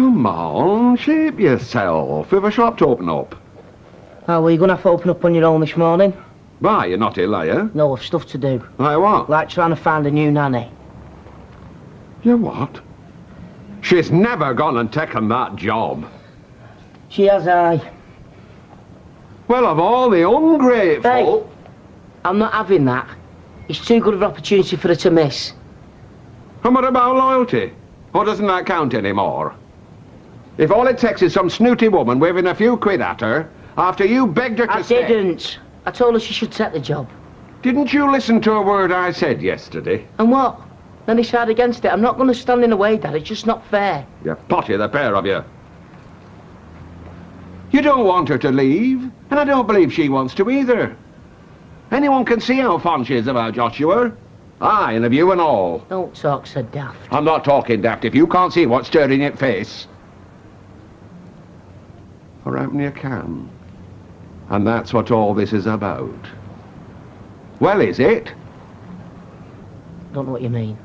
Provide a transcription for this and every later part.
Come on, shape yourself. We've a shop to open up. Oh, well, you're going to have to open up on your own this morning? Why, you're not ill, are you? No, I've stuff to do. Like what? Like trying to find a new nanny. You what? She's never gone and taken that job. She has, Well, of all the ungrateful... Hey, I'm not having that. It's too good of an opportunity for her to miss. And what about loyalty? Or doesn't that count anymore? If all it takes is some snooty woman waving a few quid at her, after you begged her to stay... I didn't. I told her she should take the job. Didn't you listen to a word I said yesterday? And what? Then decide against it. I'm not going to stand in the way, Dad. It's just not fair. You potty, the pair of you. You don't want her to leave, and I don't believe she wants to either. Anyone can see how fond she is of our Joshua. Aye, and of you and all. Don't talk so daft. I'm not talking daft if you can't see what's staring in your face. Or happen you can. And that's what all this is about. Well, is it? Don't know what you mean.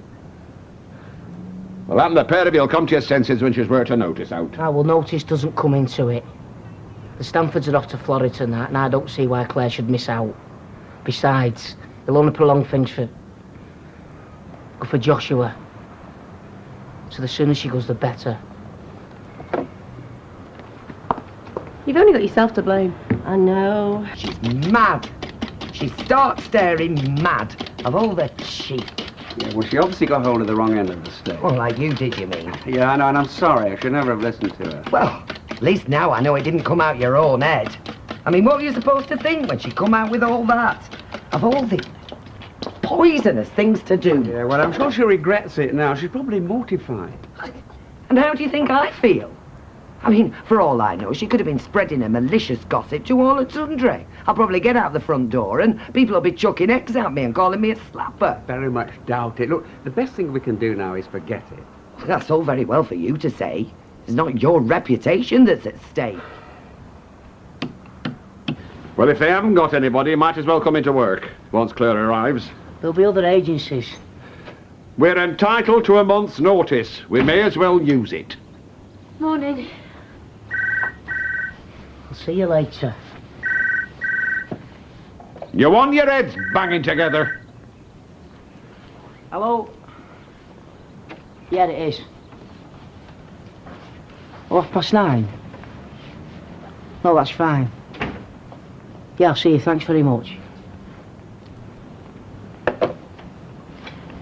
Well, happen the pair of you'll come to your senses when she's worked her notice out. Ah, well, notice doesn't come into it. The Stanfords are off to Florida tonight, and I don't see why Claire should miss out. Besides, they'll only prolong things for Joshua. So the sooner she goes, the better. You've only got yourself to blame. I know. She's mad. She starts staring mad of all the cheek. Yeah, well, she obviously got hold of the wrong end of the stick. Well, like you did, you mean? Yeah, I know, and I'm sorry. I should never have listened to her. Well, at least now I know it didn't come out your own head. I mean, what were you supposed to think when she come out with all that? Of all the poisonous things to do. Yeah, well, I'm sure she regrets it now. She's probably mortified. And how do you think I feel? I mean, for all I know, she could have been spreading a malicious gossip to all and sundry. I'll probably get out the front door and people will be chucking eggs at me and calling me a slapper. Very much doubt it. Look, the best thing we can do now is forget it. That's all very well for you to say. It's not your reputation that's at stake. Well, if they haven't got anybody, you might as well come into work once Claire arrives. There'll be other agencies. We're entitled to a month's notice. We may as well use it. Morning. I'll see you later. You want your heads banging together? Hello? Yeah, it is. 9:30? No, that's fine. Yeah, I'll see you. Thanks very much.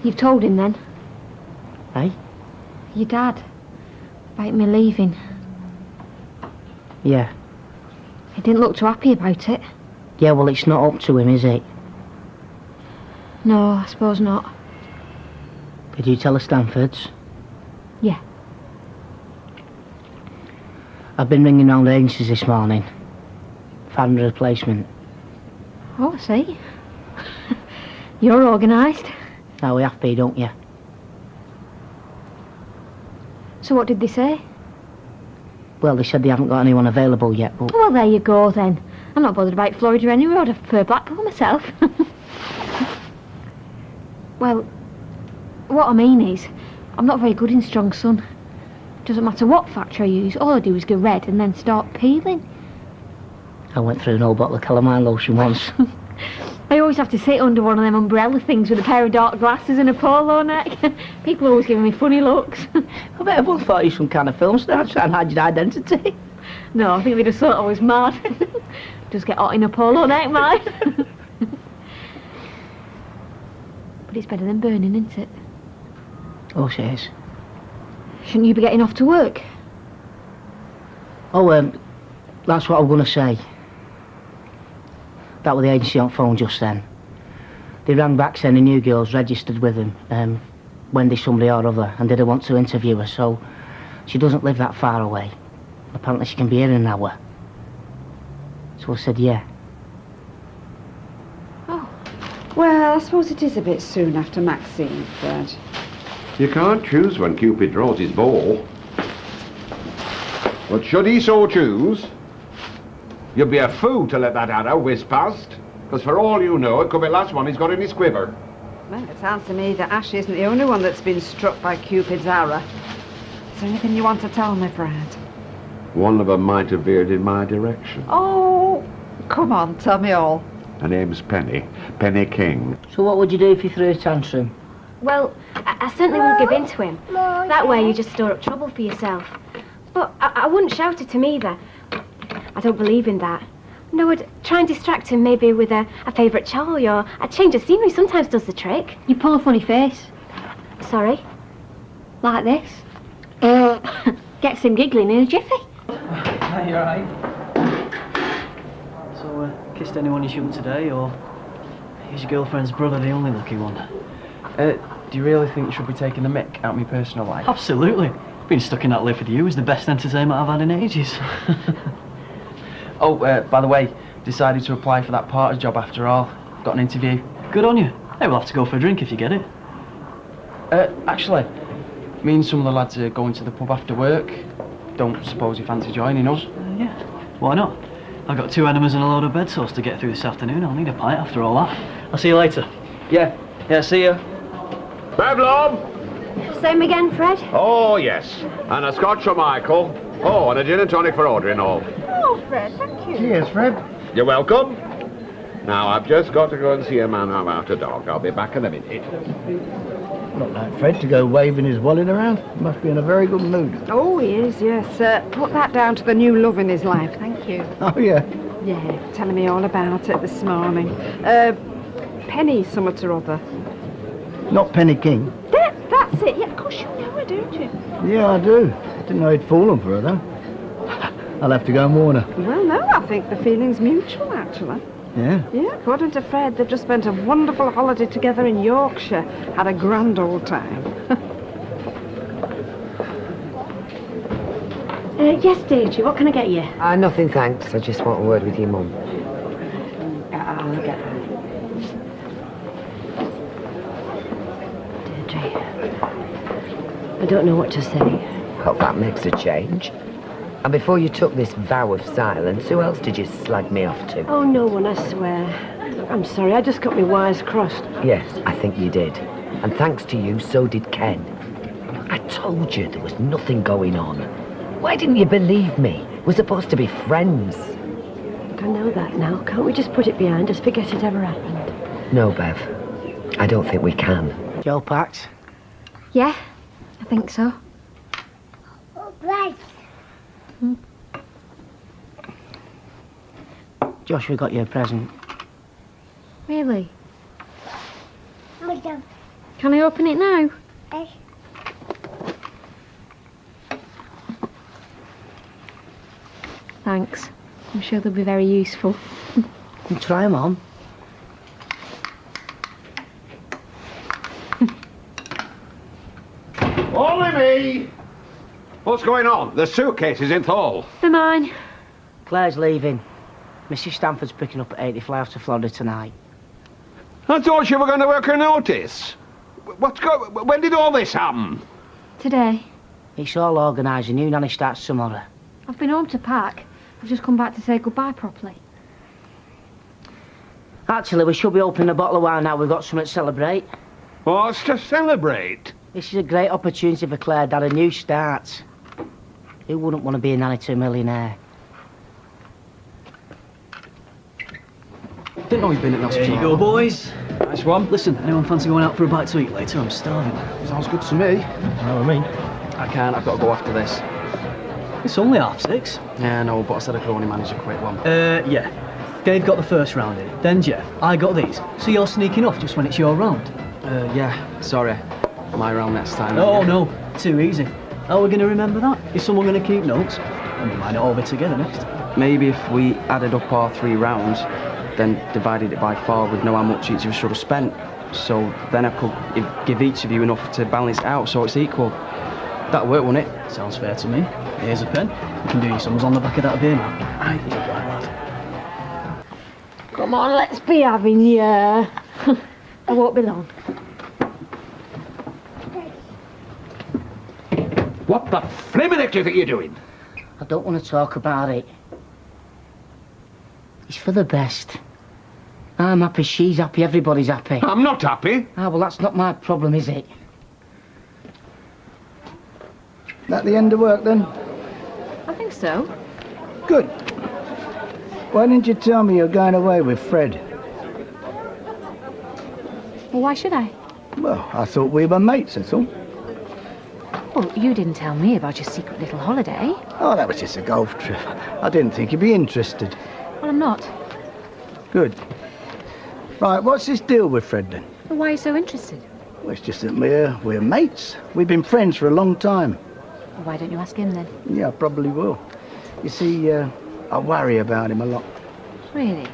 You've told him then? Eh? Your dad? About me leaving? Yeah. He didn't look too happy about it. Yeah, well, it's not up to him, is it? No, I suppose not. Did you tell the Stanfords? Yeah. I've been ringing round agencies this morning. Found a replacement. Oh, I see. You're organised. Now we have to be, don't you? So what did they say? Well, they said they haven't got anyone available yet, but... Well, there you go, then. I'm not bothered about Florida anyway. I'd have preferred Blackpool myself. Well, what I mean is, I'm not very good in strong sun. Doesn't matter what factor I use, all I do is go red and then start peeling. I went through an old bottle of calamine lotion once. I always have to sit under one of them umbrella things with a pair of dark glasses and a polo neck. People are always giving me funny looks. I bet everyone thought you were some kind of film star trying to hide your identity. No, I think they just thought I was mad. Just get hot in a polo neck, mate. But it's better than burning, isn't it? Oh, she is. Shouldn't you be getting off to work? Oh, that's what I was going to say. That was the agency on phone just then. They rang back saying a new girl's registered with them, Wendy somebody or other, and didn't want to interview her, so she doesn't live that far away. Apparently she can be here in an hour. So I said, yeah. Oh. Well, I suppose it is a bit soon after Maxine, Fred. You can't choose when Cupid draws his bow. But should he so choose, you'd be a fool to let that arrow whiz past. Because for all you know, it could be the last one he's got in his quiver. Well, it sounds to me that Ash isn't the only one that's been struck by Cupid's arrow. there anything you want to tell me, Fred? One of them might have veered in my direction. Oh, come on, tell me all. Her name's Penny. Penny King. So what would you do if he threw a tantrum? Well, I certainly wouldn't give in to him. That way you just store up trouble for yourself. But I wouldn't shout at him either. I don't believe in that. No, I'd try and distract him maybe with a favourite toy or a change of scenery sometimes does the trick. You pull a funny face. Sorry? Like this? Gets him giggling in a jiffy. Hi, you alright? So, kissed anyone you shouldn't today, or is your girlfriend's brother the only lucky one? Do you really think you should be taking the mick out of my personal life? Absolutely. Being stuck in that lift with you is the best entertainment I've had in ages. Oh, by the way, decided to apply for that Porter's job after all. Got an interview. Good on you. Hey, we'll have to go for a drink if you get it. Actually, me and some of the lads are going to the pub after work. Don't suppose you fancy joining us? Yeah, why not? I've got 2 enemas and a load of bed sores to get through this afternoon. I'll need a pint after all that. I'll see you later. Yeah, see ya. Bedlam! Same again, Fred? Oh, yes. And a scotch for Michael. Oh, and a gin and tonic for Audrey and all. Oh, Fred, thank you. Cheers, Fred. You're welcome. Now, I've just got to go and see a man have out a dog. I'll be back in a minute. Not like Fred to go waving his wallet around. He must be in a very good mood. Oh, he is, yes. Put that down to the new love in his life, thank you. Oh, yeah. Yeah, telling me all about it this morning. Penny somewhat or other. Not Penny King. That's it. Yeah, of course you know her, don't you? Yeah, I do. Didn't know he'd fallen for her, though. I'll have to go and warn her. Well, no, I think the feeling's mutual, actually. Yeah? Yeah, according to Fred, they've just spent a wonderful holiday together in Yorkshire. Had a grand old time. Yes, Deirdre, what can I get you? Nothing, thanks. I just want a word with your mum. I'll get her. I don't know what to say. Well, that makes a change. And before you took this vow of silence, who else did you slag me off to? Oh, no one, I swear. I'm sorry, I just got my wires crossed. Yes, I think you did. And thanks to you, so did Ken. I told you there was nothing going on. Why didn't you believe me? We're supposed to be friends. Look, I know that now. Can't we just put it behind us, forget it ever happened? No, Bev. I don't think we can. Joe packed? Yeah, I think so. Right. Joshua got you a present. Really? Can I open it now? Thanks. I'm sure they'll be very useful. You try them on. Only me! What's going on? The suitcase is in Thal. They're mine. Claire's leaving. Mrs. Stanford's picking up at 8 to fly out to Florida tonight. I thought you were going to work her notice. When did all this happen? Today. It's all organised. The new nanny starts tomorrow. I've been home to pack. I've just come back to say goodbye properly. Actually, we should be opening a bottle of wine now. We've got something to celebrate. What's to celebrate? This is a great opportunity for Claire to have a new start. Who wouldn't want to be a nanny to a millionaire? Didn't know he'd been at the hospital. There you go, boys. Nice one. Listen, anyone fancy going out for a bite to eat later? I'm starving. Sounds good to me. You know what I mean? I can't, I've got to go after this. It's only 6:30. Yeah, no, but I said I could only manage a quick one. Yeah. Dave got the first round in. Then Jeff. I got these. So you're sneaking off just when it's your round? Yeah, sorry. My round next time. Oh, no. Too easy. How are we going to remember that? Is someone going to keep notes? And we might not all be together next. Maybe if we added up our 3 rounds, then divided it by 4, we'd know how much each of us should have spent. So then I could give each of you enough to balance it out so it's equal. That'll work, won't it? Sounds fair to me. Here's a pen. You can do your sums on the back of that beer map. Come on, let's be having you. I won't be long. What the flimmin' do you think you're doing? I don't want to talk about it. It's for the best. I'm happy, she's happy, everybody's happy. I'm not happy. Ah, well, that's not my problem, is it? That the end of work then? I think so. Good. Why didn't you tell me you're going away with Fred? Well, why should I? Well, I thought we were mates, that's all. Well, you didn't tell me about your secret little holiday. Oh, that was just a golf trip. I didn't think you'd be interested. Well, I'm not. Good. Right, what's this deal with Fred then? Well, why are you so interested? Well, it's just that we're mates. We've been friends for a long time. Well, why don't you ask him then? Yeah, I probably will. You see, I worry about him a lot. Really?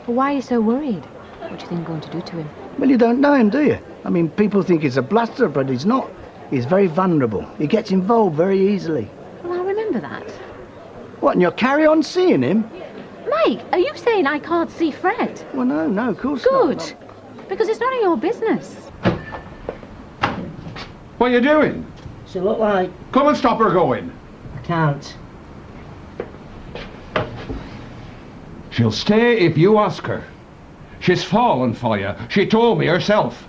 Well, why are you so worried? What do you think I'm going to do to him? Well, you don't know him, do you? I mean, people think he's a blusterer, but he's not. He's very vulnerable. He gets involved very easily. Well, I'll remember that. What, and you'll carry on seeing him? Mike, are you saying I can't see Fred? Well, no, of course Good. not. Because it's none of your business. What are you doing? What's it look like? Come and stop her going. I can't. She'll stay if you ask her. She's fallen for you. She told me herself.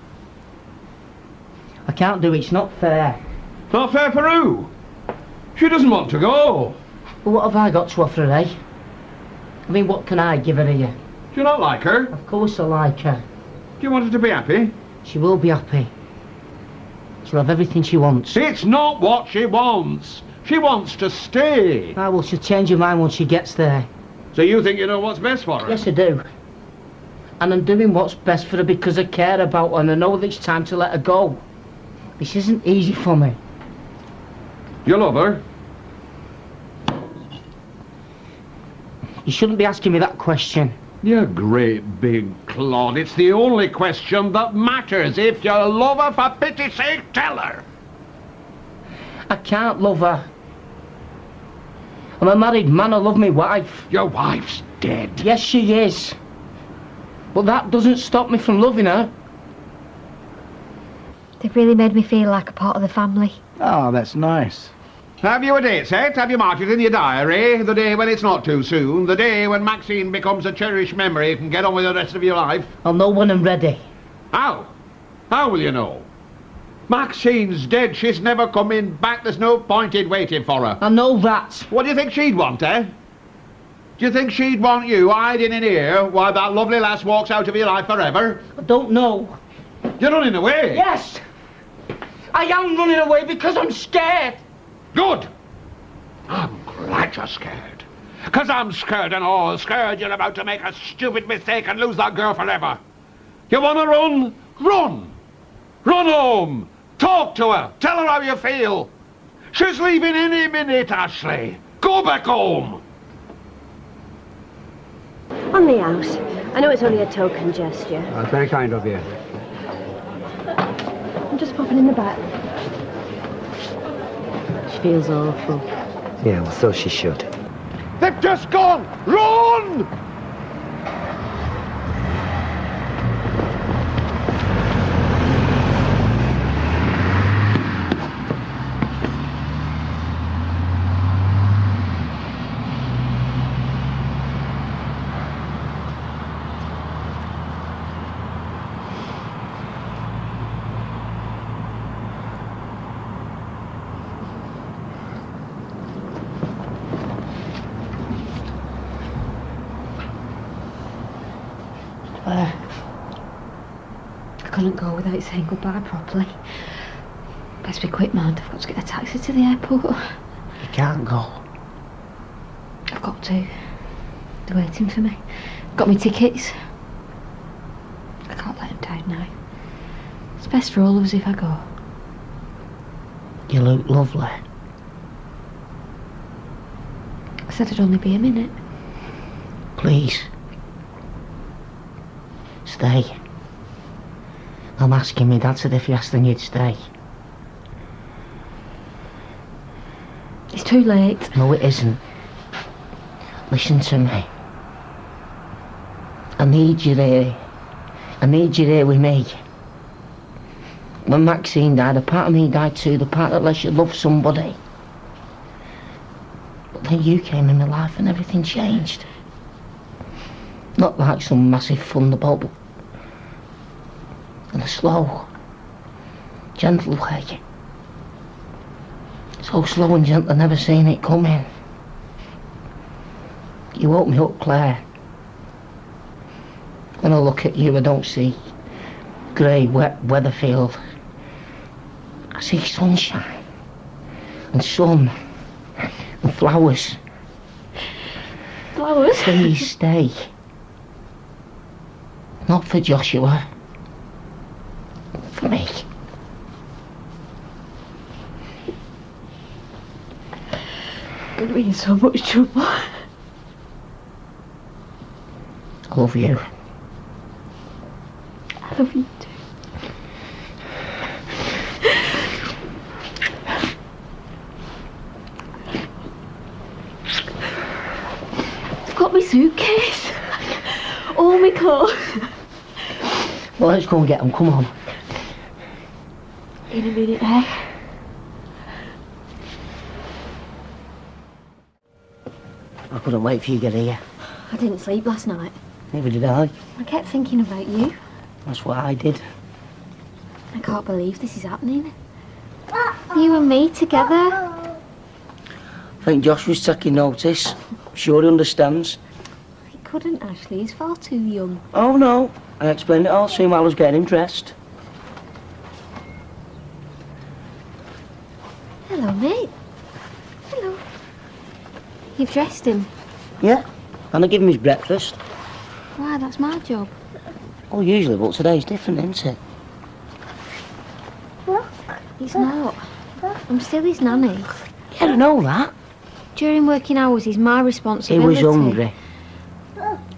I can't do it. It's not fair. Not fair for who? She doesn't want to go. But what have I got to offer her, eh? I mean, what can I give her here? Do you not like her? Of course I like her. Do you want her to be happy? She will be happy. She'll have everything she wants. It's not what she wants. She wants to stay. Ah, well, she'll change her mind once she gets there. So you think you know what's best for her? Yes, I do. And I'm doing what's best for her because I care about her and I know that it's time to let her go. This isn't easy for me. You love her? You shouldn't be asking me that question. You great big clod. It's the only question that matters. If you love her, for pity's sake, tell her. I can't love her. I'm a married man. I love my wife. Your wife's dead. Yes, she is. But that doesn't stop me from loving her. They've really made me feel like a part of the family. Oh, that's nice. Have you a date set? Have you marked it in your diary? The day when it's not too soon. The day when Maxine becomes a cherished memory you can get on with the rest of your life. I'll know when I'm ready. How? How will you know? Maxine's dead. She's never coming back. There's no point in waiting for her. I know that. What do you think she'd want, eh? Do you think she'd want you hiding in here while that lovely lass walks out of your life forever? I don't know. You're running away. Yes! I am running away because I'm scared. Good. I'm glad you're scared. Because I'm scared and all. Scared you're about to make a stupid mistake and lose that girl forever. You want to run? Run. Run home. Talk to her. Tell her how you feel. She's leaving any minute, Ashley. Go back home. On the house. I know it's only a token gesture. That's very kind of you. I'm just popping in the back. She feels awful. Yeah, well, so she should. They've just gone. Run! I couldn't go without saying goodbye properly. Best be quick, man. I've got to get a taxi to the airport. You can't go. I've got to. They're waiting for me. Got me tickets. I can't let them down now. It's best for all of us if I go. You look lovely. I said it'd only be a minute. Please. Stay. I'm asking me. Dad said if you asked then you'd stay. It's too late. No, it isn't. Listen to me. I need you there. I need you there with me. When Maxine died, a part of me died too, the part that lets you love somebody. But then you came in my life and everything changed. Not like some massive thunderbolt, but in a slow, gentle way. It's So slow and gentle, never seen it coming. You woke me up, Claire. When I look at you, I don't see grey, wet Weatherfield. I see sunshine and sun and flowers. Flowers? Please stay. Not for Joshua. For me. You're in so much trouble. I love you. I love you too. I've got my suitcase. All my clothes. Well, let's go and get them, come on. In a minute, eh? I couldn't wait for you to get here. I didn't sleep last night. Neither did I. I kept thinking about you. That's what I did. I can't believe this is happening. You and me together. I think Josh was taking notice. Sure he understands. He couldn't, Ashley. He's far too young. Oh no, I explained it all to him while I was getting him dressed. Hello, mate. Hello. You've dressed him. Yeah, and I give him his breakfast. Why, that's my job. Oh, usually, but today's different, isn't it? He's not. I'm still his nanny. Yeah, I know that. During working hours, he's my He responsibility. was hungry.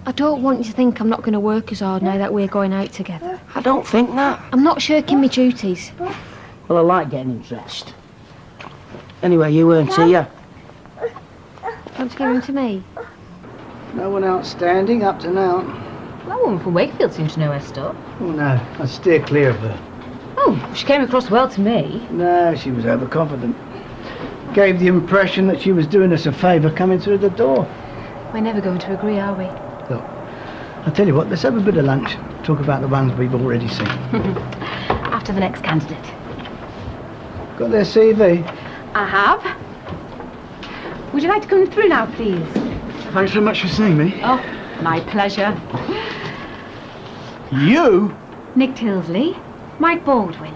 I don't want you to think I'm not going to work as hard now that we're going out together. I don't think that. I'm not shirking my duties. Well, I like getting him dressed. Anyway, you weren't here. Want to give him to me? No one outstanding up to now. That woman from Wakefield seems to know her stuff. Oh no, I steer clear of her. Oh, she came across well to me. No, she was overconfident. Gave the impression that she was doing us a favour coming through the door. We're never going to agree, are we? Look, I'll tell you what, let's have a bit of lunch. Talk about the ones we've already seen. After the next candidate. Got their CV? I have. Would you like to come through now, please? Thanks so much for seeing me. Oh, my pleasure. You? Nick Tilsley, Mike Baldwin.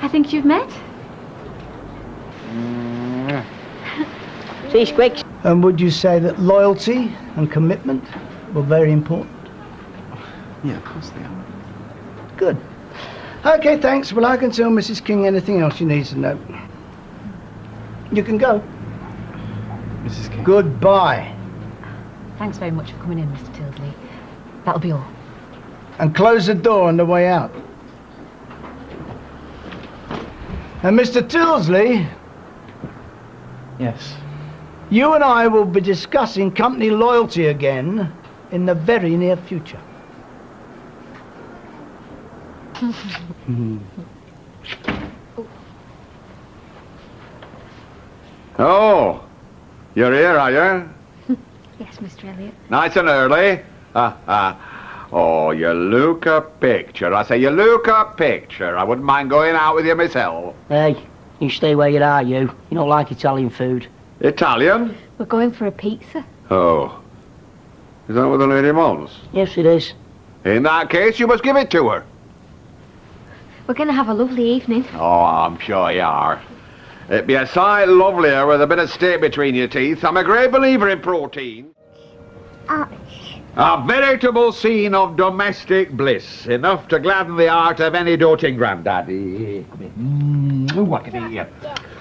I think you've met? See, Squiggs? And would you say that loyalty and commitment were very important? Yeah, of course they are. Good. Okay, thanks. Well, I can tell Mrs. King anything else she needs to know. You can go. Mrs. King. Goodbye. Thanks very much for coming in, Mr. Tilsley. That'll be all. And close the door on the way out. And Mr. Tilsley, Yes. you and I will be discussing company loyalty again in the very near future. Oh, you're here, are you? Yes, Mr. Elliot. Nice and early. Oh, you look a picture. I say, you look a picture. I wouldn't mind going out with you myself. Hey, you stay where you are, you. You don't like Italian food. Italian? We're going for a pizza. Oh. Is that what the lady wants? Yes, it is. In that case, you must give it to her. We're going to have a lovely evening. Oh, I'm sure you are. It'd be a sight lovelier with a bit of steak between your teeth. I'm a great believer in protein. A veritable scene of domestic bliss, enough to gladden the heart of any doting granddaddy.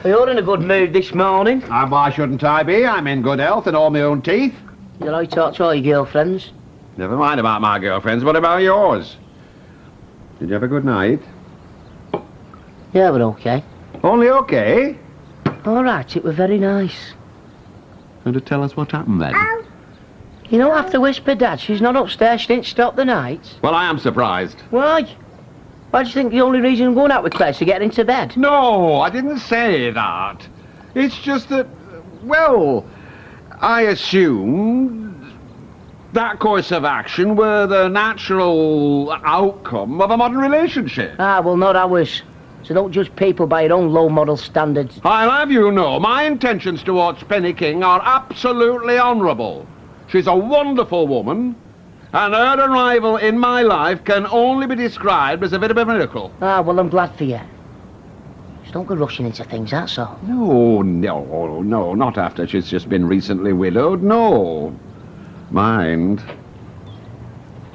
You're in a good mood this morning. And why shouldn't I be? I'm in good health and all my own teeth. You like to talk to all your girlfriends? Never mind about my girlfriends, what about yours? Did you have a good night? Yeah, but okay. Only okay? All right, it was very nice. And to tell us what happened then? You don't have to whisper, Dad. She's not upstairs. She didn't stop the night. Well, I am surprised. Why? Why do you think the only reason I'm going out with Claire is to get into bed? No, I didn't say that. It's just that, well, I assumed that course of action were the natural outcome of a modern relationship. Ah, well, not ours. So don't judge people by your own low model standards. I'll have you know, my intentions towards Penny King are absolutely honourable. She's a wonderful woman, and her arrival in my life can only be described as a bit of a miracle. Ah, well, I'm glad for you. Just don't go rushing into things, that's all. No, not after she's just been recently widowed, no. Mind,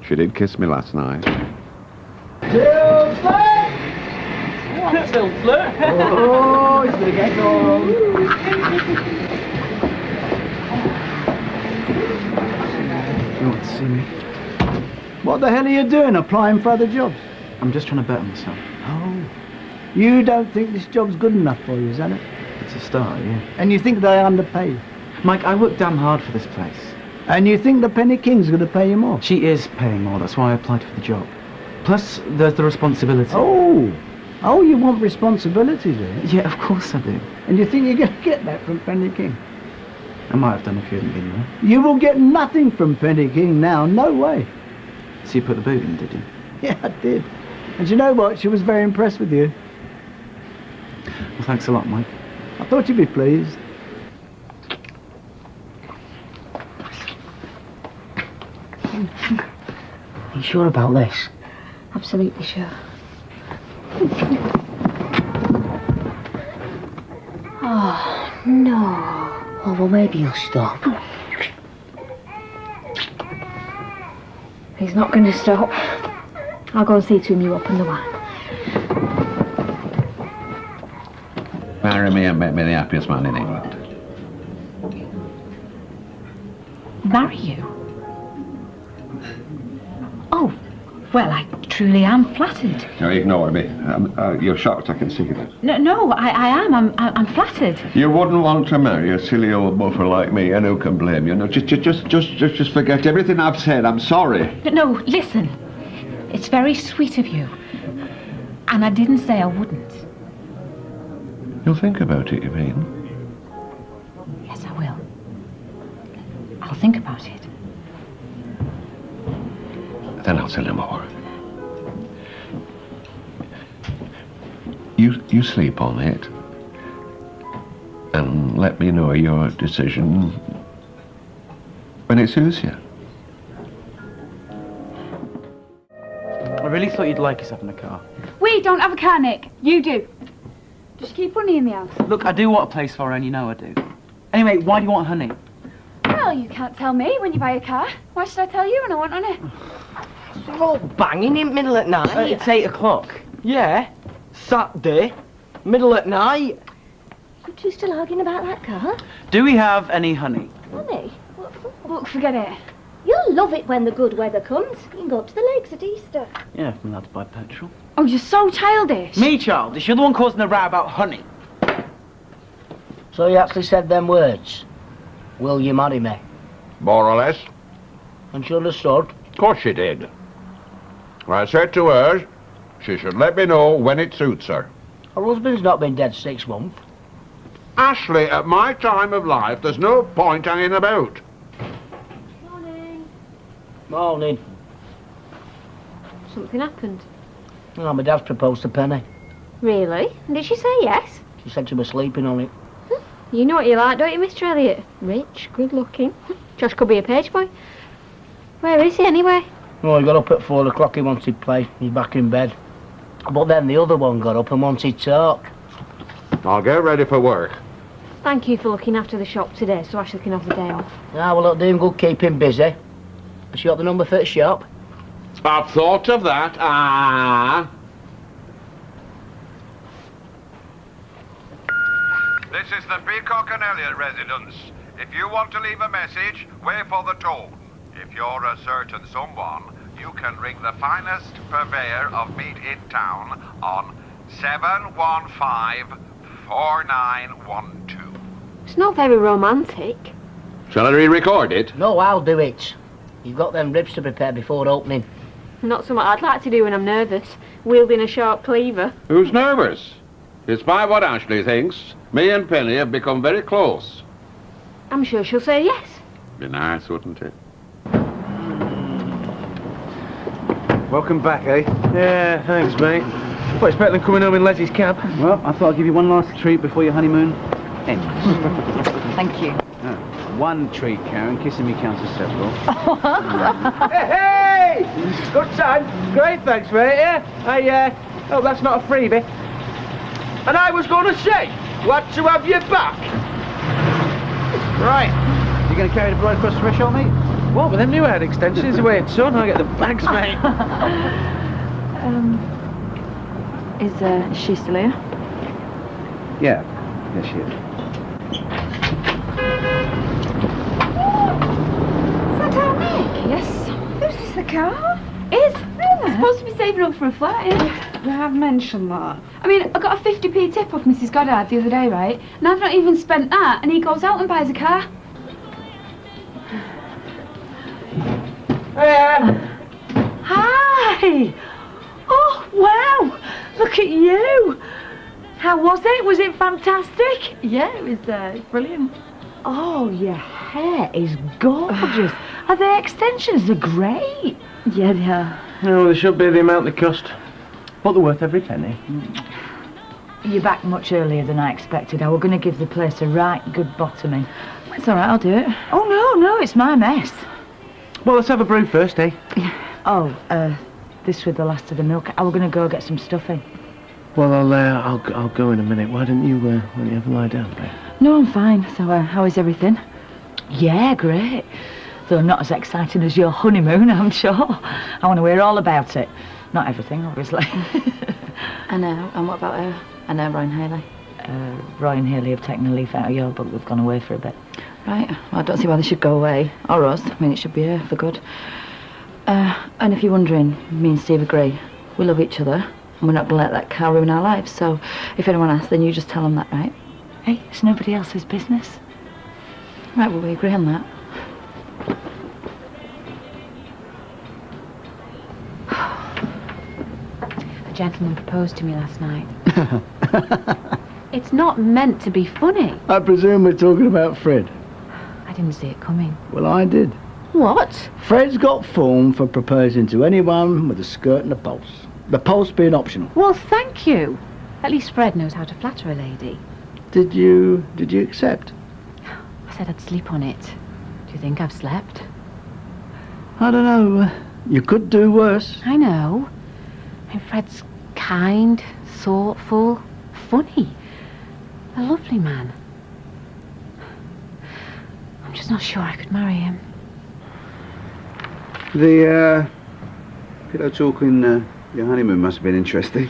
she did kiss me last night. Oh, he's gonna get on. You want to see me? What the hell are you doing, applying for other jobs? I'm just trying to better myself. Oh. You don't think this job's good enough for you, is that it? It's a start, yeah. And you think they underpay? Mike, I worked damn hard for this place. And you think the Penny King's going to pay you more? She is paying more, that's why I applied for the job. Plus, there's the responsibility. Oh, you want responsibility, do you? Yeah, of course I do. And you think you're going to get that from Penny King? I might have done if you hadn't been there. You will get nothing from Penny King now, no way. So you put the boot in, did you? Yeah, I did. And you know what? She was very impressed with you. Well, thanks a lot, Mike. I thought you'd be pleased. Are you sure about this? Absolutely sure. Oh, no. Oh, well, maybe you'll stop. He's not going to stop. I'll go and see to him you open the wine. Marry me and make me the happiest man in England. Marry you? Oh, well, I truly am flattered. No, ignore me. You're shocked, I can see that. No, I am. I'm flattered. You wouldn't want to marry a silly old buffer like me, and who can blame you? No, just forget everything I've said. I'm sorry. No, listen. It's very sweet of you. And I didn't say I wouldn't. You'll think about it, you mean? Yes, I will. I'll think about it. Then I'll tell you more. You sleep on it, and let me know your decision when it suits you. I really thought you'd like us having a car. We don't have a car, Nick. You do. Just keep honey in the house. Look, I do want a place for her, and you know I do. Anyway, why do you want honey? Well, you can't tell me when you buy a car. Why should I tell you when I want honey? They're all banging in middle at night. It's 8 o'clock. Yeah. Saturday, middle at night. You two still arguing about that car? Do we have any honey? Honey? Look, forget it. You'll love it when the good weather comes. You can go up to the lakes at Easter. Yeah, if I'm allowed to buy petrol. Oh, you're so childish. Me, childish? You're the one causing the row about honey. So you actually said them words? Will you marry me? More or less. And she understood? Of course she did. I said to her, she should let me know when it suits her. Her husband's not been dead 6 months. Ashley, at my time of life, there's no point hanging about. Morning. Morning. Something happened. Oh, my dad's proposed to Penny. Really? And did she say yes? She said she was sleeping on it. You know what you like, don't you, Mr. Elliot? Rich, good looking. Josh could be a page boy. Where is he anyway? Oh, he got up at 4 o'clock, he wanted to play. He's back in bed. But then the other one got up and wanted to talk. I'll get ready for work. Thank you for looking after the shop today, so Ashley can have the day off. Ah, well, it'll do him good, keep him busy. Has she got the number for the shop? I've thought of that. This is the Peacock and Elliot residence. If you want to leave a message, wait for the tone. If you're a certain someone, you can ring the finest purveyor of meat in town on 715-4912. It's not very romantic. Shall I re-record it? No, I'll do it. You've got them ribs to prepare before opening. Not something I'd like to do when I'm nervous, wielding a sharp cleaver. Who's nervous? Despite what Ashley thinks, me and Penny have become very close. I'm sure she'll say yes. Be nice, wouldn't it? Welcome back, eh? Yeah, thanks, mate. Well, it's better than coming home in Leslie's cab. Well, I thought I'd give you one last treat before your honeymoon ends. Thank you. One treat, Karen. Kissing me counts as several. Hey! Good time. Great, thanks, mate. Yeah. Oh, that's not a freebie. And I was going to say, glad to have you back. Right. You going to carry the bride across the threshold, mate? What, with them new head extensions the way it's done? I'll get the bags, mate. Is she still here? Yeah. Yes, she is. Is that our Nick? Yes. Who's this, the car? Is? I'm supposed to be saving up for a flat, yeah? You have mentioned that. I mean, I got a 50p tip off Mrs. Goddard the other day, right? And I've not even spent that, and he goes out and buys a car. Hi! Oh, wow! Look at you! How was it? Was it fantastic? Yeah, it was brilliant. Oh, your hair is gorgeous. Are the extensions? They're great. Yeah, they are. Oh, they should be the amount they cost. But they're worth every penny. You're back much earlier than I expected. I was going to give the place a right good bottoming. It's all right, I'll do it. Oh, no, it's my mess. Well, let's have a brew first, eh? Oh, this was the last of the milk. I was going to go get some stuffing. Well, I'll go in a minute. Why don't you have a lie down, babe? No, I'm fine. So, how is everything? Yeah, great. Though not as exciting as your honeymoon, I'm sure. I want to hear all about it. Not everything, obviously. I know. And what about her? I know, Roy and Haley. Roy and Haley have taken a leaf out of your book. They've gone away for a bit. Right. Well, I don't see why they should go away. Or us. I mean, it should be her for good. And if you're wondering, me and Steve agree. We love each other. And we're not going to let that car ruin our lives. So, if anyone asks, then you just tell them that, right? Hey, it's nobody else's business. Right, well, we agree on that. A gentleman proposed to me last night. It's not meant to be funny. I presume we're talking about Fred. I didn't see it coming. Well, I did. What? Fred's got form for proposing to anyone with a skirt and a pulse. The pulse being optional. Well, thank you. At least Fred knows how to flatter a lady. Did you accept? I said I'd sleep on it. Do you think I've slept? I don't know. You could do worse. I know. And Fred's kind, thoughtful, funny. A lovely man. I'm just not sure I could marry him. The pillow talk in your honeymoon must have been interesting.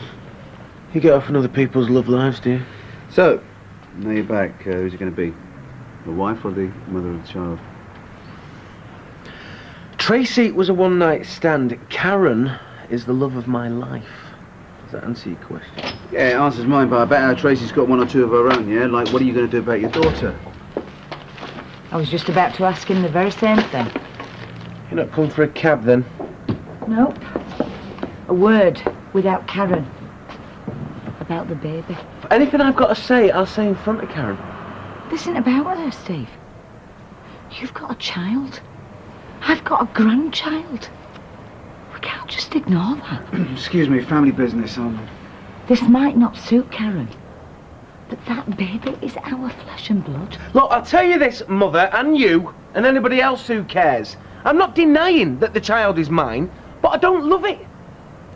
You get off in other people's love lives, do you? So, now you're back. Who's it going to be? The wife or the mother of the child? Tracy was a one-night stand. Karen is the love of my life. Does that answer your question? Yeah, it answers mine, but I bet Tracy's got one or two of her own, yeah? Like, what are you going to do about your daughter? I was just about to ask him the very same thing. You're not come for a cab, then? Nope. A word without Karen. About the baby. Anything I've got to say, I'll say in front of Karen. This isn't about her, Steve. You've got a child. I've got a grandchild. We can't just ignore that. Excuse me, family business. This might not suit Karen, but that baby is our flesh and blood. Look, I'll tell you this, Mother, and you, and anybody else who cares. I'm not denying that the child is mine, but I don't love it.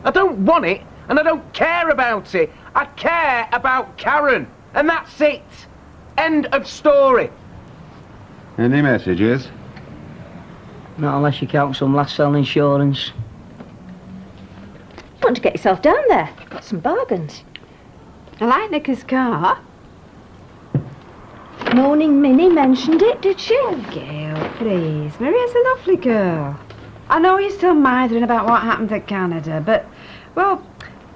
I don't want it, and I don't care about it. I care about Karen, and that's it. End of story. Any messages? Not unless you count some last sell insurance. Want to get yourself down there? Got some bargains. I like Nicky's car. Morning Minnie mentioned it, did she? Oh, Gail, please. Maria's a lovely girl. I know you're still mithering about what happened to Canada, but, well,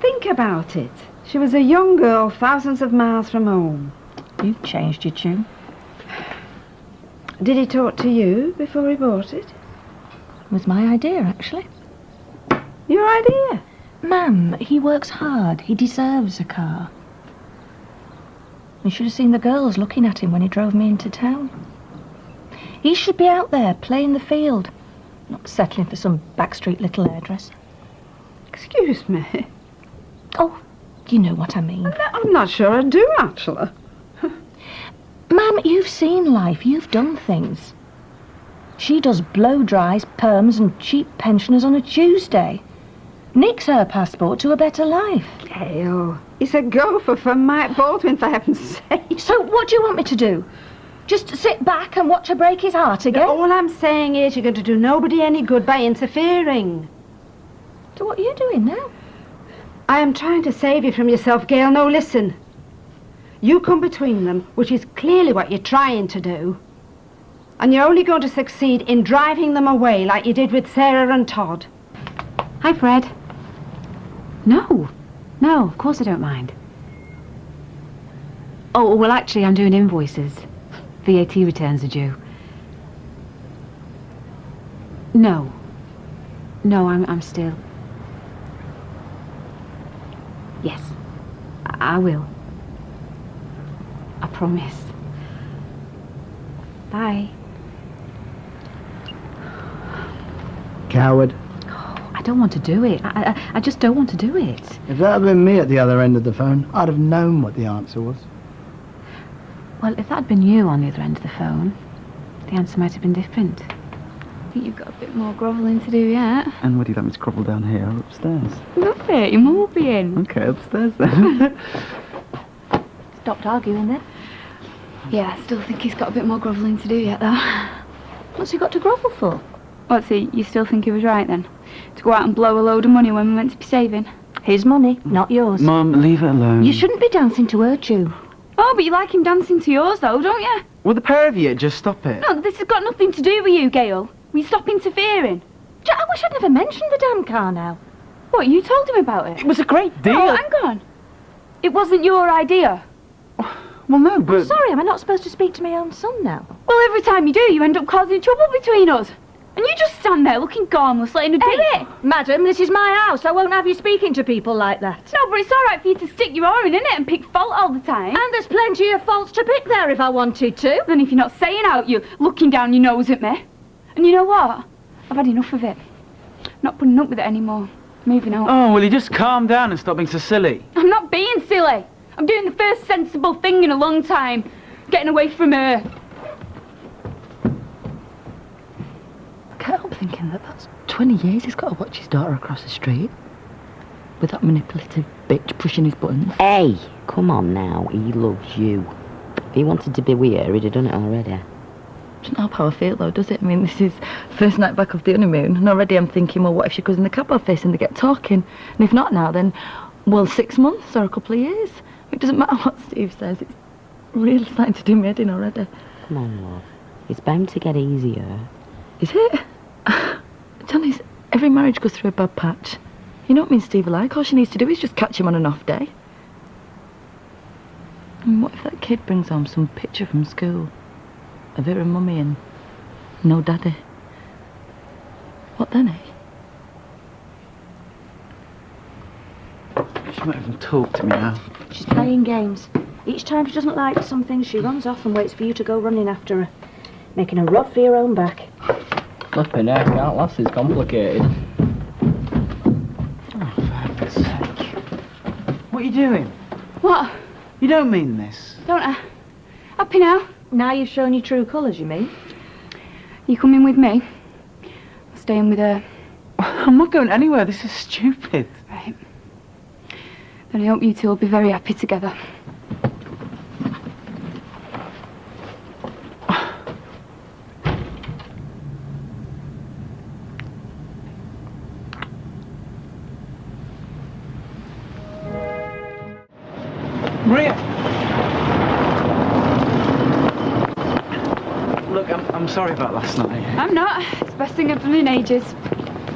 think about it. She was a young girl thousands of miles from home. You've changed your tune. Did he talk to you before he bought it? It was my idea, actually. Your idea? Ma'am, he works hard. He deserves a car. You should have seen the girls looking at him when he drove me into town. He should be out there playing the field, not settling for some backstreet little hairdresser. Excuse me. Oh, You know what I mean. I'm not sure I do, actually. Ma'am, you've seen life. You've done things. She does blow-dries, perms and cheap pensioners on a Tuesday. Nicks her passport to a better life. Hell, he's a gopher from Mike Baldwin, for heaven's sake. So what do you want me to do? Just sit back and watch her break his heart again? All I'm saying is you're going to do nobody any good by interfering. So what are you doing now? I am trying to save you from yourself, Gail. No, listen. You come between them, which is clearly what you're trying to do. And you're only going to succeed in driving them away like you did with Sarah and Todd. Hi, Fred. No, of course I don't mind. Oh, well, actually, I'm doing invoices. VAT returns are due. No, I'm still... Yes, I will. I promise. Bye. Coward. I don't want to do it. I just don't want to do it. If that had been me at the other end of the phone, I'd have known what the answer was. Well, if that had been you on the other end of the phone, the answer might have been different. I think you've got a bit more grovelling to do yet. And would you like me to grovel down here or upstairs? Love it, your mum will be in. Okay, upstairs then. Stopped arguing then. Yeah, I still think he's got a bit more grovelling to do yet, though. What's he got to grovel for? What's he? You still think he was right, then? To go out and blow a load of money when we meant to be saving? His money, not yours. Mum, leave it alone. You shouldn't be dancing to her tune. Oh, but you like him dancing to yours, though, don't you? Well, the pair of you, just stop it. No, this has got nothing to do with you, Gail. Will you stop interfering? I wish I'd never mentioned the damn car now. What, you told him about it? It was a great deal. Oh, hang on. It wasn't your idea. Well, no, but... Sorry, am I not supposed to speak to my own son now? Well, every time you do, you end up causing trouble between us. And you just stand there looking gormless, letting her do it. Madam, this is my house. I won't have you speaking to people like that. No, but it's all right for you to stick your oar in it and pick fault all the time. And there's plenty of faults to pick there if I wanted to. Then if you're not saying out, you're looking down your nose at me. And you know what? I've had enough of it. Not putting up with it anymore. Moving out. Oh, will you just calm down and stop being so silly? I'm not being silly. I'm doing the first sensible thing in a long time. Getting away from her. I can't help thinking that that's 20 years he's got to watch his daughter across the street. With that manipulative bitch pushing his buttons. Hey, come on now, he loves you. If he wanted to be with her, he'd have done it already. Doesn't help how I feel though, does it? I mean, this is first night back off the honeymoon, and already I'm thinking, well, what if she goes in the cab office and they get talking? And if not now, then, well, 6 months or a couple of years. It doesn't matter what Steve says, it's really starting to do me head in already. Come on, love. It's bound to get easier. Is it? Johnny's, every marriage goes through a bad patch. You know what me and Steve are like? All she needs to do is just catch him on an off day. And what if that kid brings home some picture from school of her and mummy and no daddy? What then, eh? She might even talk to me now. She's playing games. Each time she doesn't like something, she runs off and waits for you to go running after her, making a rod for your own back. Flipping heck, that lass is complicated. Oh, for heaven's sake. What are you doing? What? You don't mean this. Don't I? Happy now? Now you've shown your true colours, you mean? You coming with me? Or staying with her? I'm not going anywhere. This is stupid. Right. Then I hope you two will be very happy together. Maria! Look, I'm sorry about last night. I'm not. It's the best thing I've done in ages.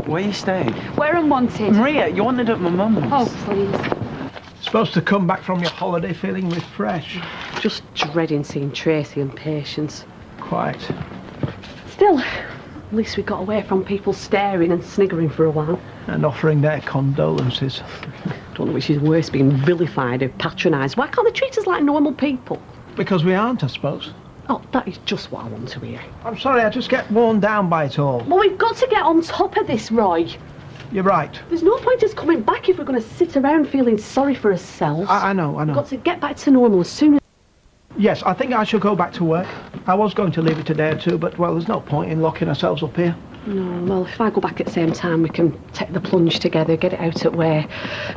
Where are you staying? Where I'm wanted. Maria, you wanted at my mum's. Oh, please. Supposed to come back from your holiday feeling refreshed. Just dreading seeing Tracy and Patience. Quite. Still, at least we got away from people staring and sniggering for a while. And offering their condolences. Don't know which is worse, being vilified or patronised. Why can't they treat us like normal people? Because we aren't, I suppose. Oh, that is just what I want to hear. I'm sorry, I just get worn down by it all. Well, we've got to get on top of this, Roy. You're right. There's no point us coming back if we're going to sit around feeling sorry for ourselves. I know. We've got to get back to normal as soon as... Yes, I think I should go back to work. I was going to leave it a day or two, but, well, there's no point in locking ourselves up here. No, well, if I go back at the same time, we can take the plunge together, get it out at where.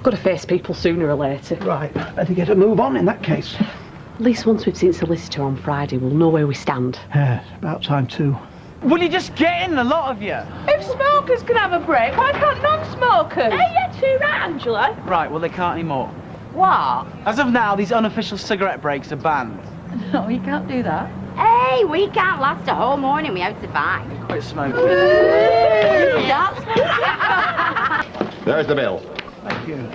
Got to face people sooner or later. Right, better get a move on in that case. At least once we've seen solicitor on Friday, we'll know where we stand. Yeah, it's about time too. Will you just get in, the lot of you? If smokers can have a break, why can't non-smokers? Hey, you're too right, Angela. Right, well, they can't anymore. What? As of now, these unofficial cigarette breaks are banned. No, you can't do that. Hey, we can't last a whole morning without surviving. Quit smoking. There's the bill. Thank you.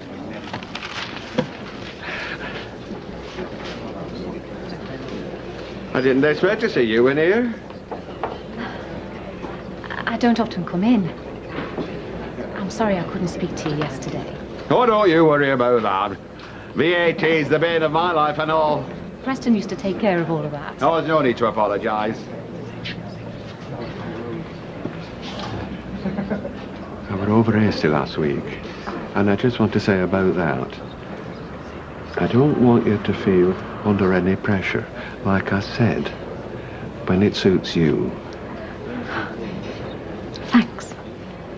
I didn't expect to see you in here. I don't often come in. I'm sorry I couldn't speak to you yesterday. Oh, don't you worry about that. VAT's the bane of my life and all. Preston used to take care of all of that. Oh, there's no need to apologise. I were over hasty last week, and I just want to say about that. I don't want you to feel under any pressure, like I said, when it suits you. Thanks.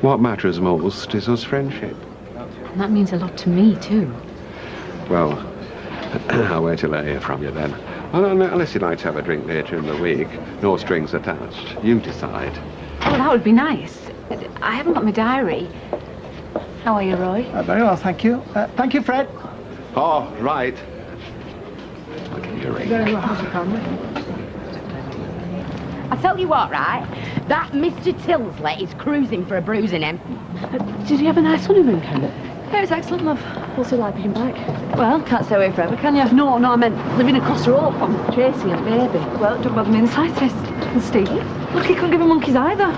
What matters most is us friendship. And that means a lot to me, too. Well, I'll wait till I hear from you then. Well, unless you'd like to have a drink later in the week. No strings attached. You decide. Oh, that would be nice. I haven't got my diary. How are you, Roy? Very well, thank you. Thank you, Fred. Oh, right. I'll give you a ring. Very well, family. I tell you what, right? That Mr. Tilsley is cruising for a bruising him. Did you have a nice honeymoon, Kenneth? Yeah, it's excellent, love. What's it like being back? Well, can't stay away forever, can you? No, I meant living across the road from Tracy and Baby. Well, don't bother me in the slightest. And Steve? Look, he couldn't give a monkey's either.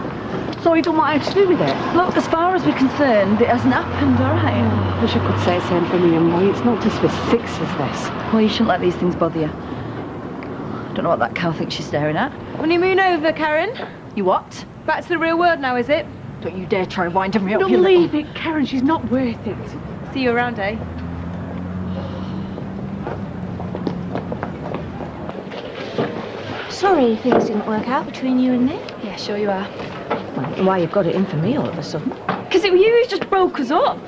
So you don't want anything to do with it? Look, as far as we're concerned, it hasn't happened, all right? Oh, wish I could say the same for me and Roy. It's not just for six as this. Well, you shouldn't let these things bother you. Don't know what that cow thinks she's staring at. Honeymoon over, Karen. You what? Back to the real world now, is it? Don't you dare try and wind me up, Don't you leave it, Karen. She's not worth it. See you around, eh? Sorry things didn't work out between you and Nick. Yeah, sure you are. Why you've got it in for me all of a sudden? Because it was you who just broke us up.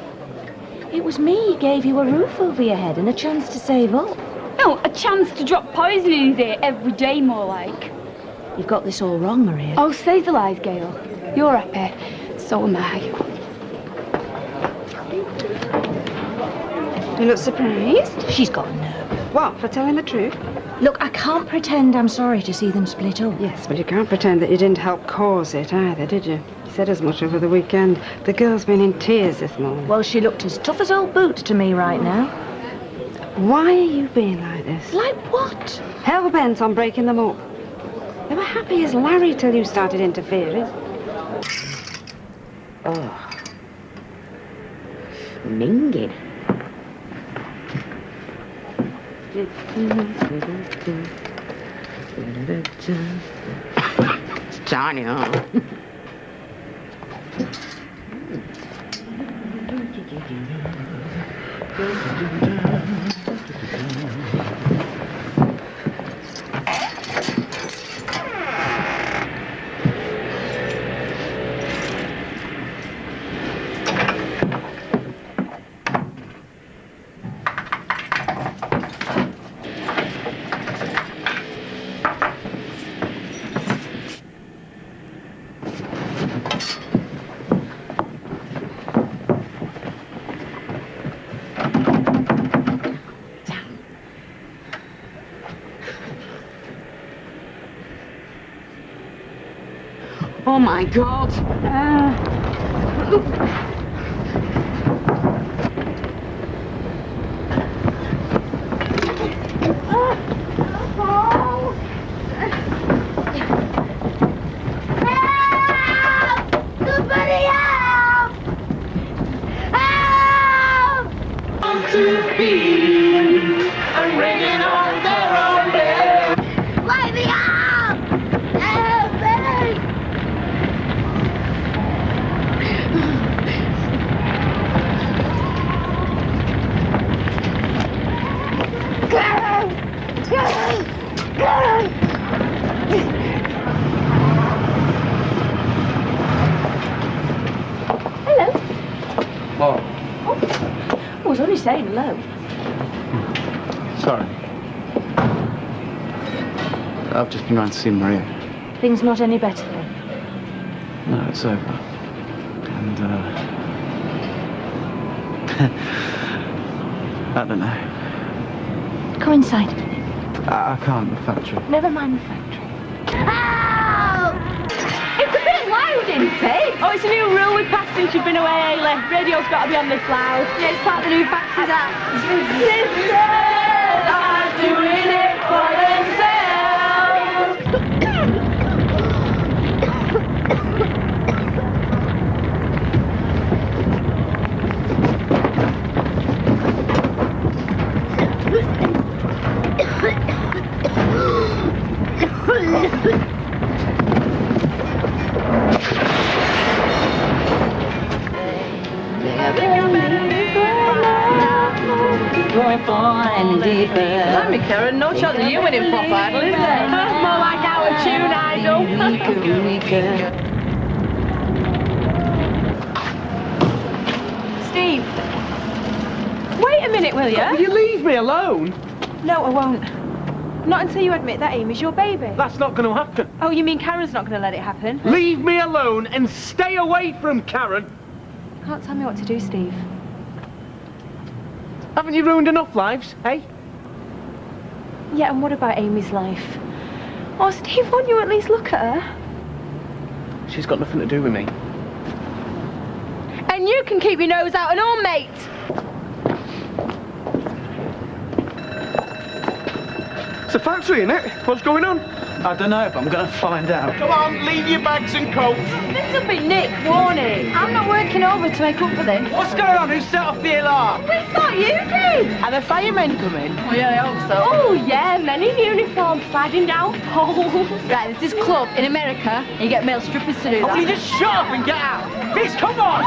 It was me gave you a roof over your head and a chance to save up. No, a chance to drop poison in his ear every day, more like. You've got this all wrong, Maria. Oh, say the lies, Gail. You're happy. So am I. You look surprised. She's got a nerve. What, for telling the truth? Look, I can't pretend I'm sorry to see them split up. Yes, but you can't pretend that you didn't help cause it either, did you? You said as much over the weekend. The girl's been in tears this morning. Well, she looked as tough as old boots to me right now. Why are you being like this? Like what? Hell-bent on breaking them up. They were happy as Larry till you started interfering. Oh. Minging. It's tiny, huh? Oh my God! Somebody help! Help! To be and ringing on their own bell. Let me out! Help me! Hello. What? I was only saying hello. Sorry. I've just been round to see Maria. Things not any better then? No, it's over. And, I don't know. Go inside. I can't, the factory. Never mind the factory. It's a bit loud, isn't it? Oh, it's a new rule we've passed since you've been away, Ailey. Radio's got to be on this loud. Yeah, it's part of the new factory, that. Sisters are doing it for Blimey, Karen, no chance of you winning Pop Idol, is there? More like our tune idol. Steve, wait a minute, will you? Will you leave me alone? No, I won't. Not until you admit that Amy's your baby. That's not going to happen. Oh, you mean Karen's not going to let it happen? Leave me alone and stay away from Karen. You can't tell me what to do, Steve. Haven't you ruined enough lives, eh? Yeah, and what about Amy's life? Oh, Steve, won't you at least look at her? She's got nothing to do with me. And you can keep your nose out and all, mate. It's a factory, isn't it? What's going on? I don't know, but I'm going to find out. Come on, leave your bags and coats. This'll be Nick, warning. I'm not working over to make up for this. What's going on? Who set off the alarm? We thought you did. Are the firemen coming? Well, yeah, I hope so. Oh, yeah, men in uniform sliding down poles. Right, there's this club in America. You get male strippers to do Oh, that. will you just shut up and get out? Miss, come on!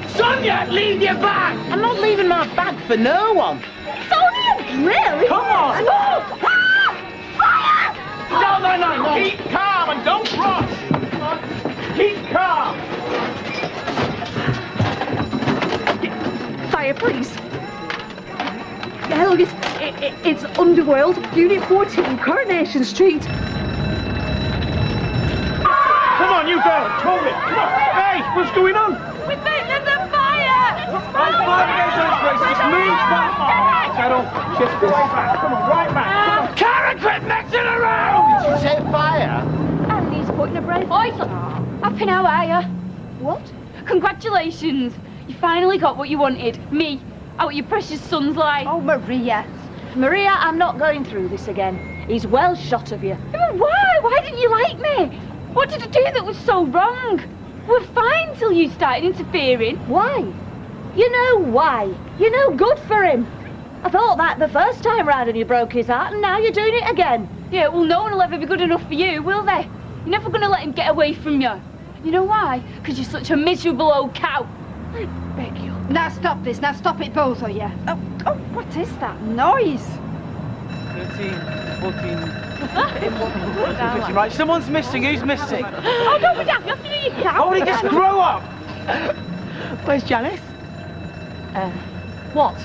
Sonia, leave your bag! I'm not leaving my bag for no one. It's only a drill. Come on! Oh, fire! No. Keep calm and don't rush. Keep calm. Fire, please. Yeah, look, it's Underworld, Unit 14, Coronation Street. Come on, you girl, hold it. Come on. Hey, what's going on? We think there's a fire! Just move back. Settle. Just way back. Come on, right back. Karen, quit messing around! Did you say fire? Andy's putting a brave voice on. Happy now, are you? What? Congratulations. You finally got what you wanted. Me. Out your precious son's life. Oh, Maria. Maria, I'm not going through this again. He's well shot of you. But why? Why didn't you like me? What did I do that was so wrong? We're fine till you started interfering. Why? You know why? You're no good for him. I thought that the first time round and you broke his heart, and now you're doing it again. Yeah, well, no one will ever be good enough for you, will they? You're never going to let him get away from you. You know why? Because you're such a miserable old cow. I beg you. Now stop this. Now stop it, both of you. Oh, what is that noise? 13, 14... Right, someone's missing. Who's missing? Oh, don't be daft. You have to do your cow. Holy, just grow up! Where's Janice? What?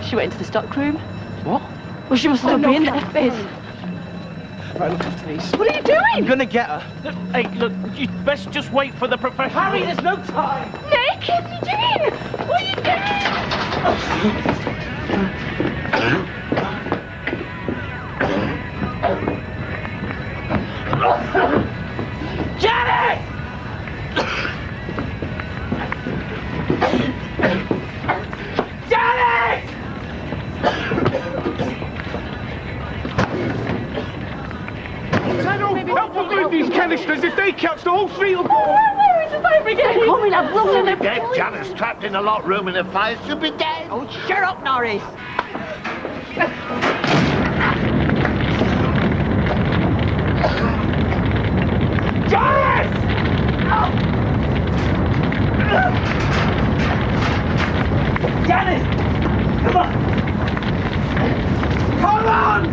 She went into the stock room. What? Well, she must still be in there. Biz. Right, look after these. What are you doing? I'm gonna get her. Hey, look, you best just wait for the professional. Harry, there's no time! Nick, what are you doing? What are you doing? Janet! Janet! Help them move these canisters. If they catch, the whole street will go. Where is the fire brigade? Coming up, blowing them. Dead. Janet's trapped in a locked room and the fire should be dead. Oh, shut up, Norris. Janet! Janet! Come on! Come on!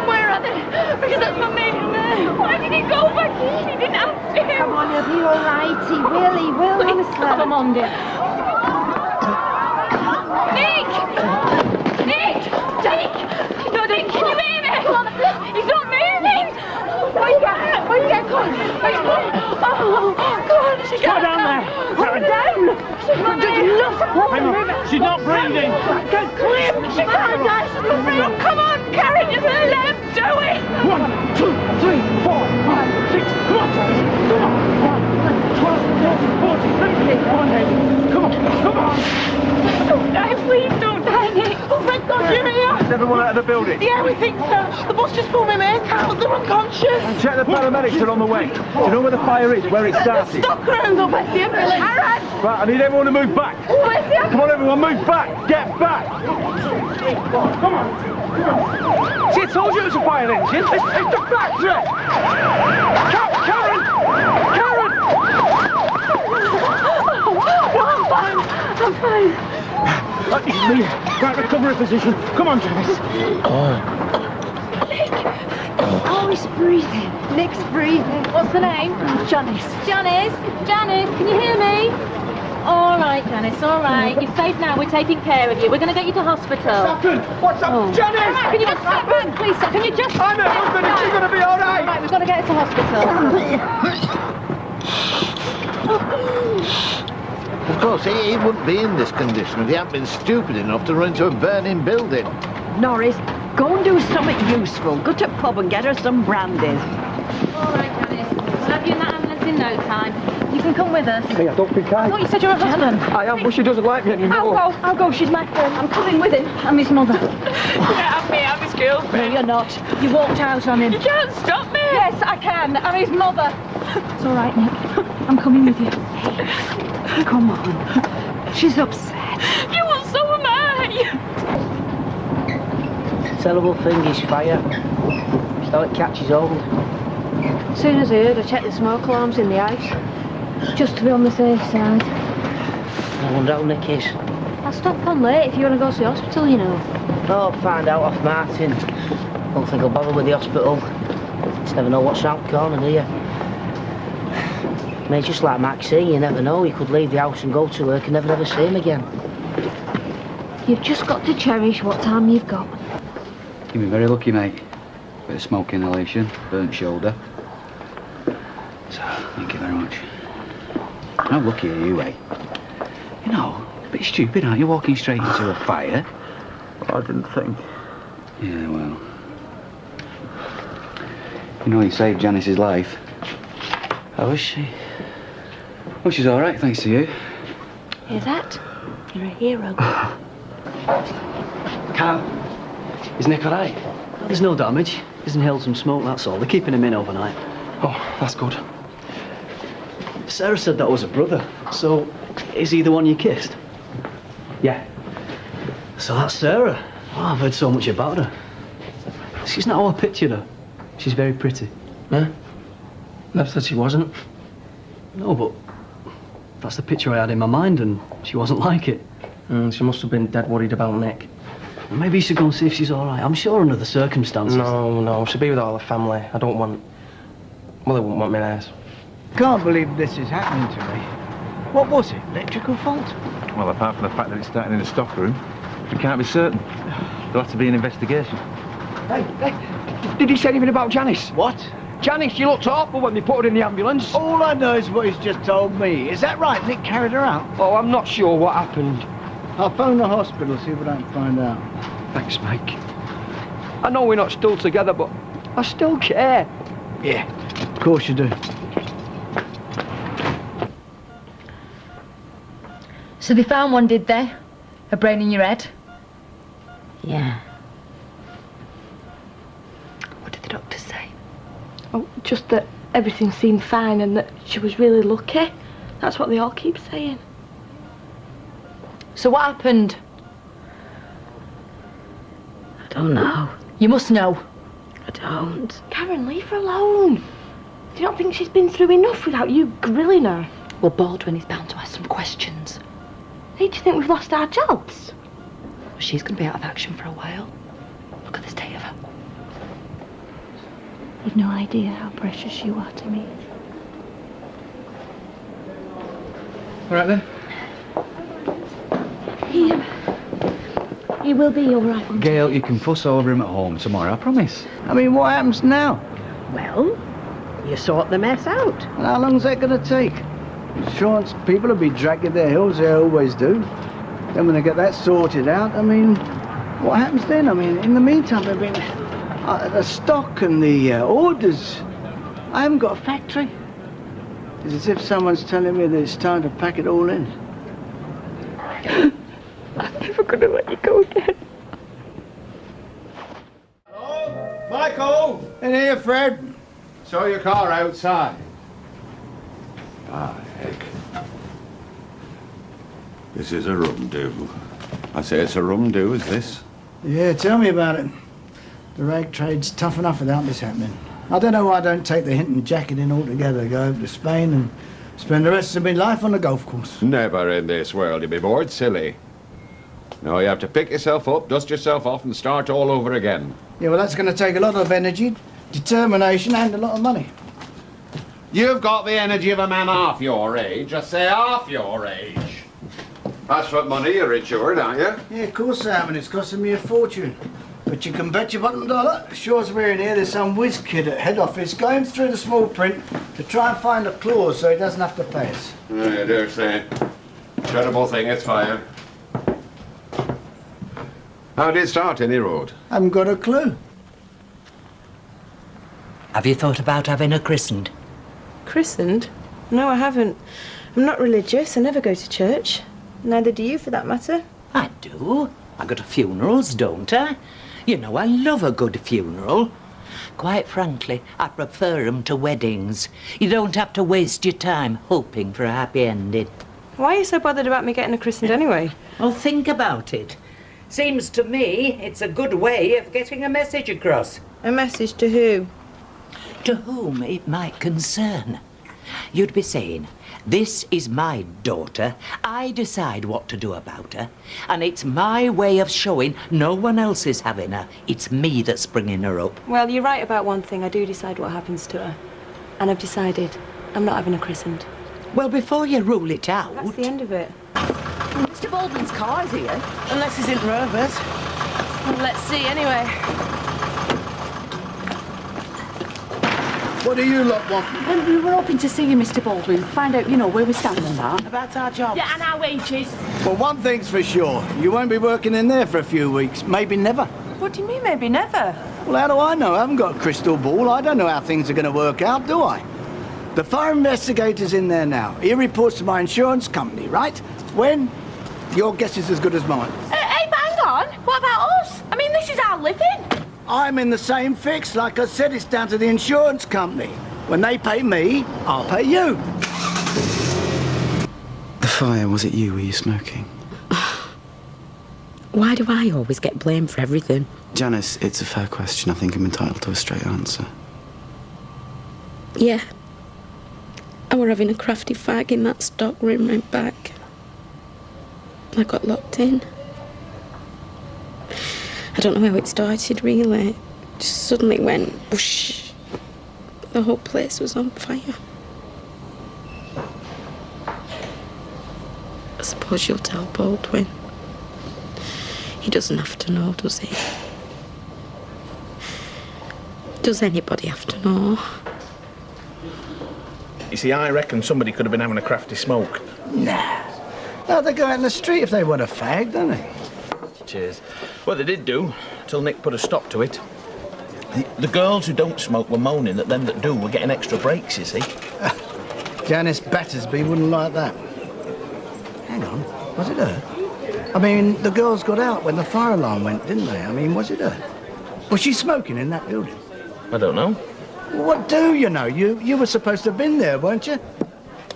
Where are they? Because that's my mate. Why did he go back in? He didn't have to. Come on, he'll be all right. He will, honestly. Come on, dear. Nick! Nick! Nick! No, Nick, can you hear me? He's not moving! Where's that? Come on. Oh, come on. She's Go down there. Put her down. She's not moving. She's not breathing. Get clear. She can't die. She's not breathing. Come on, Karen, just let him do it. 1, 2, 3, 4, 5, 6. Come on, Travis. Come on. 1, 12, 13, 14, 15. Come on, David. Come on. Come on. Don't die, please don't die, Nick. Oh, thank God you're here. Is everyone out of the building? Yeah, we think so. The bus just pulled my mate out. They're unconscious. Check the paramedics are on the way. Do you know where the fire is? Where it started? Stockroom. Oh, where's the ambulance? Aaron. Right, I need everyone to move back. Where's the ambulance? Come on, everyone, move back. Get back. Come on. See, I told you it was a fire engine. It's the factory. Karen! Karen! I'm fine. I'm fine. That is me. Right, recovery position. Come on, Travis. Oh, he's breathing. Nick's breathing. What's the name? Janice. Janice? Janice, can you hear me? All right, Janice, all right. You're safe now. We're taking care of you. We're going to get you to hospital. What's up, Janice? Can you just step back, please? Can you just... I'm her husband. Is she going to be all right? All right, we've got to get her to hospital. Of course, he wouldn't be in this condition if he hadn't been stupid enough to run into a burning building. Norris, go and do something useful. Go to the pub and get her some brandy. All right, Janice. We'll have you in that ambulance in no time. You can come with us. Hey, I don't think I thought you said you're a husband. I am, but she doesn't like me anymore. I'll go. She's my friend. I'm coming with him. I'm his mother. I'm his girlfriend. No, you're not. You walked out on him. You can't stop me. Yes, I can. I'm his mother. It's all right, Nick. I'm coming with you. Come on. She's upset. You will, so am I. Terrible thing is fire. It's how it catches hold. As soon as I heard, I checked the smoke alarms in the house. Just to be on the safe side. I wonder how Nick is. I'll stop on late if you want to go to the hospital, you know. Oh, I'll find out off Martin. Don't think I'll bother with the hospital. Just never know what's round the corner, do you? Mate, just like Maxine, you never know. You could leave the house and go to work and never ever see him again. You've just got to cherish what time you've got. You've been very lucky, mate. Bit of smoke inhalation, burnt shoulder. So, thank you very much. How lucky are you, eh? You know, a bit stupid, aren't you, walking straight into a fire? I didn't think. Yeah, well. You know, you saved Janice's life. How is she? Well, she's all right, thanks to you. Hear that? You're a hero. Carl, is Nick all right? There's no damage. He's inhaled some smoke, that's all. They're keeping him in overnight. Oh, that's good. Sarah said that was a brother. So, is he the one you kissed? Yeah. So that's Sarah. Oh, I've heard so much about her. She's not how I pictured her. She's very pretty. Yeah? Never said she wasn't. No, but that's the picture I had in my mind, and she wasn't like it. She must have been dead worried about Nick. Well, maybe you should go and see if she's all right. I'm sure under the circumstances. No, she'll be with all her family. I don't want... Well, they wouldn't want me there. Can't believe this is happening to me. What was it? Electrical fault? Well, apart from the fact that it's starting in the stockroom, we can't be certain. There'll have to be an investigation. Hey, did he say anything about Janice? What? Janice, she looked awful when they put her in the ambulance. All I know is what he's just told me. Is that right? Nick carried her out? Oh, I'm not sure what happened. I'll phone the hospital, see what I can find out. Thanks, Mike. I know we're not still together, but I still care. Yeah, of course you do. So they found one, did they? A brain in your head? Yeah. What did the doctor say? Oh, just that everything seemed fine and that she was really lucky. That's what they all keep saying. So what happened? I don't know. You must know. I don't. Karen, leave her alone. Do you not think she's been through enough without you grilling her? Well, Baldwin is bound to ask some questions. Hey, do you think we've lost our jobs? Well, she's going to be out of action for a while. Look at the state of her. You've no idea how precious you are to me. All right then. He will be all right, won't he? Gail, you can fuss over him at home tomorrow, I promise. I mean, what happens now? Well, you sort the mess out. And how long's that going to take? Insurance people will be dragging their heels, they always do. Then when they get that sorted out, I mean, what happens then? I mean, in the meantime, I mean, the stock and the orders. I haven't got a factory. It's as if someone's telling me that it's time to pack it all in. I'm never going to let you go again. Michael! In here, Fred. Saw your car outside. Ah, heck. This is a rum do. I say it's a rum do, is this? Yeah, tell me about it. The rag trade's tough enough without this happening. I don't know why I don't take the hint and jack it in altogether, go over to Spain and spend the rest of my life on the golf course. Never in this world. You'll be bored silly. No, you have to pick yourself up, dust yourself off and start all over again. Yeah, well, that's going to take a lot of energy, determination and a lot of money. You've got the energy of a man half your age. I say half your age. That's what money you're insured, aren't you? Yeah, of course I am, and it's costing me a fortune. But you can bet your bottom dollar, sure as we're in here, there's some whiz kid at head office going through the small print to try and find a clause so he doesn't have to pay us. I dare say. Terrible thing, it's fire. How did it start, any road? Haven't got a clue. Have you thought about having her christened? Christened? No, I haven't. I'm not religious. I never go to church. Neither do you, for that matter. I do. I go to funerals, don't I? You know, I love a good funeral. Quite frankly, I prefer them to weddings. You don't have to waste your time hoping for a happy ending. Why are you so bothered about me getting a christened anyway? Well, think about it. Seems to me it's a good way of getting a message across. A message to who? To whom it might concern. You'd be saying, this is my daughter, I decide what to do about her, and it's my way of showing no one else is having her. It's me that's bringing her up. Well, you're right about one thing. I do decide what happens to her. And I've decided I'm not having her christened. Well, before you rule it out... That's the end of it. Mr. Baldwin's car's here. Unless he's in Rovers. Well, let's see, anyway. What do you lot want? We were hoping to see you, Mr. Baldwin. Find out, you know, where we stand on that. About our jobs. Yeah, and our wages. Well, one thing's for sure. You won't be working in there for a few weeks. Maybe never. What do you mean, maybe never? Well, how do I know? I haven't got a crystal ball. I don't know how things are going to work out, do I? The fire investigator's in there now. He reports to my insurance company, right? When? Your guess is as good as mine. Hey, but hang on. What about us? I mean, this is our living. I'm in the same fix. Like I said, it's down to the insurance company. When they pay me, I'll pay you. The fire, was it you? Were you smoking? Why do I always get blamed for everything? Janice, it's a fair question. I think I'm entitled to a straight answer. Yeah. I were having a crafty fag in that stock room right back. I got locked in. I don't know how it started, really. It just suddenly went whoosh. The whole place was on fire. I suppose you'll tell Baldwin. He doesn't have to know, does he? Does anybody have to know? You see, I reckon somebody could have been having a crafty smoke. Nah. No, they go out in the street if they want a fag, don't they? Cheers. Well, they did do, till Nick put a stop to it. The girls who don't smoke were moaning that them that do were getting extra breaks, you see. Janice Battersby wouldn't like that. Hang on, was it her? I mean, the girls got out when the fire alarm went, didn't they? I mean, was it her? Was she smoking in that building? I don't know. What do you know? You were supposed to have been there, weren't you?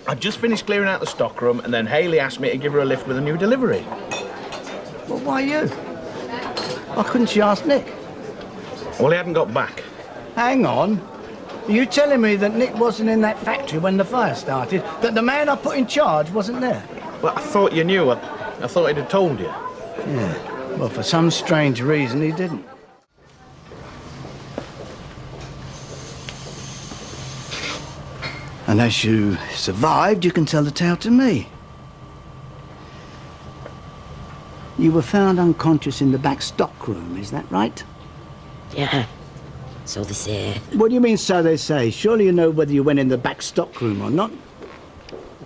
I'd just finished clearing out the stockroom, and then Hayley asked me to give her a lift with a new delivery. Well, why you? Why couldn't she ask Nick? Well, he hadn't got back. Hang on. Are you telling me that Nick wasn't in that factory when the fire started? That the man I put in charge wasn't there? Well, I thought you knew. I thought he'd have told you. Yeah, well, for some strange reason, he didn't. And as you survived, you can tell the tale to me. You were found unconscious in the back stockroom, is that right? Yeah, so they say. What do you mean, so they say? Surely you know whether you went in the back stockroom or not.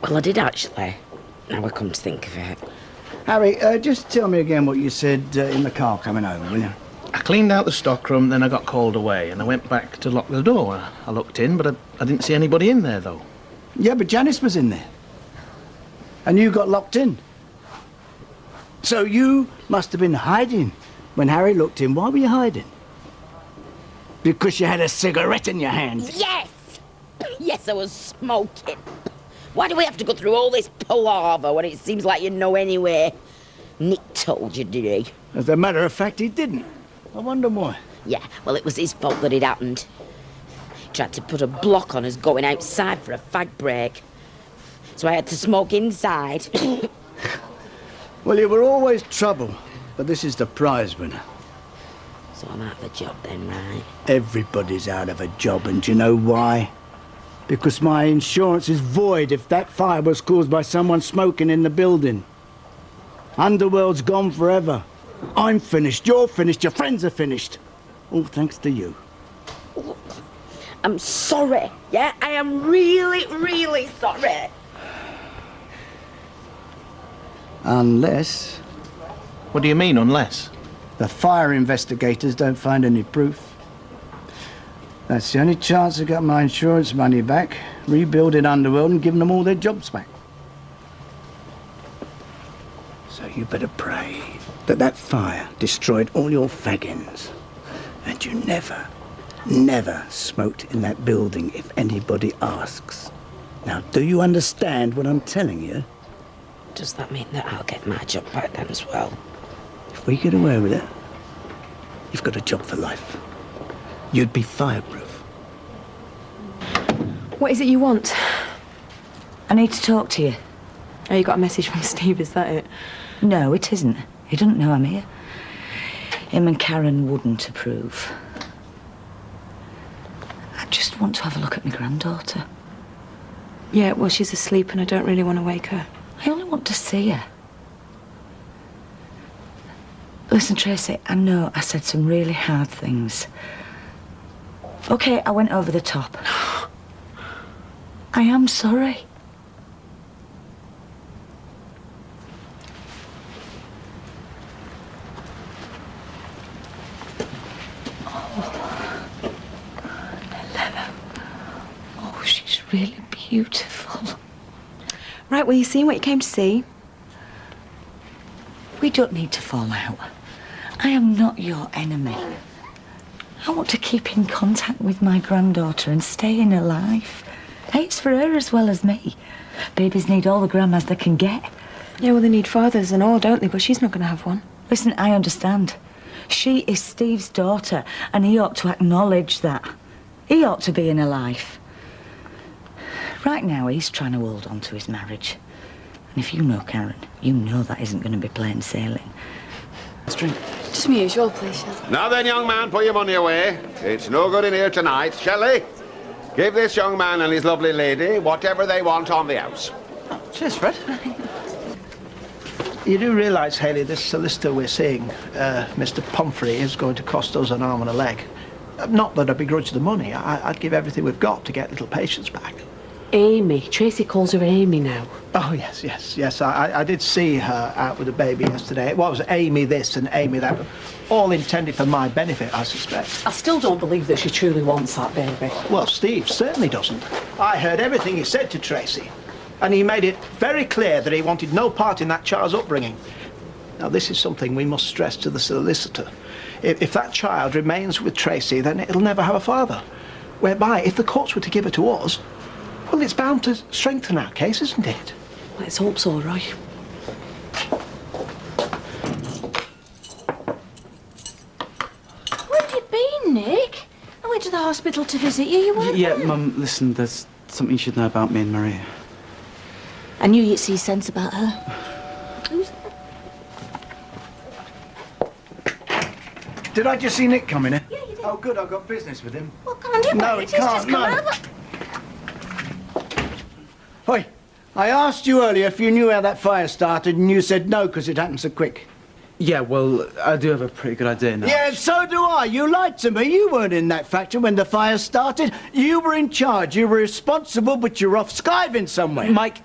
Well, I did actually. Now I come to think of it. Harry, just tell me again what you said in the car coming over, will you? I cleaned out the stockroom, then I got called away, and I went back to lock the door. I looked in, but I didn't see anybody in there, though. Yeah, but Janice was in there. And you got locked in. So you must have been hiding when Harry looked in. Why were you hiding? Because you had a cigarette in your hand. Yes! Yes, I was smoking. Why do we have to go through all this palaver when it seems like you know anyway? Nick told you, did he? As a matter of fact, he didn't. I wonder why. Yeah, well, it was his fault that it happened. He tried to put a block on us going outside for a fag break. So I had to smoke inside. Well, you were always trouble, but this is the prize winner. So I'm out of a job then, right? Everybody's out of a job, and do you know why? Because my insurance is void if that fire was caused by someone smoking in the building. Underworld's gone forever. I'm finished, you're finished, your friends are finished. All thanks to you. I'm sorry, yeah? I am really, really sorry. Unless... What do you mean, unless? The fire investigators don't find any proof. That's the only chance I got my insurance money back, rebuilding Underworld and giving them all their jobs back. So you better pray that that fire destroyed all your faggins. And you never, never smoked in that building if anybody asks. Now, do you understand what I'm telling you? Does that mean that I'll get my job back then as well? If we get away with it, you've got a job for life. You'd be fireproof. What is it you want? I need to talk to you. Oh, you got a message from Steve, is that it? No, it isn't. He doesn't know I'm here. Him and Karen wouldn't approve. I just want to have a look at my granddaughter. Yeah, well, she's asleep and I don't really want to wake her. I only want to see her. Listen, Tracy, I know I said some really hard things. Okay, I went over the top. I am sorry. Oh, she's really beautiful. Right, well, you seen what you came to see? We don't need to fall out. I am not your enemy. I want to keep in contact with my granddaughter and stay in her life. It's for her as well as me. Babies need all the grandmas they can get. Yeah, well, they need fathers and all, don't they? But she's not going to have one. Listen, I understand. She is Steve's daughter, and he ought to acknowledge that. He ought to be in her life. Right now, he's trying to hold on to his marriage. And if you know Karen, you know that isn't going to be plain sailing. Let's drink. Just me usual, please. Now then, young man, put your money away. It's no good in here tonight. Shelley, give this young man and his lovely lady whatever they want on the house. Cheers, Fred. You do realise, Hayley, this solicitor we're seeing, Mr. Pumphrey, is going to cost us an arm and a leg. Not that I begrudge the money. I'd give everything we've got to get little Patience back. Amy. Tracy calls her Amy now. Oh, yes. I did see her out with a baby yesterday. It was Amy this and Amy that. All intended for my benefit, I suspect. I still don't believe that she truly wants that baby. Well, Steve certainly doesn't. I heard everything he said to Tracy. And he made it very clear that he wanted no part in that child's upbringing. Now, this is something we must stress to the solicitor. If that child remains with Tracy, then it'll never have a father. Whereby, if the courts were to give her to us, well, it's bound to strengthen our case, isn't it? Let's hope so, Roy. Where have you been, Nick? I went to the hospital to visit you. You weren't Yeah, there. Mum, listen, there's something you should know about me and Maria. I knew you'd see sense about her. Who's Did I just see Nick coming in? Yeah, you did. Oh, good, I've got business with him. Well, come on, do No, it. he can't, Just come over. Oi, I asked you earlier if you knew how that fire started, and you said no, because it happened so quick. Yeah, well, I do have a pretty good idea now. Yeah, so do I. You lied to me. You weren't in that factory when the fire started. You were in charge. You were responsible, but you're off skiving somewhere. Mike,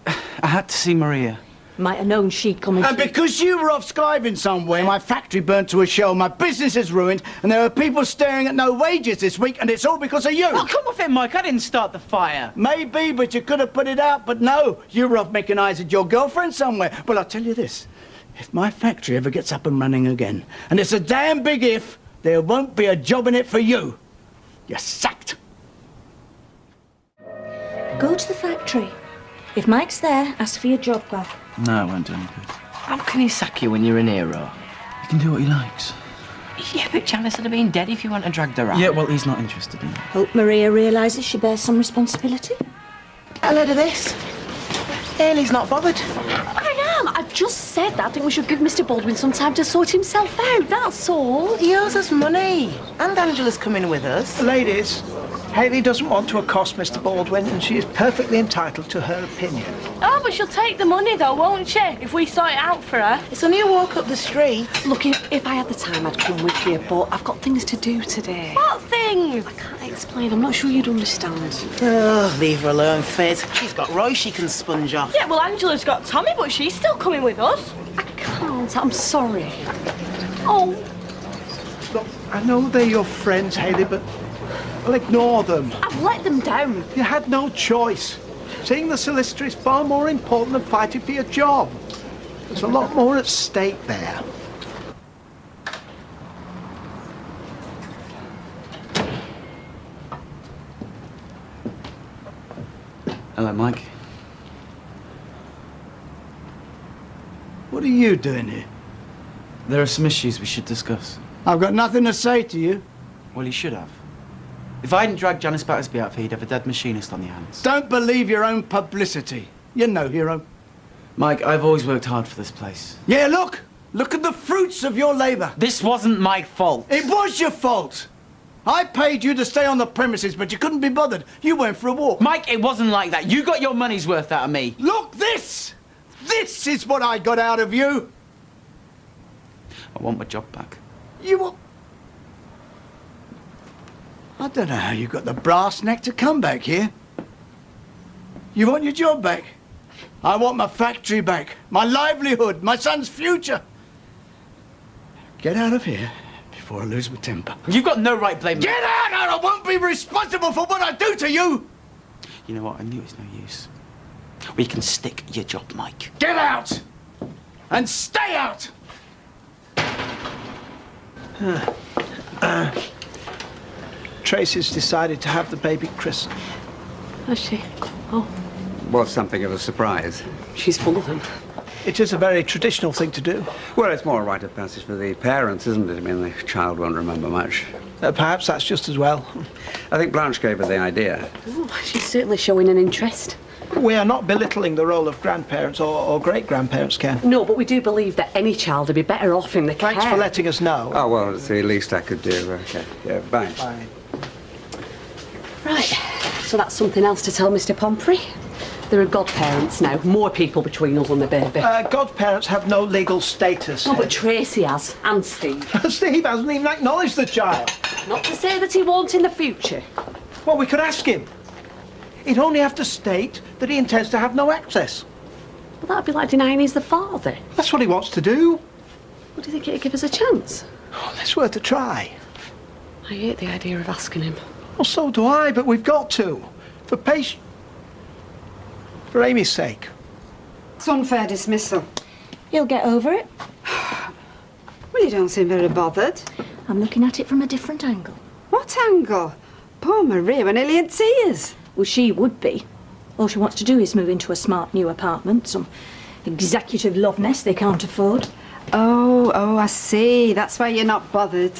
I had to see Maria. Might have known she'd come in. And because you were off skiving somewhere, my factory burnt to a shell, my business is ruined, and there are people staring at no wages this week, and it's all because of you. Oh, come off it, Mike. I didn't start the fire. Maybe, but you could have put it out. But no, you were off making eyes at your girlfriend somewhere. Well, I'll tell you this. If my factory ever gets up and running again, and it's a damn big if, there won't be a job in it for you. You're sacked. Go to the factory. If Mike's there, ask for your job back. No, it won't do any good. How can he sack you when you're an hero? He can do what he likes. Yeah, but Janice would have been dead if you hadn't dragged her out. Yeah, well, he's not interested in it. Hope Maria realises she bears some responsibility. A load of this. Haley's not bothered. I am. I've just said that. I think we should give Mr. Baldwin some time to sort himself out, that's all. He owes us money. And Angela's coming with us. Ladies, Haley doesn't want to accost Mr. Baldwin, and she is perfectly entitled to her opinion. Oh, but she'll take the money, though, won't she? If we sort it out for her. It's only a walk up the street. Look, if I had the time, I'd come with you, but I've got things to do today. What things? I can't explain. I'm not sure you'd understand. Oh, leave her alone, Fizz. She's got Roy she can sponge off. Yeah, well, Angela's got Tommy, but she's still coming with us. I can't. I'm sorry. Oh. Look, I know they're your friends, Haley, but well, ignore them. I've let them down. You had no choice. Seeing the solicitor is far more important than fighting for your job. There's a lot more at stake there. Hello, Mike. What are you doing here? There are some issues we should discuss. I've got nothing to say to you. Well, you should have. If I hadn't dragged Janice Battersby out, he'd have a dead machinist on your hands. Don't believe your own publicity. You're no hero. Mike, I've always worked hard for this place. Yeah, look! Look at the fruits of your labour. This wasn't my fault. It was your fault. I paid you to stay on the premises, but you couldn't be bothered. You went for a walk. Mike, it wasn't like that. You got your money's worth out of me. Look, this! This is what I got out of you. I want my job back. You will... I don't know how you got the brass neck to come back here. You want your job back? I want my factory back, my livelihood, my son's future. Get out of here before I lose my temper. You've got no right blaming me. Get out, or I won't be responsible for what I do to you. You know what? I knew it's no use. We can stick your job, Mike. Get out! And stay out! Tracy's decided to have the baby christened. Has she? Oh. Was something of a surprise. She's full of them. It is a very traditional thing to do. Well, it's more a rite of passage for the parents, isn't it? I mean, the child won't remember much. Perhaps that's just as well. I think Blanche gave her the idea. Oh, she's certainly showing an interest. We are not belittling the role of grandparents or great-grandparents, Ken. No, but we do believe that any child would be better off in the care. Thanks for letting us know. Oh, well, it's the least I could do. Okay, yeah, bye. Bye. Right, so that's something else to tell Mr. Pomfrey. There are godparents now, more people between us and the baby. Godparents have no legal status. No, but Tracy has, and Steve. Steve hasn't even acknowledged the child. Not to say that he won't in the future. Well, we could ask him. He'd only have to state that he intends to have no access. Well, that'd be like denying he's the father. That's what he wants to do. What do you think it'd give us a chance? Oh, it's worth a try. I hate the idea of asking him. Well, so do I, but we've got to. For Amy's sake. It's unfair dismissal. He'll get over it. Well, you don't seem very bothered. I'm looking at it from a different angle. What angle? Poor Maria, we're nearly in tears. Well, she would be. All she wants to do is move into a smart new apartment, some executive love nest they can't afford. Oh, I see. That's why you're not bothered.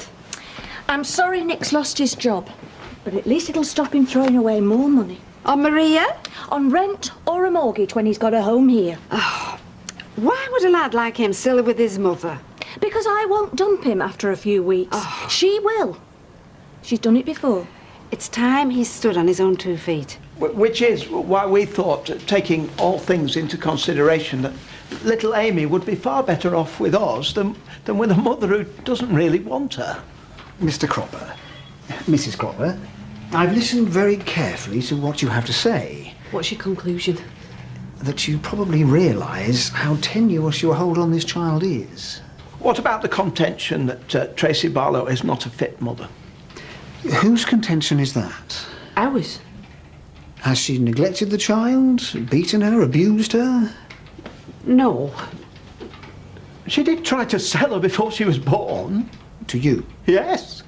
I'm sorry Nick's lost his job, but at least it'll stop him throwing away more money. On Maria? On rent or a mortgage when he's got a home here. Oh, why would a lad like him still live with his mother? Because I won't dump him after a few weeks. Oh. She will. She's done it before. It's time he stood on his own 2 feet. Which is why we thought, taking all things into consideration, that little Amy would be far better off with us than with a mother who doesn't really want her. Mr. Cropper, Mrs. Cropper, I've listened very carefully to what you have to say. What's your conclusion? That you probably realise how tenuous your hold on this child is. What about the contention that Tracy Barlow is not a fit mother? Whose contention is that? Ours. Has she neglected the child, beaten her, abused her? No. She did try to sell her before she was born. To you? Yes.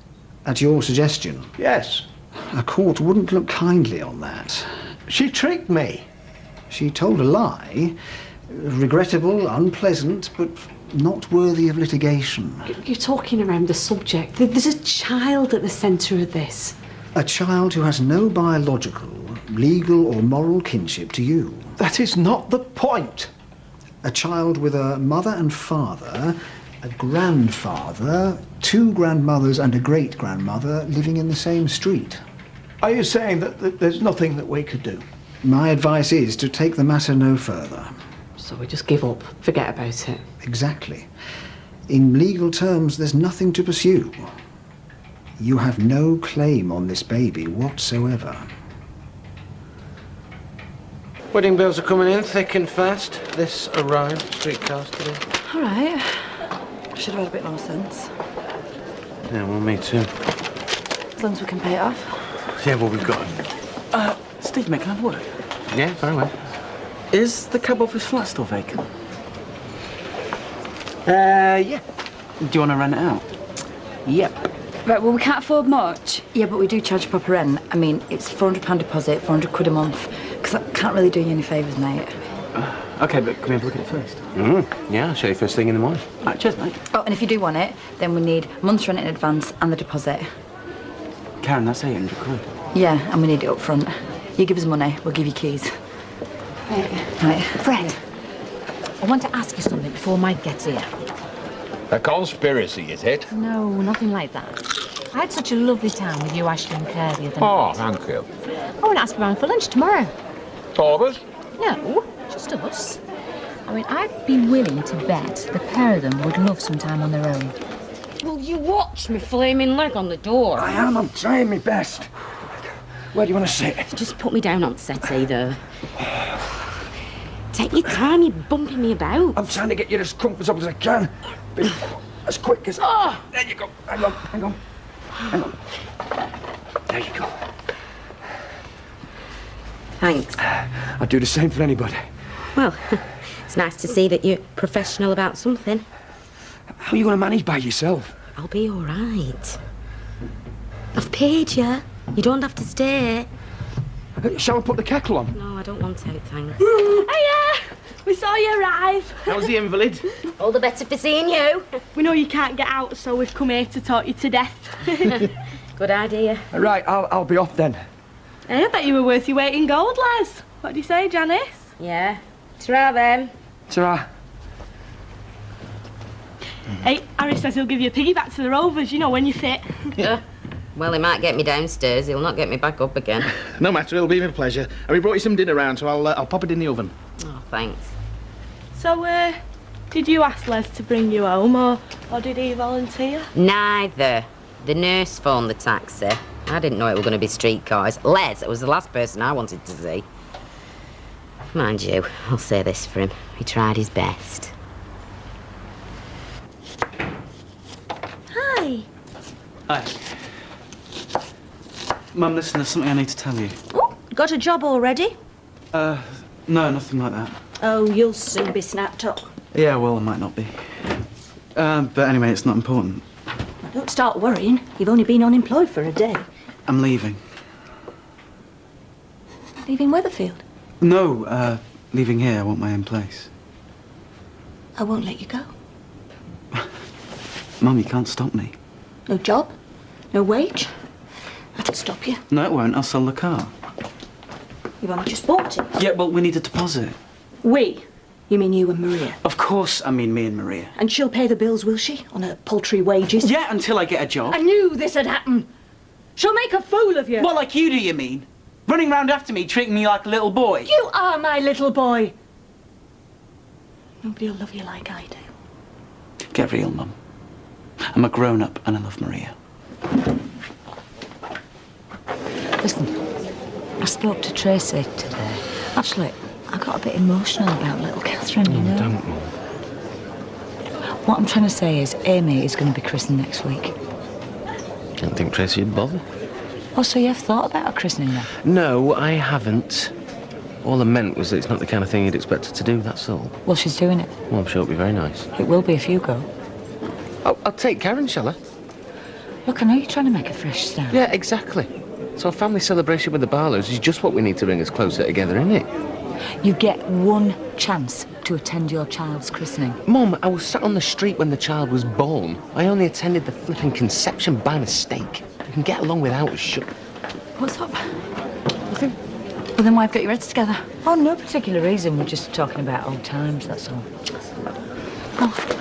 At your suggestion? Yes. A court wouldn't look kindly on that. She tricked me. She told a lie. Regrettable, unpleasant, but not worthy of litigation. You're talking around the subject. There's a child at the centre of this. A child who has no biological, legal or moral kinship to you. That is not the point. A child with a mother and father, a grandfather, 2 grandmothers and a great-grandmother living in the same street. Are you saying that there's nothing that we could do? My advice is to take the matter no further. So we just give up, forget about it. Exactly. In legal terms, there's nothing to pursue. You have no claim on this baby whatsoever. Wedding bills are coming in thick and fast. This arrived, streetcars today. All right. Should have had a bit more sense. Yeah, well, me too. As long as we can pay it off. Yeah, well, we've got Steve, mate, can I have a word? Yeah, very well. Is the cab office flat still vacant? Yeah. Do you want to rent it out? Yep. Right, well, we can't afford much. Yeah, but we do charge proper rent. I mean, it's £400 deposit, 400 quid a month. Because I can't really do you any favours, mate. OK, but can we have a look at it first? Yeah, I'll show you first thing in the morning. Right, cheers, mate. Oh, and if you do want it, then we need a month's rent in advance and the deposit. Karen, that's 800 quid. Yeah, and we need it up front. You give us money, we'll give you keys. Right. Fred, I want to ask you something before Mike gets here. A conspiracy, is it? No, nothing like that. I had such a lovely time with you, Ashley and Claire the other Oh, night. thank you. I want to ask you around for lunch tomorrow. All of us? No, just us. I mean, I'd be willing to bet the pair of them would love some time on their own. Will you watch me flaming leg on the door? I am, I'm trying my best. Where do you want to sit? Just put me down on the settee there. Take your time, you're bumping me about. I'm trying to get you as comfortable as I can. Be as quick as... Oh! There you go. Hang on, hang on. Hang on. There you go. Thanks. I'd do the same for anybody. Well, it's nice to see that you're professional about something. How are you going to manage by yourself? I'll be all right. I've paid you. You don't have to stay. Shall I put the kettle on? No, I don't want to, thanks. Hiya! We saw you arrive. How's the invalid? All the better for seeing you. We know you can't get out, so we've come here to talk you to death. Good idea. Right, I'll be off then. Hey, I bet you were worth your weight in gold, Les. What do you say, Janice? Yeah. Ta-ra, then. Ta-ra. Hey, Harry says he'll give you a piggyback to the Rovers, you know, when you're fit. Yeah. Well, he might get me downstairs. He'll not get me back up again. No matter, it'll be my pleasure. And we brought you some dinner round, so I'll pop it in the oven. Oh, thanks. So, did you ask Les to bring you home, or did he volunteer? Neither. The nurse phoned the taxi. I didn't know it were going to be streetcars. Les was the last person I wanted to see. Mind you, I'll say this for him. He tried his best. Hi. Hi. Mum, listen, there's something I need to tell you. Oh, got a job already? No, nothing like that. Oh, you'll soon be snapped up. Yeah, well, it might not be. But anyway, it's not important. Don't start worrying. You've only been unemployed for a day. I'm leaving. Leaving Weatherfield? No, leaving here. I want my own place. I won't let you go. Mum, you can't stop me. No job? No wage? That'll stop you. No, it won't. I'll sell the car. You've only just bought it. Yeah, well, we need a deposit. We? You mean you and Maria? Of course I mean me and Maria. And she'll pay the bills, will she? On her paltry wages? Yeah, until I get a job. I knew this would happen. She'll make a fool of you. Well, like you do, you mean? Running round after me, treating me like a little boy. You are my little boy. Nobody will love you like I do. Get real, Mum. I'm a grown-up and I love Maria. Listen, I spoke to Tracy today. Actually, I got a bit emotional about little Catherine, you know. Don't, Mum. What I'm trying to say is Amy is going to be christened next week. Didn't think Tracy would bother. Oh, so you have thought about her christening then? No, I haven't. All I meant was that it's not the kind of thing you'd expect her to do, that's all. Well, she's doing it. Well, I'm sure it'll be very nice. It will be if you go. I'll take Karen, shall I? Look, I know you're trying to make a fresh start. Yeah, exactly. So a family celebration with the Barlows is just what we need to bring us closer together, isn't it? You get one chance to attend your child's christening. Mum, I was sat on the street when the child was born. I only attended the flipping conception by mistake. You can get along without us, shut. What's up? Nothing. Well, then why have you got your heads together? Oh, no particular reason. We're just talking about old times, that's all. Oh.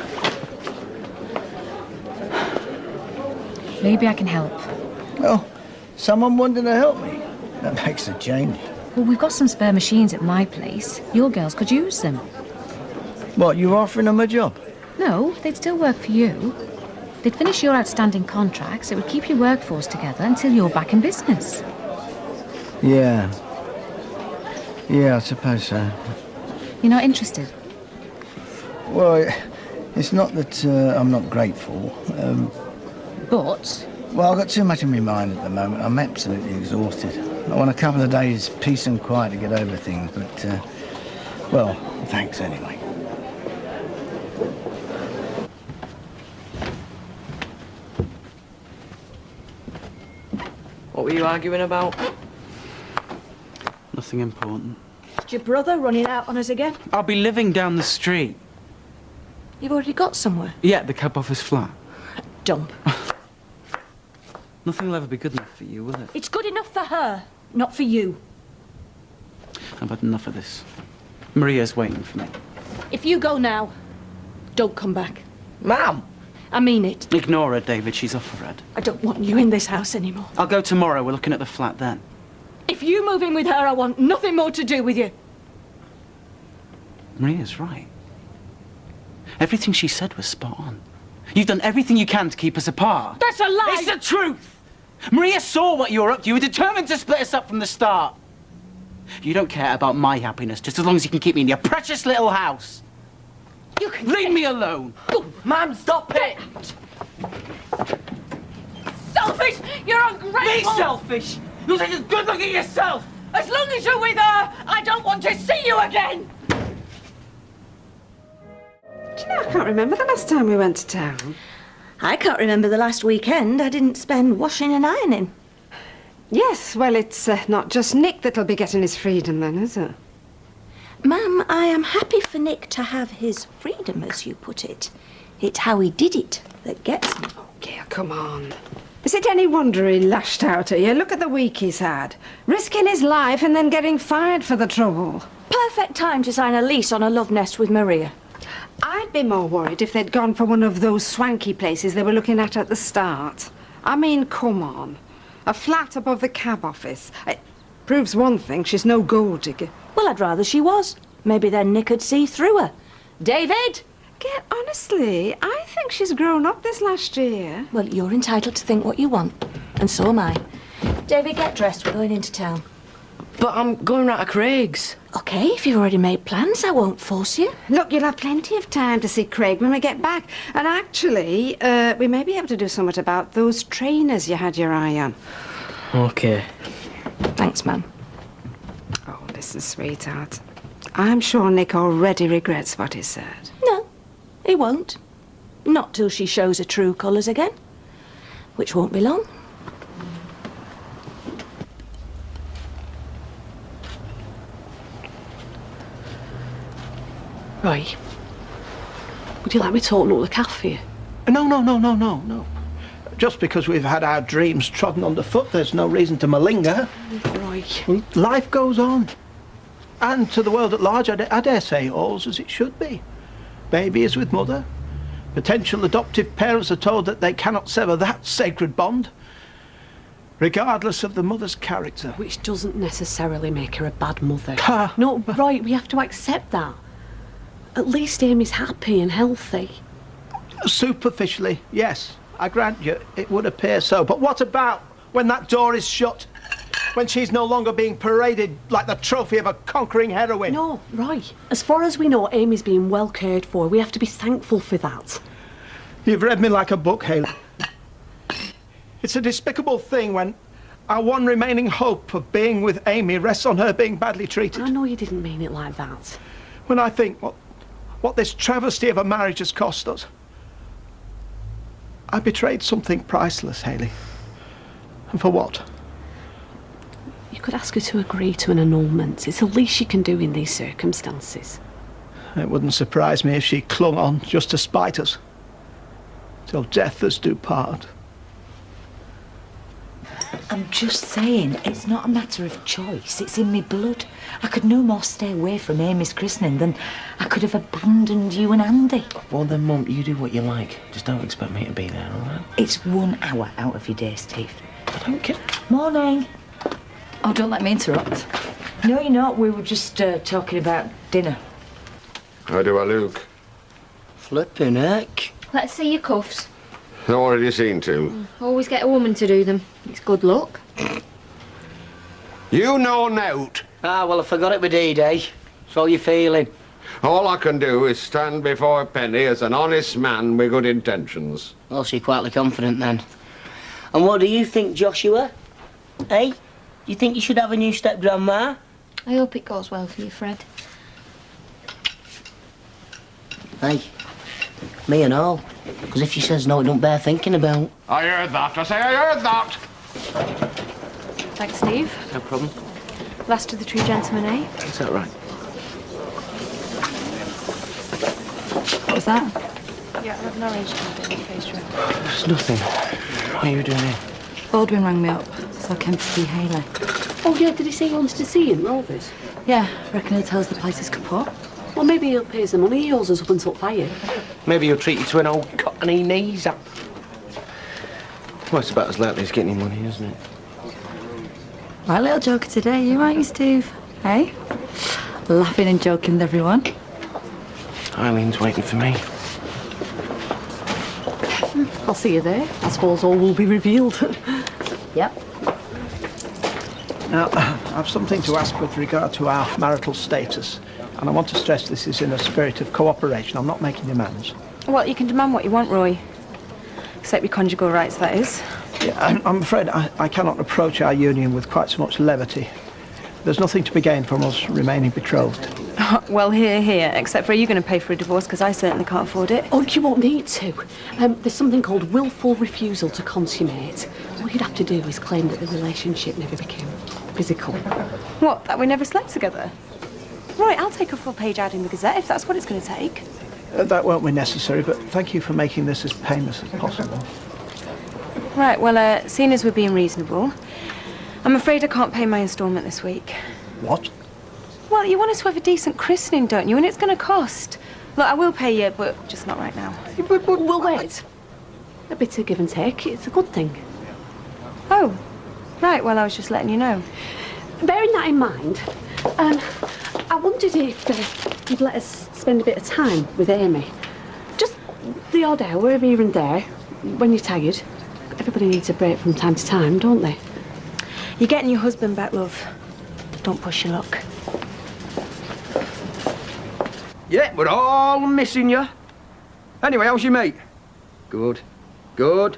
Maybe I can help. Oh, someone wanted to help me. That makes a change. Well, we've got some spare machines at my place. Your girls could use them. What, you offering them a job? No, they'd still work for you. They'd finish your outstanding contracts. It would keep your workforce together until you're back in business. Yeah. Yeah, I suppose so. You're not interested? Well, it's not that I'm not grateful. But? Well, I've got too much on my mind at the moment. I'm absolutely exhausted. I want a couple of days peace and quiet to get over things, but, well, thanks anyway. What were you arguing about? Nothing important. Is your brother running out on us again? I'll be living down the street. You've already got somewhere. Yeah, the cab office flat. Dump. Nothing will ever be good enough for you, will it? It's good enough for her, not for you. I've had enough of this. Maria's waiting for me. If you go now, don't come back. Ma'am! I mean it. Ignore her, David. She's off her head. I don't want you in this house anymore. I'll go tomorrow. We're looking at the flat then. If you move in with her, I want nothing more to do with you. Maria's right. Everything she said was spot on. You've done everything you can to keep us apart. That's a lie! It's the truth! Maria saw what you were up to. You were determined to split us up from the start. You don't care about my happiness, just as long as you can keep me in your precious little house. You can leave me alone. Ma'am, stop it! Selfish! You're ungrateful! Be selfish! You'll take a good look at yourself! As long as you're with her, I don't want to see you again! Do you know, I can't remember the last time we went to town. I can't remember the last weekend I didn't spend washing and ironing. Yes, well, it's not just Nick that'll be getting his freedom then, is it? Ma'am, I am happy for Nick to have his freedom, as you put it. It's how he did it that gets me. Oh, Gail, come on. Is it any wonder he lashed out at you? Look at the week he's had. Risking his life and then getting fired for the trouble. Perfect time to sign a lease on a love nest with Maria. I'd be more worried if they'd gone for one of those swanky places they were looking at the start. I mean, come on. A flat above the cab office. It proves one thing, she's no gold digger. Well, I'd rather she was. Maybe then Nick could see through her. David? Gail, honestly, I think she's grown up this last year. Well, you're entitled to think what you want, and so am I. David, get dressed. We're going into town. But I'm going round to Craig's. OK, if you've already made plans, I won't force you. Look, you'll have plenty of time to see Craig when we get back. And actually, we may be able to do something about those trainers you had your eye on. OK. Thanks, ma'am. Oh, listen, sweetheart. I'm sure Nick already regrets what he said. No, he won't. Not till she shows her true colours again. Which won't be long. Roy, would you like me to open up the cafe? No. Just because we've had our dreams trodden underfoot, there's no reason to malinger. Roy. Well, life goes on. And to the world at large, I dare say, all's as it should be. Baby is with mother. Potential adoptive parents are told that they cannot sever that sacred bond, regardless of the mother's character. Which doesn't necessarily make her a bad mother. No, right, we have to accept that. At least Amy's happy and healthy. Superficially, yes, I grant you, it would appear so. But what about when that door is shut? When she's no longer being paraded like the trophy of a conquering heroine? No, right. As far as we know, Amy's being well cared for. We have to be thankful for that. You've read me like a book, Hayley. It's a despicable thing when our one remaining hope of being with Amy rests on her being badly treated. I know you didn't mean it like that. When I think what this travesty of a marriage has cost us, I betrayed something priceless, Hayley. And for what? You could ask her to agree to an annulment. It's the least she can do in these circumstances. It wouldn't surprise me if she clung on just to spite us. Till death us do part. I'm just saying, it's not a matter of choice. It's in me blood. I could no more stay away from Amy's christening than I could have abandoned you and Andy. Well then, Mum, you do what you like. Just don't expect me to be there, all right? It's 1 hour out of your day, Steve. I don't care. Morning. Oh, don't let me interrupt. No, you're not. We were just talking about dinner. How do I look? Flippin' heck. Let's see your cuffs. Not already seen to. Always get a woman to do them. It's good luck. You know nout. Ah, well, I forgot it with D-Day. So you feeling? All I can do is stand before Penny as an honest man with good intentions. Well, so you're quietly confident then. And what do you think, Joshua? Eh? Do you think you should have a new step-grandma? I hope it goes well for you, Fred. Hey, me and all. Because if she says no, it don't bear thinking about. I heard that. I say I heard that. Thanks, Steve. No problem. Last of the true gentlemen, eh? Is that right? What was that? Yeah, I have an orange card in the pastry. It's nothing. What are you doing here? Baldwin rang me up, so I came to see Hayley. Oh, yeah, did he say he wants to see you in Rovers? Yeah, reckon he'll tell us the place is kaput. Well, maybe he'll pay us the money he owes us up until fire. Maybe he'll treat you to an old cottony knees up. Well, it's about as likely as getting your money, isn't it? My little joker today, you aren't you, Steve? Hey? Laughing and joking with everyone. Eileen's waiting for me. I'll see you there. I suppose all will be revealed. Yep. Now, I have something to ask with regard to our marital status. And I want to stress this is in a spirit of cooperation. I'm not making demands. Well, you can demand what you want, Roy. Except your conjugal rights, that is. Yeah, I'm afraid I cannot approach our union with quite so much levity. There's nothing to be gained from us remaining betrothed. Well, here. Except for, are you going to pay for a divorce? Because I certainly can't afford it. Oh, you won't need to. There's something called willful refusal to consummate. All you'd have to do is claim that the relationship never became physical. What, that we never slept together? Right, I'll take a full page ad in the Gazette if that's what it's going to take. That won't be necessary, but thank you for making this as painless as possible. Right, well, seeing as we're being reasonable, I'm afraid I can't pay my instalment this week. What? Well, you want us to have a decent christening, don't you? And it's going to cost. Look, I will pay you, but just not right now. We'll wait. A bit of give and take. It's a good thing. Oh, right. Well, I was just letting you know. Bearing that in mind, I wondered if you'd let us spend a bit of time with Amy. Just the odd hour here and there, when you're tired. Everybody needs a break from time to time, don't they? You're getting your husband back, love. Don't push your luck. Yeah, we're all missing you. Anyway, how's your mate? Good. Good.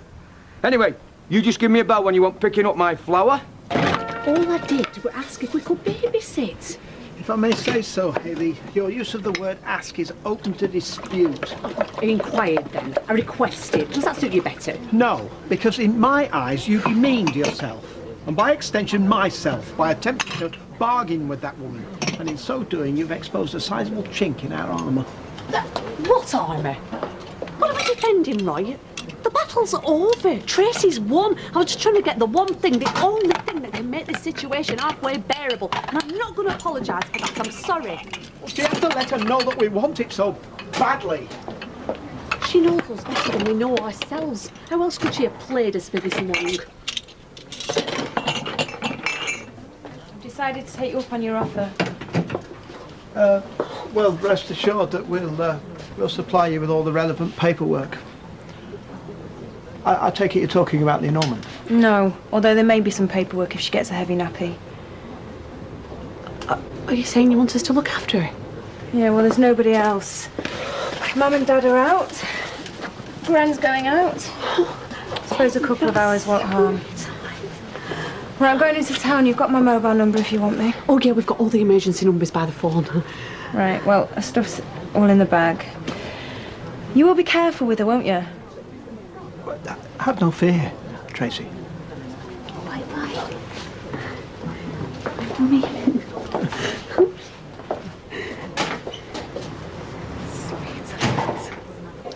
Anyway, you just give me a bell when you want picking up my flour. All I did was ask if we could babysit. If I may say so, Hayley, your use of the word ask is open to dispute. I inquired then. I requested. Does that suit you better? No, because in my eyes you demeaned yourself. And by extension, myself, by attempting to bargain with that woman. And in so doing, you've exposed a sizable chink in our armour. What armour? What are we defending, Roy? The battle battle's over. Tracy's won. I was just trying to get the one thing, the only thing that can make this situation halfway bearable. And I'm not going to apologise for that. I'm sorry. Well, you have to let her know that we want it so badly. She knows us better than we know ourselves. How else could she have played us for this long? I've decided to take you up on your offer. Well, rest assured that we'll supply you with all the relevant paperwork. I take it you're talking about the annulment? No, although there may be some paperwork if she gets a heavy nappy. Are you saying you want us to look after her? Yeah, well, there's nobody else. Mum and Dad are out. Gran's going out. Suppose a couple of hours won't harm. Right, I'm going into town. You've got my mobile number if you want me. Oh, yeah, we've got all the emergency numbers by the phone. Right, well, her stuff's all in the bag. You will be careful with her, won't you? Have no fear, Tracy. Bye-bye. Mummy.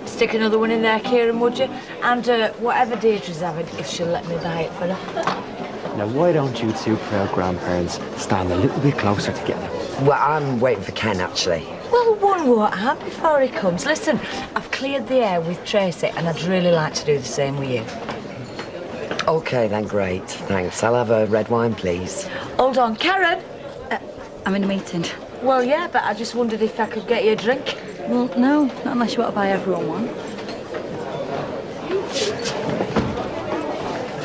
Stick another one in there, Kieran, would you? And whatever Deirdre's having, if she'll let me buy it for her. Now, why don't you two proud grandparents stand a little bit closer together? Well, I'm waiting for Ken, actually. Well, one won't have before he comes. Listen, I've cleared the air with Tracy, and I'd really like to do the same with you. OK, then, great. Thanks. I'll have a red wine, please. Hold on, Karen. I'm in a meeting. Well, yeah, but I just wondered if I could get you a drink. Well, no, not unless you want to buy everyone one.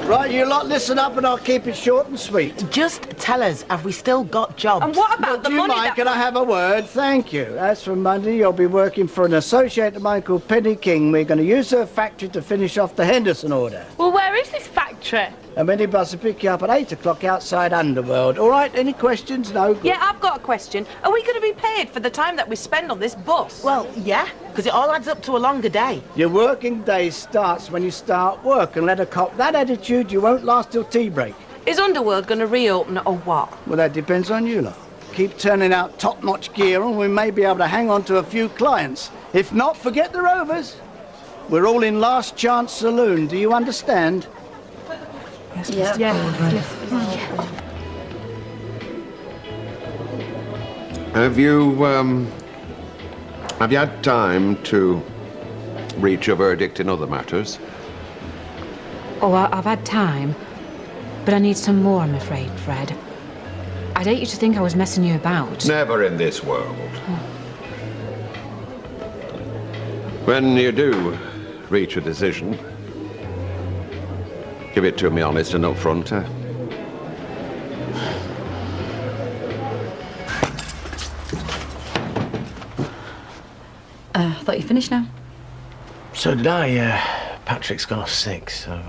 Right, you lot, listen up and I'll keep it short and sweet. Just tell us, have we still got jobs? And what about the Do you money mind, that... can I have a word? Thank you. As for Monday, you'll be working for an associate of mine called Penny King. We're going to use her factory to finish off the Henderson order. Well, where is this factory? A minibus will pick you up at 8 o'clock outside Underworld. All right, any questions? No? Good. Yeah, I've got a question. Are we going to be paid for the time that we spend on this bus? Well, yeah, because it all adds up to a longer day. Your working day starts when you start work, and let her cop that attitude, you won't last till tea break. Is Underworld going to reopen or what? Well, that depends on you lot. Keep turning out top-notch gear and we may be able to hang on to a few clients. If not, forget the Rovers. We're all in Last Chance Saloon, do you understand? Yes, Have you had time to reach a verdict in other matters? Oh, I've had time, but I need some more, I'm afraid, Fred. I'd hate you to think I was messing you about. Never in this world. When you do reach a decision, give it to me honest and upfront. Thought you finished now. So did I. Patrick's gone off sick, so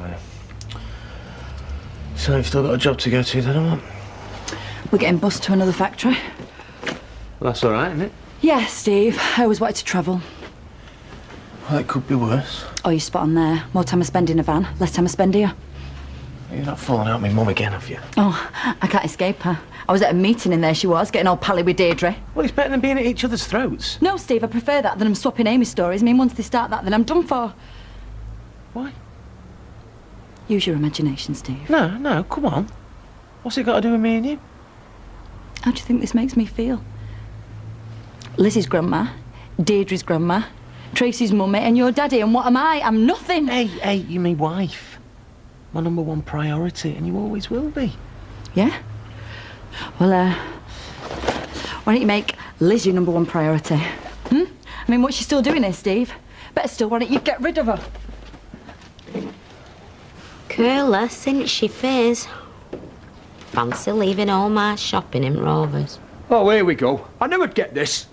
you've still got a job to go to then, or what? We're getting bused to another factory. Well, that's all right, isn't it? Yeah, Steve. I always wanted to travel. Well, it could be worse. Oh, you're spot on there. More time I spend in a van, less time I spend here. You're not falling out with Mum again, have you? Oh, I can't escape her. I was at a meeting and there she was, getting all pally with Deirdre. Well, it's better than being at each other's throats. No, Steve, I prefer that than I'm swapping Amy's stories. I mean, once they start that, then I'm done for. Why? Use your imagination, Steve. No, come on. What's it got to do with me and you? How do you think this makes me feel? Lizzie's grandma, Deirdre's grandma, Tracy's mummy, and your daddy, and what am I? I'm nothing. Hey, you're my wife. My #1 priority, and you always will be. Yeah? Well, why don't you make Liz your #1 priority? I mean, what's she still doing here, Steve? Better still, why don't you get rid of her? Curler, since she fizz. Fancy leaving all my shopping in Rovers. Oh, here we go. I knew I'd get this.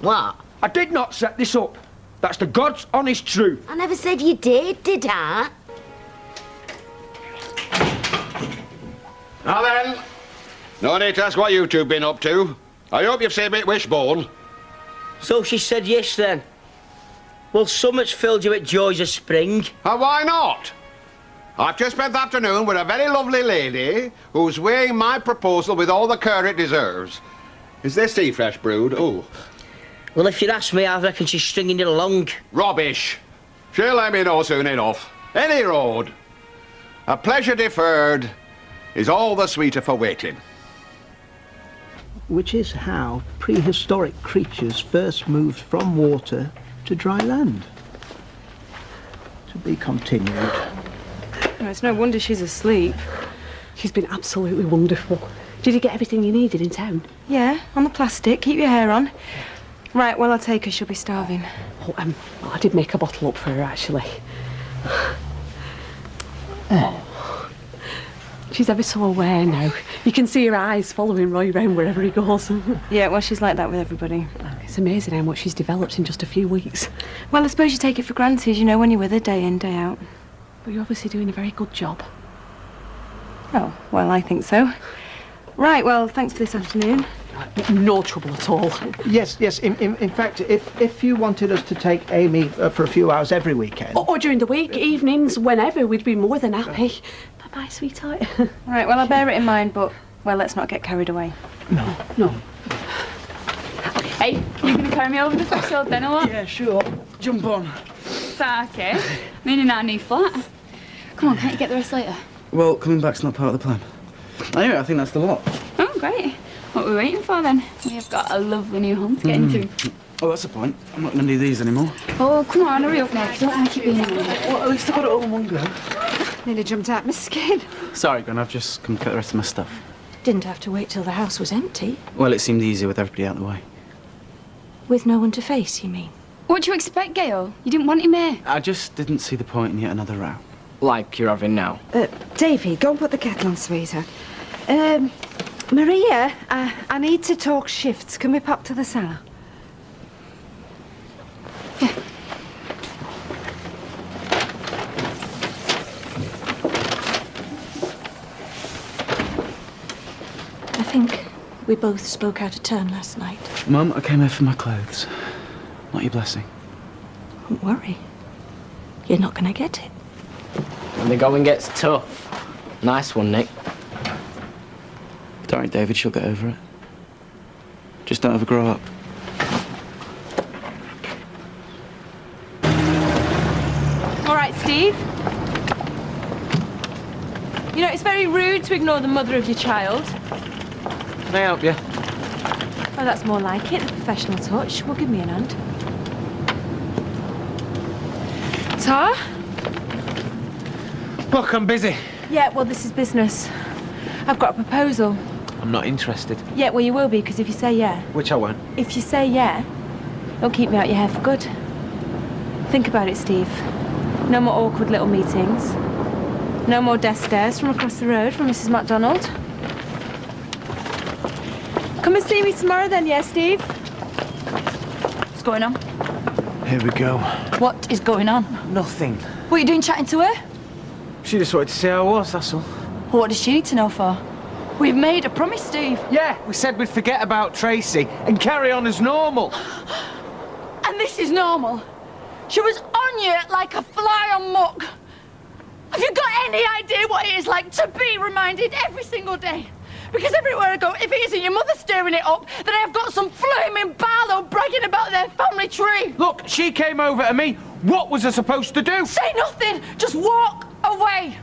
What? I did not set this up. That's the God's honest truth. I never said you did I? Now then, no need to ask what you two been up to. I hope you've seen a bit wishbone. So she said yes, then? Well, summit's filled you at joys of spring. And why not? I've just spent the afternoon with a very lovely lady who's weighing my proposal with all the care it deserves. Is this tea fresh brewed? Oh. Well, if you ask me, I reckon she's stringing it along. Rubbish. She'll let me know soon enough. Any road. A pleasure deferred is all the sweeter for waiting. Which is how prehistoric creatures first moved from water to dry land. To be continued. Oh, it's no wonder she's asleep. She's been absolutely wonderful. Did you get everything you needed in town? Yeah, on the plastic. Keep your hair on. Right, well, I'll take her. She'll be starving. Oh, I did make a bottle up for her, actually. Oh. She's ever so aware now. You can see her eyes following Roy round wherever he goes. Yeah, well, she's like that with everybody. It's amazing how much she's developed in just a few weeks. Well, I suppose you take it for granted, you know, when you're with her day in, day out. But you're obviously doing a very good job. Oh, well, I think so. Right, well, thanks for this afternoon. No trouble at all. Yes, yes. In fact, if you wanted us to take Amy for a few hours every weekend... Or during the week, evenings, whenever, we'd be more than happy. Bye-bye, sweetheart. Right, well, I'll bear it in mind, but, well, let's not get carried away. No. Hey, you going to carry me over the threshold then, or what? Yeah, sure. Jump on. Okay. Meaning our new flat. Come on, can't you get the rest later? Well, coming back's not part of the plan. Anyway, I think that's the lot. Oh, great. What are we waiting for then? We have got a lovely new home to get into. Oh, that's the point. I'm not going to do these anymore. Oh, come on, hurry up now, 'cause I don't like it being in there. Well, at least I got it all in one go. Nearly jumped out my skin. Sorry, Gwen, I've just come to get the rest of my stuff. Didn't have to wait till the house was empty. Well, it seemed easier with everybody out of the way. With no one to face, you mean? What do you expect, Gail? You didn't want him here. I just didn't see the point in yet another row. Like you're having now. Davy, go and put the kettle on, sweetheart. Maria, I need to talk shifts. Can we pop to the cellar? I think we both spoke out of turn last night. Mum, I came here for my clothes. Not your blessing. Don't worry. You're not going to get it. When the going gets tough. Nice one, Nick. Don't worry, David, she'll get over it. Just don't ever grow up. All right, Steve. You know, it's very rude to ignore the mother of your child. Can I help you? Oh, that's more like it, a professional touch. Well, give me an hand. Tar? Look, I'm busy. Yeah, well, this is business. I've got a proposal. I'm not interested. Yeah, well, you will be, because if you say yeah... Which I won't. If you say yeah, it'll keep me out your hair for good. Think about it, Steve. No more awkward little meetings. No more desk stares from across the road from Mrs. MacDonald. Come and see me tomorrow then, yeah, Steve? What's going on? Here we go. What is going on? Nothing. What are you doing chatting to her? She just wanted to see how I was, that's all. Well, what does she need to know for? We've made a promise, Steve. Yeah, we said we'd forget about Tracy and carry on as normal. And this is normal. She was on you like a fly on muck. Have you got any idea what it is like to be reminded every single day? Because everywhere I go, if it isn't your mother stirring it up, then I've got some flaming Barlow bragging about their family tree. Look, she came over to me. What was I supposed to do? Say nothing. Just walk away.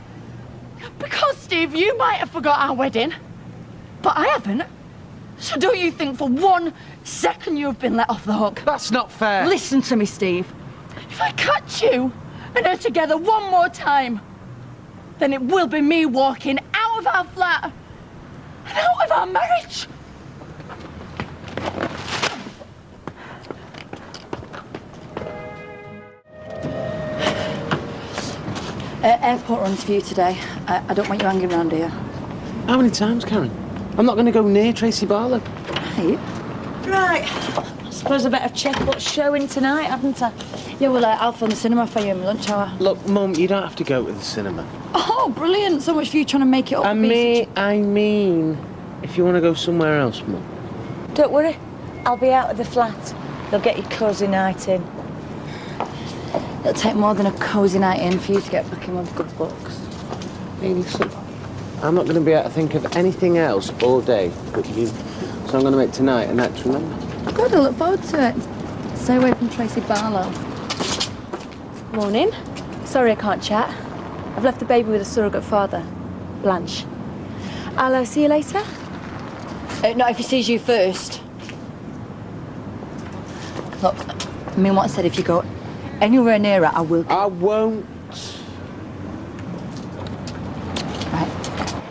Because, Steve, you might have forgot our wedding, but I haven't. So don't you think for 1 second you've been let off the hook? That's not fair. Listen to me, Steve. If I catch you and her together one more time, then it will be me walking out of our flat and out of our marriage. Airport runs for you today. I don't want you hanging around here. How many times, Karen? I'm not going to go near Tracy Barlow. Right. I suppose I better check what's showing tonight, haven't I? Yeah, well, I'll phone the cinema for you in my lunch hour. Look, Mum, you don't have to go to the cinema. Oh, brilliant. So much for you trying to make it up. I mean, if you want to go somewhere else, Mum. Don't worry. I'll be out of the flat. They'll get you cosy night in. It'll take more than a cosy night in for you to get back in with good books. Hey, listen, I'm not going to be able to think of anything else all day but you. So I'm going to make tonight a night to remember. Good, I look forward to it. Stay away from Tracy Barlow. Morning. Sorry I can't chat. I've left the baby with a surrogate father, Blanche. I'll see you later. Not if he sees you first. Look, I mean what I said, if you go anywhere near her, I will... I won't. Right.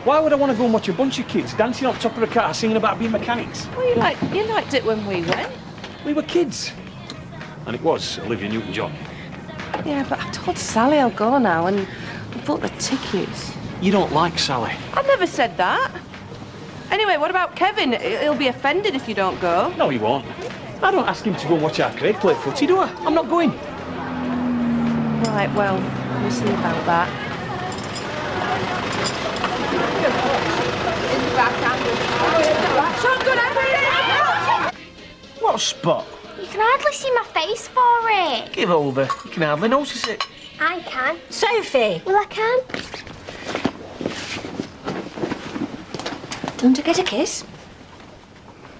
Why would I want to go and watch a bunch of kids dancing on top of a car singing about being mechanics? Well, you liked it when we went. We were kids. And it was Olivia Newton-John. Yeah, but I've told Sally I'll go now and I bought the tickets. You don't like Sally. I never said that. Anyway, what about Kevin? He'll be offended if you don't go. No, he won't. I don't ask him to go and watch our Craig play footy, do I? I'm not going. Right, well, we'll see about that. What a spot. You can hardly see my face for it. Give over. You can hardly notice it. I can. Sophie! Well, I can. Do you want to get a kiss?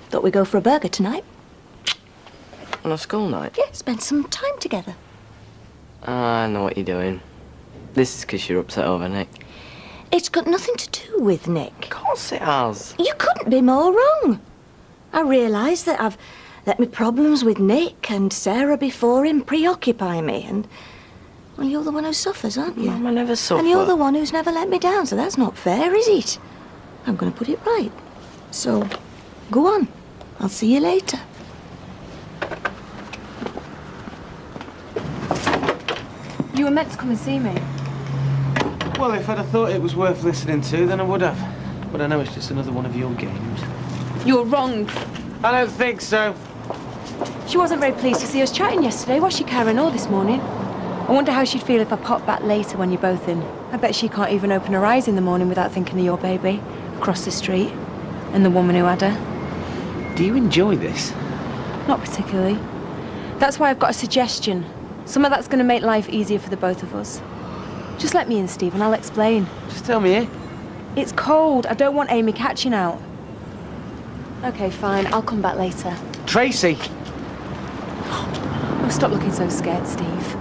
Thought we'd go for a burger tonight. On a school night? Yeah, spend some time together. I know what you're doing. This is because you're upset over Nick. It's got nothing to do with Nick. Of course it has. You couldn't be more wrong. I realise that I've let my problems with Nick and Sarah before him preoccupy me, and, well, you're the one who suffers, aren't you? Mum, I never suffer. And you're the one who's never let me down, so that's not fair, is it? I'm going to put it right. So, go on. I'll see you later. You were meant to come and see me. Well, if I'd have thought it was worth listening to, then I would have. But I know it's just another one of your games. You're wrong. I don't think so. She wasn't very pleased to see us chatting yesterday, was she, Karen, or this morning? I wonder how she'd feel if I popped back later when you're both in. I bet she can't even open her eyes in the morning without thinking of your baby across the street and the woman who had her. Do you enjoy this? Not particularly. That's why I've got a suggestion. Some of that's going to make life easier for the both of us. Just let me in, Steve, and I'll explain. Just tell me, eh? It's cold. I don't want Amy catching out. Okay, fine. I'll come back later. Tracy! Oh, stop looking so scared, Steve.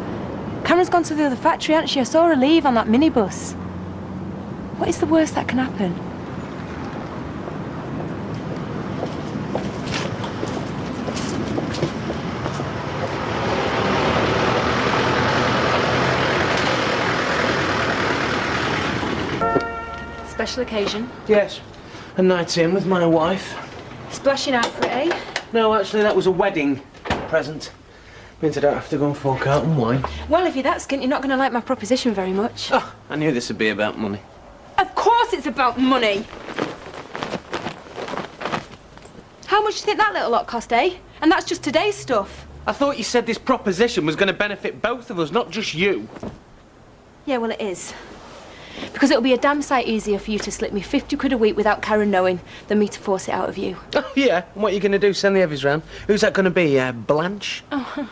Cameron's gone to the other factory, hasn't she? I saw her leave on that minibus. What is the worst that can happen? Special occasion? Yes. A night in with my wife. Splashing out for it, eh? No, actually, that was a wedding present. Means I don't have to go and fork out on wine. Well, if you're that skint, you're not going to like my proposition very much. Oh, I knew this would be about money. Of course it's about money! How much do you think that little lot cost, eh? And that's just today's stuff. I thought you said this proposition was going to benefit both of us, not just you. Yeah, well, it is. Because it'll be a damn sight easier for you to slip me 50 quid a week without Karen knowing than me to force it out of you. Oh, yeah. And what are you going to do? Send the heavies round? Who's that going to be? Blanche? Oh.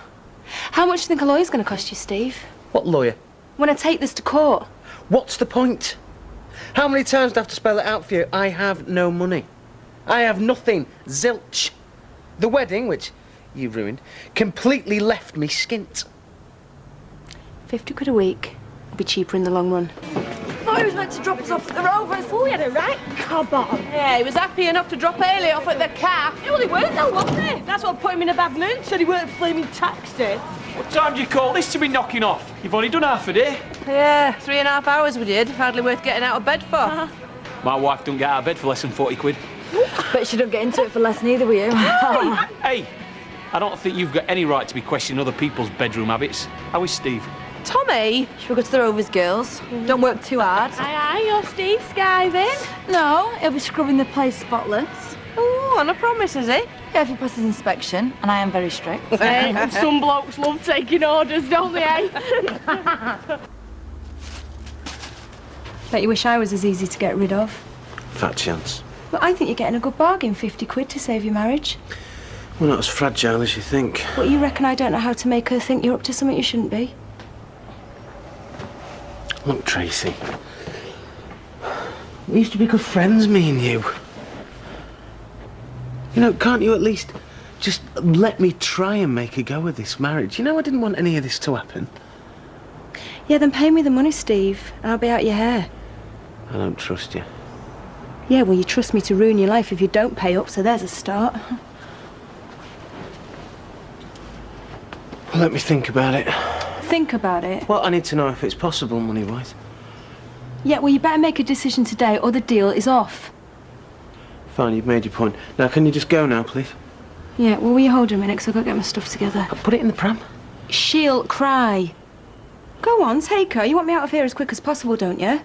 How much do you think a lawyer's going to cost you, Steve? What lawyer? When I take this to court. What's the point? How many times do I have to spell it out for you? I have no money. I have nothing. Zilch. The wedding, which you ruined, completely left me skint. 50 quid a week will be cheaper in the long run. Oh, he was meant to drop us off at the Rovers. Oh, he had a right cob on. Yeah, he was happy enough to drop Ailey off at the calf. Yeah, well, he weren't though, wasn't he? That's what put him in a bad mood. Said he weren't flaming taxi. What time do you call this to be knocking off? You've only done half a day. Yeah, 3.5 hours we did. Hardly worth getting out of bed for. My wife don't get out of bed for less than 40 quid. Bet she don't get into it for less neither, will you? Hey, I don't think you've got any right to be questioning other people's bedroom habits. How is Steve? Tommy? Should we go to the Rovers, girls? Don't work too hard. Aye, you're Steve skiving. No, he'll be scrubbing the place spotless. Oh, on a promise, is he? Yeah, if he passes inspection, and I am very strict. Hey, some blokes love taking orders, don't they, eh? Bet you wish I was as easy to get rid of. Fat chance. Well, I think you're getting a good bargain, 50 quid to save your marriage. We're not as fragile as you think. But you reckon I don't know how to make her think you're up to something you shouldn't be? Look, Tracy. We used to be good friends, me and you. You know, can't you at least just let me try and make a go of this marriage? You know, I didn't want any of this to happen. Yeah, then pay me the money, Steve, and I'll be out your hair. I don't trust you. Yeah, well, you trust me to ruin your life if you don't pay up, so there's a start. Well, let me think about it. Think about it. Well, I need to know if it's possible money-wise. Yeah, well, you better make a decision today or the deal is off. Fine, you've made your point. Now, can you just go now, please? Yeah, well, will you hold her a minute, because I've got to get my stuff together. Put it in the pram. She'll cry. Go on, take her. You want me out of here as quick as possible, don't you?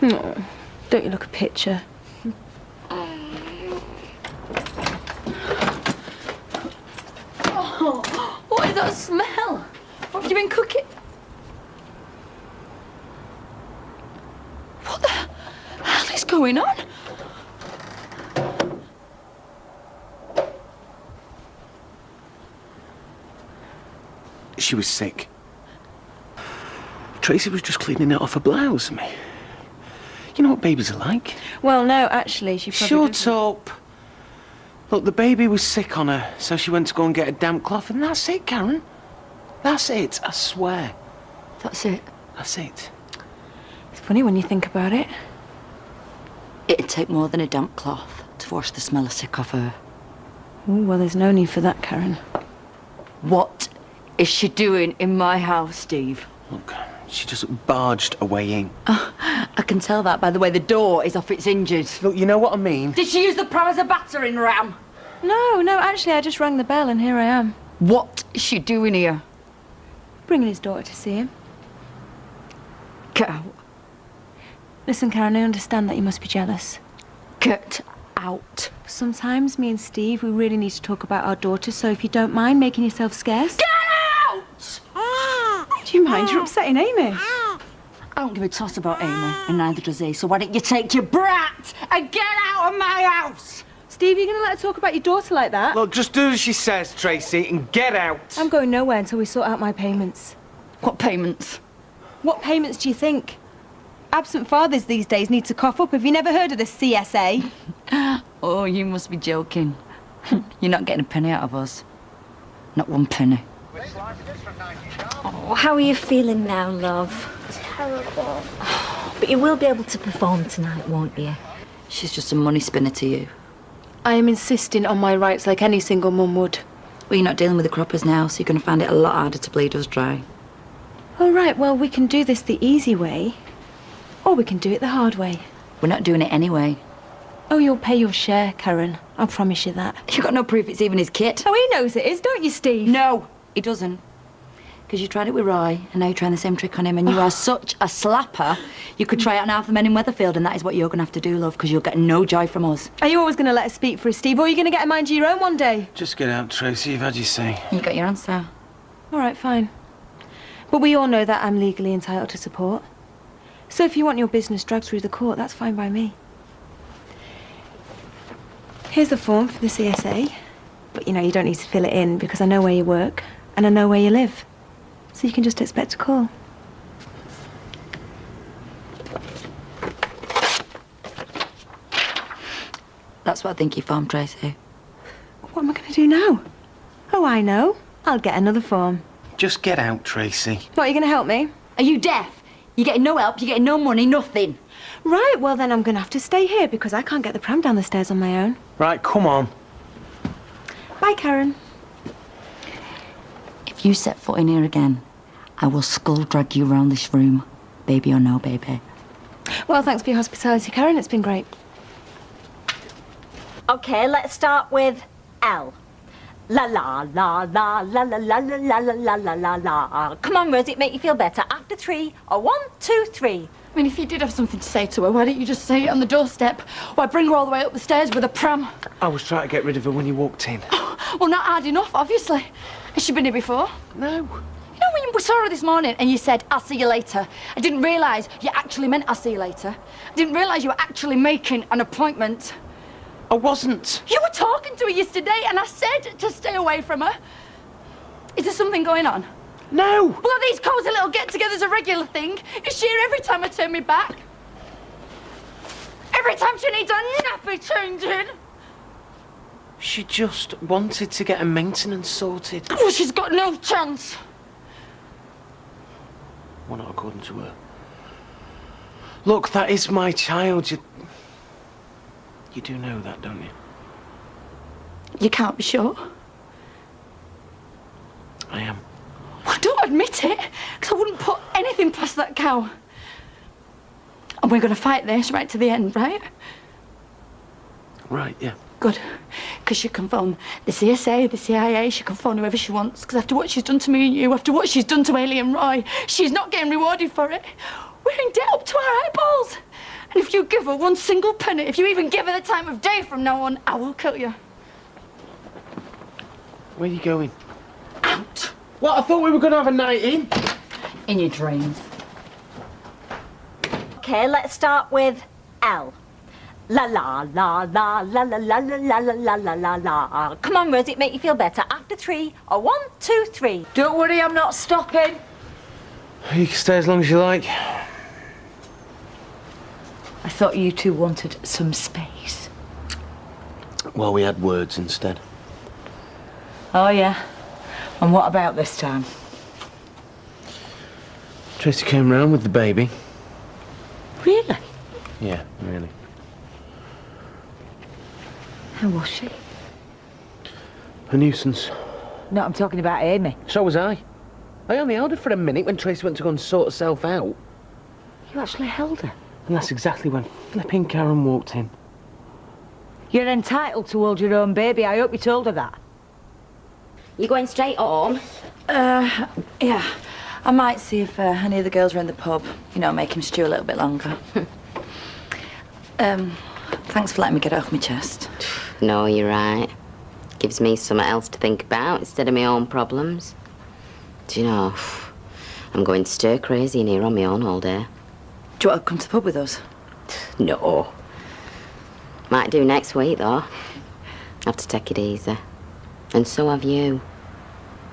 Oh, don't you look a picture? Oh, what is that smell? What have you been cooking? What the hell is going on? She was sick. Tracy was just cleaning it off her blouse. You know what babies are like. Well, no, actually, she probably Shut up. Look, the baby was sick on her, so she went to go and get a damp cloth, and that's it, Karen. That's it, I swear. That's it. That's it. It's funny when you think about it. It'd take more than a damp cloth to wash the smell of sick off her. Ooh, well, there's no need for that, Karen. What is she doing in my house, Steve? Look, she just barged away in. I can tell that by the way the door is off its hinges. Look, you know what I mean? Did she use the pram as a battering ram? No, actually, I just rang the bell and here I am. What is she doing here? Bringing his daughter to see him. Get out. Listen, Karen, I understand that you must be jealous. Get out. Sometimes me and Steve, we really need to talk about our daughter, so if you don't mind making yourself scarce... Get out! Do you mind? You're upsetting Amy. I don't give a toss about Amy, and neither does he, so why don't you take your brat and get out of my house? Steve, you're going to let her talk about your daughter like that? Look, just do as she says, Tracy, and get out. I'm going nowhere until we sort out my payments. What payments? What payments do you think? Absent fathers these days need to cough up. Have you never heard of the CSA? Oh, you must be joking. You're not getting a penny out of us. Not one penny. Oh, how are you feeling now, love? Terrible. But you will be able to perform tonight, won't you? She's just a money spinner to you. I am insisting on my rights like any single mum would. Well, you're not dealing with the croppers now, so you're going to find it a lot harder to bleed us dry. All right, well, we can do this the easy way, or we can do it the hard way. We're not doing it anyway. Oh, you'll pay your share, Karen. I'll promise you that. You've got no proof it's even his kit. Oh, he knows it is, don't you, Steve? No, he doesn't. Because you tried it with Roy, and now you're trying the same trick on him, and you are such a slapper, you could try it on half the men in Weatherfield, and that is what you're going to have to do, love, because you'll get no joy from us. Are you always going to let us speak for us, Steve, or are you going to get a mind of your own one day? Just get out, Tracy. You've had your say. You got your answer. All right, fine. But we all know that I'm legally entitled to support. So if you want your business dragged through the court, that's fine by me. Here's the form for the CSA. But, you know, you don't need to fill it in because I know where you work and I know where you live. So you can just expect a call. That's what I think you formed, Tracy. What am I going to do now? Oh, I know. I'll get another form. Just get out, Tracy. What, are you going to help me? Are you deaf? You're getting no help, you're getting no money, nothing. Right, well then I'm going to have to stay here because I can't get the pram down the stairs on my own. Right, come on. Bye, Karen. If you set foot in here again, I will skull drag you around this room, baby or no baby. Well, thanks for your hospitality, Karen. It's been great. Okay, let's start with L. La la la la la la la la la la la la la. Come on, Rosie, make you feel better. After 3, or 1, 2, 3. I mean, if you did have something to say to her, why don't you just say it on the doorstep? Why bring her all the way up the stairs with a pram? I was trying to get rid of her when you walked in. Well, not hard enough, obviously. Has she been here before? No. You know, when we saw her this morning and you said, I'll see you later, I didn't realise you actually meant I'll see you later. I didn't realise you were actually making an appointment. I wasn't. You were talking to her yesterday and I said to stay away from her. Is there something going on? No. Well, are these cosy little get-togethers a regular thing? Is she here every time I turn me back? Every every time she needs a nappy changing. She just wanted to get her maintenance sorted. Oh, she's got no chance. Well, not according to her. Look, that is my child. You do know that, don't you? You can't be sure. I am. Well, don't admit it, because I wouldn't put anything past that cow. And we're going to fight this right to the end, right? Right, yeah. Good. Because she can phone the CSA, the CIA, she can phone whoever she wants. Because after what she's done to me and you, after what she's done to Ailey and Roy, she's not getting rewarded for it. We're in debt up to our eyeballs. And if you give her one single penny, if you even give her the time of day from now on, I will kill you. Where are you going? Out. What? I thought we were going to have a night in. In your dreams. Okay, let's start with L. La la la la la la la la la la la la la. Come on, Rosie, make you feel better. After 3, or 1, 2, 3. Don't worry, I'm not stopping. You can stay as long as you like. I thought you two wanted some space. Well, we had words instead. Oh, yeah? And what about this time? Tracy came round with the baby. Really? Yeah, really. How was she? A nuisance. No, I'm talking about Amy. So was I. I only held her for a minute when Tracy went to go and sort herself out. You actually held her? And that's exactly when flipping Karen walked in. You're entitled to hold your own baby. I hope you told her that. You going straight home? Yeah. I might see if any of the girls are in the pub. You know, make him stew a little bit longer. Thanks for letting me get it off my chest. No, you're right. Gives me something else to think about instead of my own problems. Do you know, I'm going stir crazy in here on my own all day. Do you want to come to the pub with us? No. Might do next week, though. Have to take it easy. And so have you.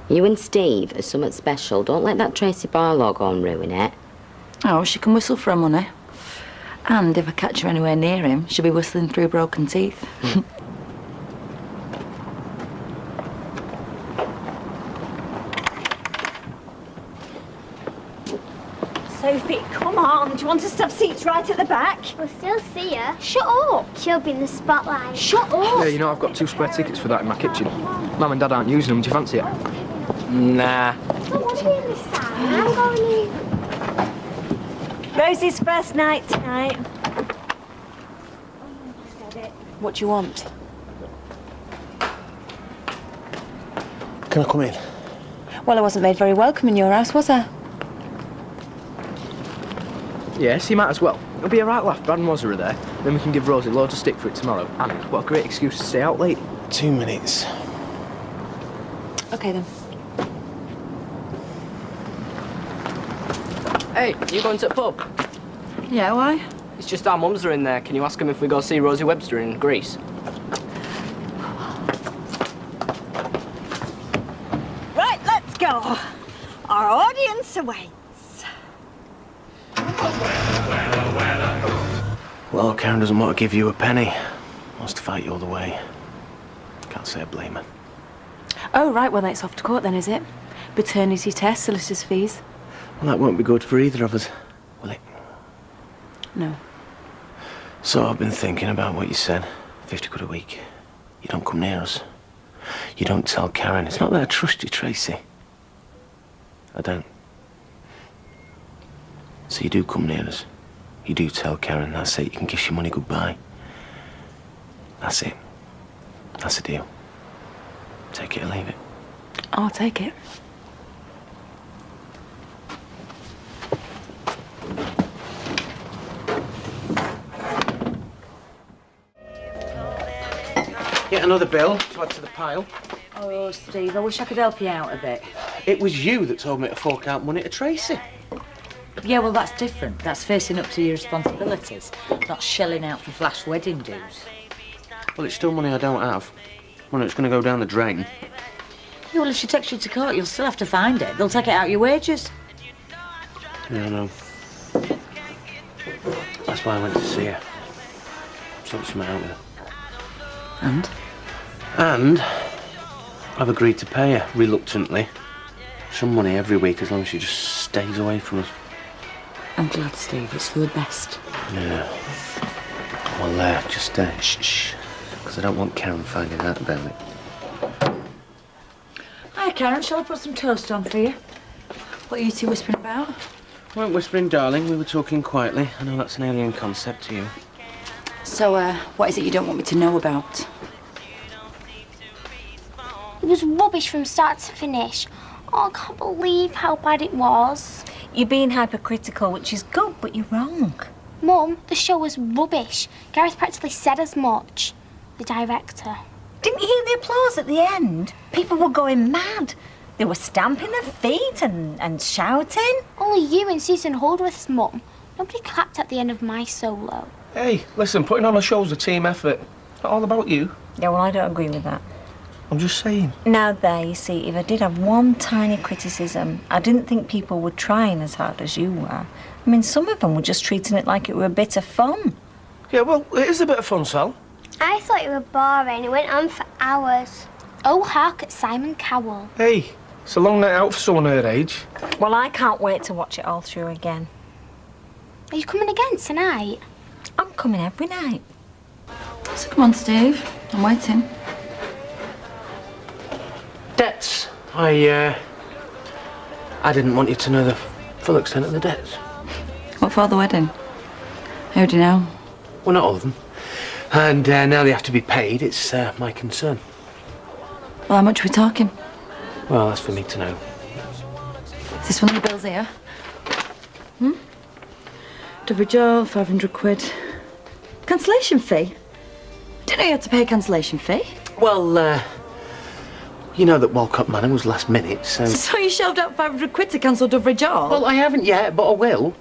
You and Steve are something special. Don't let that Tracy Barlow go and ruin it. Oh, she can whistle for her money. And if I catch her anywhere near him, she'll be whistling through broken teeth. Sophie, come on. Do you want us to have seats right at the back? We'll still see her. Shut up. She'll be in the spotlight. Shut up. Yeah, you know, I've got 2 spare tickets for that in my kitchen. Mum and Dad aren't using them. Do you fancy it? Nah. I don't want to be in this side. I'm going in. Rosie's first night tonight. What do you want? Can I come in? Well, I wasn't made very welcome in your house, was I? Yes, you might as well. It'll be a right laugh. Brad and Wazza are there. Then we can give Rosie loads of stick for it tomorrow. And what a great excuse to stay out late. 2 minutes. Okay, then. Hey, you going to the pub? Yeah, why? It's just our mums are in there. Can you ask them if we go see Rosie Webster in Greece? Right, let's go. Our audience awaits. Well, Karen doesn't want to give you a penny. Wants to fight you all the way. Can't say I blame her. Oh, right, well, that's off to court then, is it? Paternity test, solicitors' fees. Well, that won't be good for either of us, will it? No. So I've been thinking about what you said. 50 quid a week. You don't come near us. You don't tell Karen. It's not that I trust you, Tracy. I don't. So you do come near us. You do tell Karen. That's it. You can kiss your money goodbye. That's it. That's the deal. Take it or leave it. I'll take it. Yet another bill to add to the pile. Oh, Steve, I wish I could help you out a bit. It was you that told me to fork out money to Tracy. Yeah, well, that's different. That's facing up to your responsibilities, not shelling out for flash wedding dues. Well, it's still money I don't have. Money that's going to go down the drain. Yeah, well, if she takes you to court, you'll still have to find it. They'll take it out of your wages. Yeah, I know. That's why I went to see her. sort something out with her. And? And I've agreed to pay her, reluctantly, some money every week as long as she just stays away from us. I'm glad, Steve. It's for the best. Yeah. Well, just shh, because I don't want Karen finding out about it. Hi, Karen. Shall I put some toast on for you? What are you two whispering about? We weren't whispering, darling. We were talking quietly. I know that's an alien concept to you. So, what is it you don't want me to know about? It was rubbish from start to finish. Oh, I can't believe how bad it was. You're being hypercritical, which is good, but you're wrong. Mum, the show was rubbish. Gareth practically said as much. The director. Didn't you hear the applause at the end? People were going mad. They were stamping their feet and shouting. Only you and Susan Holdworth's mum. Nobody clapped at the end of my solo. Hey, listen, putting on a show's a team effort. Not all about you. Yeah, well, I don't agree with that. I'm just saying. Now there, you see, if I did have one tiny criticism, I didn't think people were trying as hard as you were. I mean, some of them were just treating it like it were a bit of fun. Yeah, well, it is a bit of fun, Sal. I thought it was boring. It went on for hours. Oh, hark at Simon Cowell. Hey, it's a long night out for someone her age. Well, I can't wait to watch it all through again. Are you coming again tonight? I'm coming every night. So come on, Steve. I'm waiting. Debts. I didn't want you to know the full extent of the debts. What for the wedding? How do you know? Well, not all of them. And now they have to be paid. It's my concern. Well, how much are we talking? Well, that's for me to know. Is this one of the bills here? Dovey Joe, 500 quid. Cancellation fee? Didn't know you had to pay a cancellation fee. Well, you know that Walcott Manor was last minute, so... So you shelved out 500 quid to cancel Doveridge Hall? Well, I haven't yet, but I will.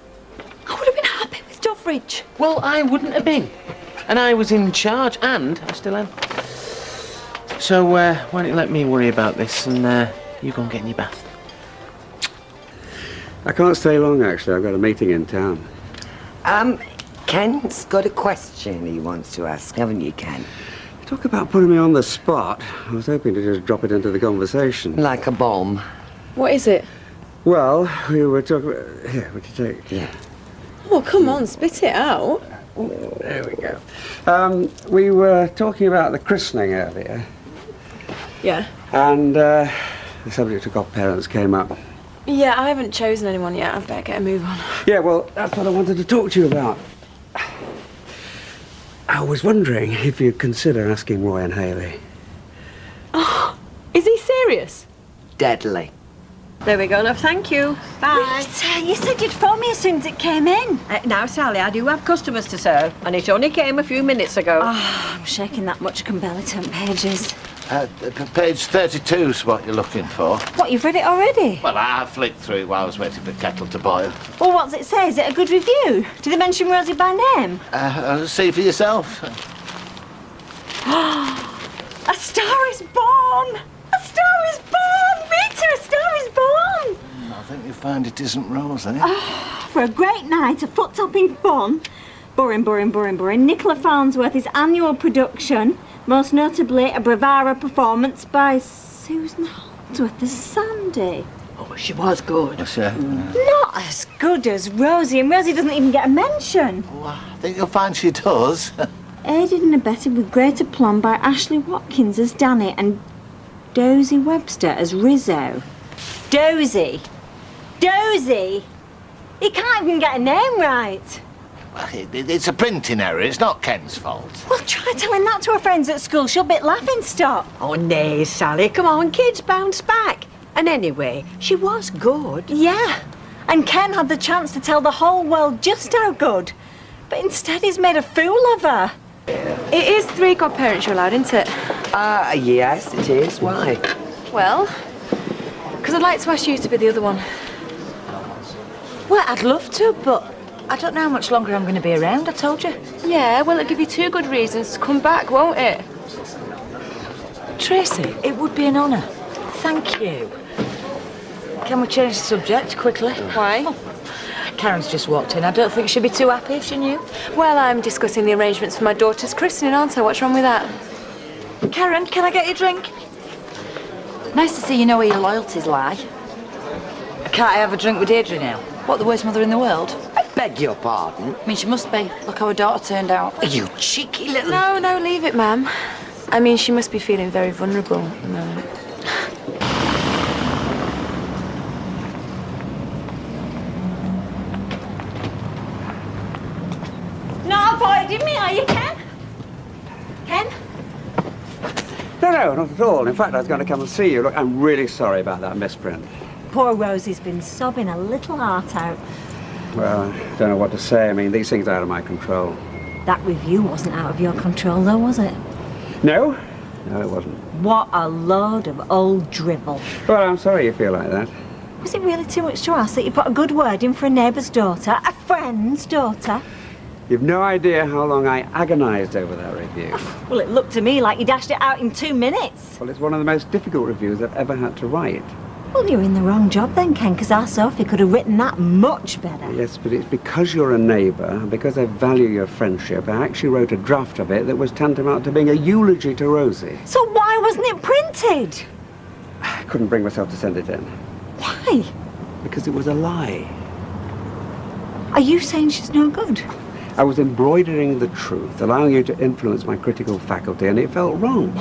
I would have been happy with Doveridge. Well, I wouldn't have been. And I was in charge, and I still am. So, why don't you let me worry about this, and you go and get in your bath. I can't stay long, actually. I've got a meeting in town. Ken's got a question he wants to ask, haven't you, Ken? Talk about putting me on the spot. I was hoping to just drop it into the conversation. Like a bomb. What is it? Well, we were talking about... Here, what do you take? Yeah. Oh, come on, spit it out. There we go. We were talking about the christening earlier. Yeah. And the subject of godparents came up. Yeah, I haven't chosen anyone yet. I better get a move on. Yeah, well, that's what I wanted to talk to you about. I was wondering if you'd consider asking Roy and Hayley. Oh, is he serious? Deadly. There we go, love. Thank you. Bye. Rita, you said you'd phone me as soon as it came in. Now, Sally, I do have customers to serve, and it only came a few minutes ago. Oh, I'm shaking that much, can barely turn pages. Page 32 is what you're looking for. What, you've read it already? Well, I flicked through it while I was waiting for the kettle to boil. Well, what does it say? Is it a good review? Did they mention Rosie by name? See for yourself. A star is born! A star is born! Rita, a star is born! I think you find it isn't Rose, eh? Oh, for a great night, a foot-topping fun. Boring. Nicola Farnsworth's annual production, most notably a bravura performance by Susan Holdsworth as Sandy. Oh, she was good. Was she? Not as good as Rosie, and Rosie doesn't even get a mention. Oh, I think you'll find she does. Aided and abetted with great aplomb by Ashley Watkins as Danny and Dozy Webster as Rizzo. Dozy! He can't even get a name right. Well, it's a printing error. It's not Ken's fault. Well, try telling that to her friends at school. She'll be laughing stock. Oh, nay, Sally. Come on, kids bounce back. And anyway, she was good. Yeah, and Ken had the chance to tell the whole world just how good. But instead he's made a fool of her. It is 3 godparents you're allowed, isn't it? Yes, it is. Why? Well, because I'd like to ask you to be the other one. Well, I'd love to, but I don't know how much longer I'm going to be around, I told you. Yeah, well, it'll give you 2 good reasons to come back, won't it? Tracy, it would be an honour. Thank you. Can we change the subject quickly? Why? Karen's just walked in. I don't think she'd be too happy if she knew. Well, I'm discussing the arrangements for my daughter's christening, aren't I? What's wrong with that? Karen, can I get you a drink? Nice to see you know where your loyalties lie. Can't I have a drink with Deirdre now? What, the worst mother in the world? I beg your pardon? I mean, she must be. Look how her daughter turned out. You cheeky little... No, leave it, ma'am. I mean, she must be feeling very vulnerable at the moment. Not avoiding me, are you, Ken? Ken? No, not at all. In fact, I was going to come and see you. Look, I'm really sorry about that misprint. Poor Rosie's been sobbing a little heart out. Well, I don't know what to say. I mean, these things are out of my control. That review wasn't out of your control, though, was it? No, it wasn't. What a load of old drivel. Well, I'm sorry you feel like that. Was it really too much to ask that you put a good word in for a neighbour's daughter, a friend's daughter? You've no idea how long I agonised over that review. Well, it looked to me like you dashed it out in 2 minutes. Well, it's one of the most difficult reviews I've ever had to write. Well, you're in the wrong job then, Ken, because our Sophie could have written that much better. Yes, but it's because you're a neighbour, and because I value your friendship, I actually wrote a draft of it that was tantamount to being a eulogy to Rosie. So why wasn't it printed? I couldn't bring myself to send it in. Why? Because it was a lie. Are you saying she's no good? I was embroidering the truth, allowing you to influence my critical faculty, and it felt wrong.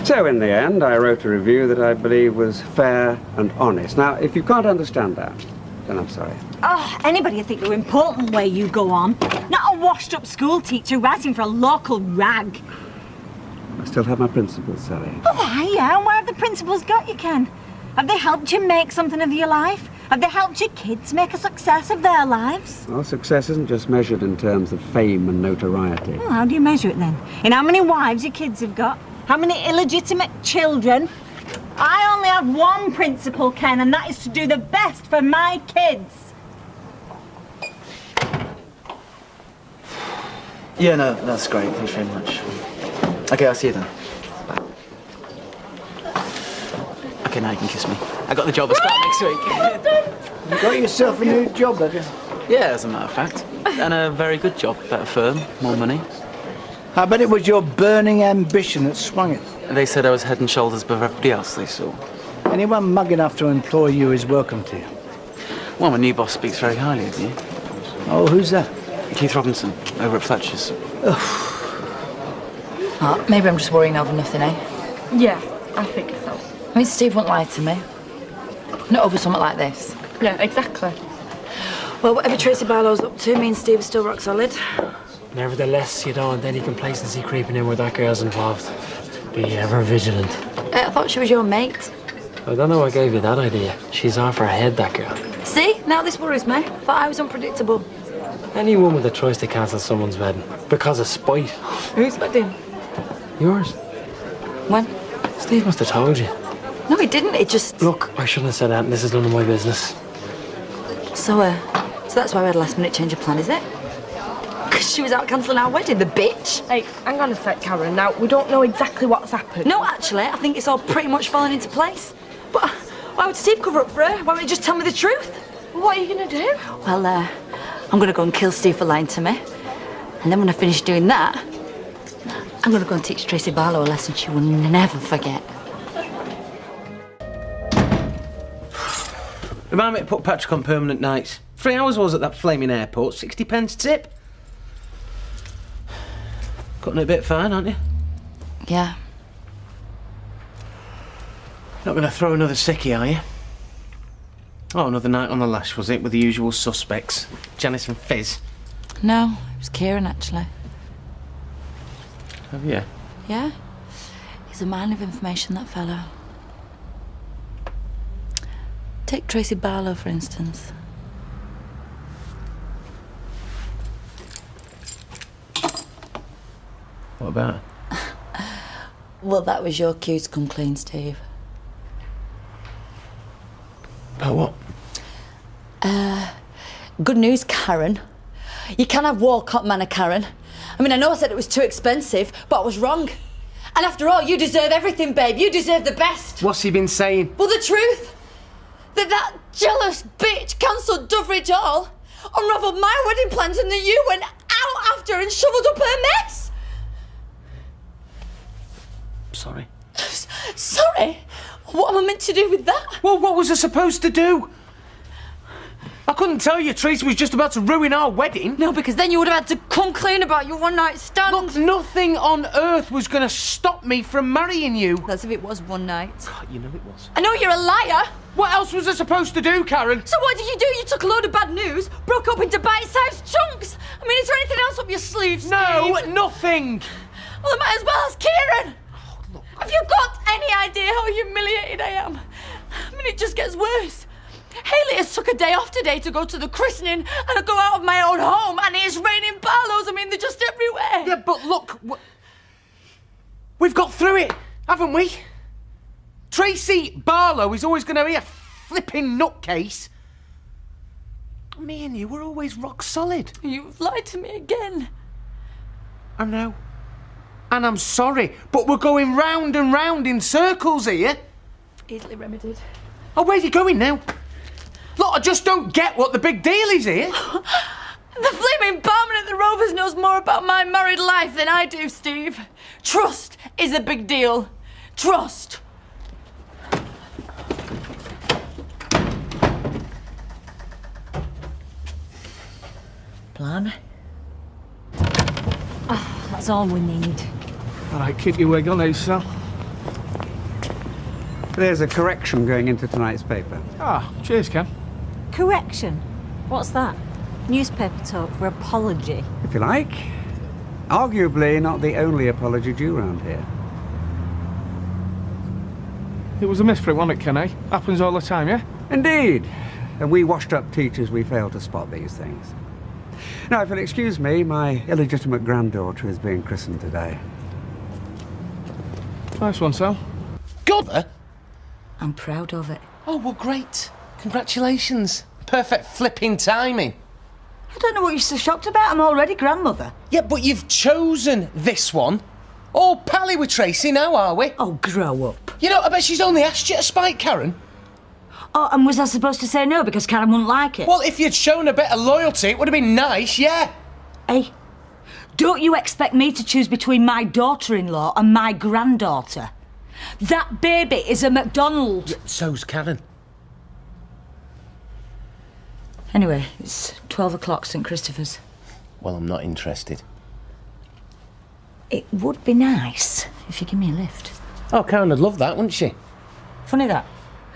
So in the end, I wrote a review that I believe was fair and honest. Now, if you can't understand that, then I'm sorry. Oh, anybody would think you're important where you go on. Not a washed-up school teacher writing for a local rag. I still have my principles, Sally. Oh, yeah, and where have the principles got you, Ken? Have they helped you make something of your life? Have they helped your kids make a success of their lives? Well, success isn't just measured in terms of fame and notoriety. Well, how do you measure it then? In how many wives your kids have got? How many illegitimate children? I only have one principle, Ken, and that is to do the best for my kids. Yeah, no, that's great. Thanks very much. Okay, I'll see you then. Bye. Okay, now you can kiss me. I got the job. I start next week. You got yourself a new job, have you? Yeah, as a matter of fact. And a very good job. Better firm, more money. I bet it was your burning ambition that swung it. They said I was head and shoulders above everybody else they saw. Anyone mug enough to employ you is welcome to you. Well, my new boss speaks very highly of you. Oh, who's that? Keith Robinson, over at Fletcher's. Oh, maybe I'm just worrying over nothing, eh? Yeah, I think so. I mean, Steve won't lie to me. Not over something like this. Yeah, exactly. Well, whatever Tracy Barlow's up to, me and Steve are still rock solid. Nevertheless, you don't want any complacency creeping in where that girl's involved. Be ever vigilant. I thought she was your mate. I don't know what gave you that idea. She's off her head, that girl. See? Now this worries me. Thought I was unpredictable. Any woman that tries to cancel someone's wedding because of spite. Whose wedding? Yours. When? Steve must have told you. No, he didn't. It just... Look, I shouldn't have said that, and this is none of my business. So that's why we had a last-minute change of plan, is it? Because she was out cancelling our wedding, the bitch. Hey, hang on a sec, Karen. Now, we don't know exactly what's happened. No, actually, I think it's all pretty much fallen into place. But why would Steve cover up for her? Why won't he just tell me the truth? Well, what are you going to do? Well, I'm going to go and kill Steve for lying to me. And then when I finish doing that, I'm going to go and teach Tracy Barlow a lesson she will never forget. Remind me to put Patrick on permanent nights. 3 hours was at that flaming airport, 60 pence tip. Cutting it a bit fine, aren't you? Yeah. Not going to throw another sickie, are you? Oh, another night on the lash, was it, with the usual suspects? Janice and Fizz? No, it was Kieran, actually. Oh, yeah? Yeah? He's a man of information, that fellow. Take Tracy Barlow, for instance. What about her? Well, that was your cue to come clean, Steve. About what? Good news, Karen. You can have Walcott Manor, Karen. I mean, I know I said it was too expensive, but I was wrong. And after all, you deserve everything, babe. You deserve the best. What's he been saying? Well, the truth. That jealous bitch cancelled Doveridge Hall. unravelled my wedding plans and then you went out after and shoveled up her mess. Sorry. Sorry? What am I meant to do with that? Well, what was I supposed to do? I couldn't tell you Tracy was just about to ruin our wedding. No, because then you would have had to come clean about your one-night stand. Look, nothing on earth was going to stop me from marrying you. That's if it was one night. You know it was. I know you're a liar. What else was I supposed to do, Karen? So what did you do? You took a load of bad news, broke up into bite-sized chunks. I mean, is there anything else up your sleeve, Steve? No, nothing. Well, I might as well ask Kieran. Have you got any idea how humiliated I am? I mean, it just gets worse. Hayley has took a day off today to go to the christening and I go out of my own home and it's raining Barlows. I mean, they're just everywhere. Yeah, but look, we've got through it, haven't we? Tracy Barlow is always going to be a flipping nutcase. Me and you were always rock solid. You've lied to me again. I know. And I'm sorry, but we're going round and round in circles here. Easily remedied. Oh, where are you going now? Look, I just don't get what the big deal is here. The flaming barman at the Rovers knows more about my married life than I do, Steve. Trust is a big deal. Trust. Plan? Oh, that's all we need. All right, keep your wig on, Lisa. There's a correction going into tonight's paper. Ah, cheers, Ken. Correction? What's that? Newspaper talk for apology? If you like. Arguably not the only apology due round here. It was a misprint, wasn't it, Ken, eh? Happens all the time, yeah? Indeed. And we washed-up teachers, we fail to spot these things. Now, if you'll excuse me, my illegitimate granddaughter is being christened today. Nice one, Sal. Got I'm proud of it. Oh, well, great. Congratulations. Perfect flipping timing. I don't know what you're so shocked about. I'm already grandmother. Yeah, but you've chosen this one. All pally with Tracy now, are we? Oh, grow up. You know, I bet she's only asked you to spite Karen. Oh, and was I supposed to say no because Karen wouldn't like it? Well, if you'd shown a bit of loyalty, it would have been nice, yeah. Hey, don't you expect me to choose between my daughter-in-law and my granddaughter? That baby is a McDonald. Yeah, so's Karen. Anyway, it's 12 o'clock, St Christopher's. Well, I'm not interested. It would be nice if you give me a lift. Oh, Karen would love that, wouldn't she? Funny that.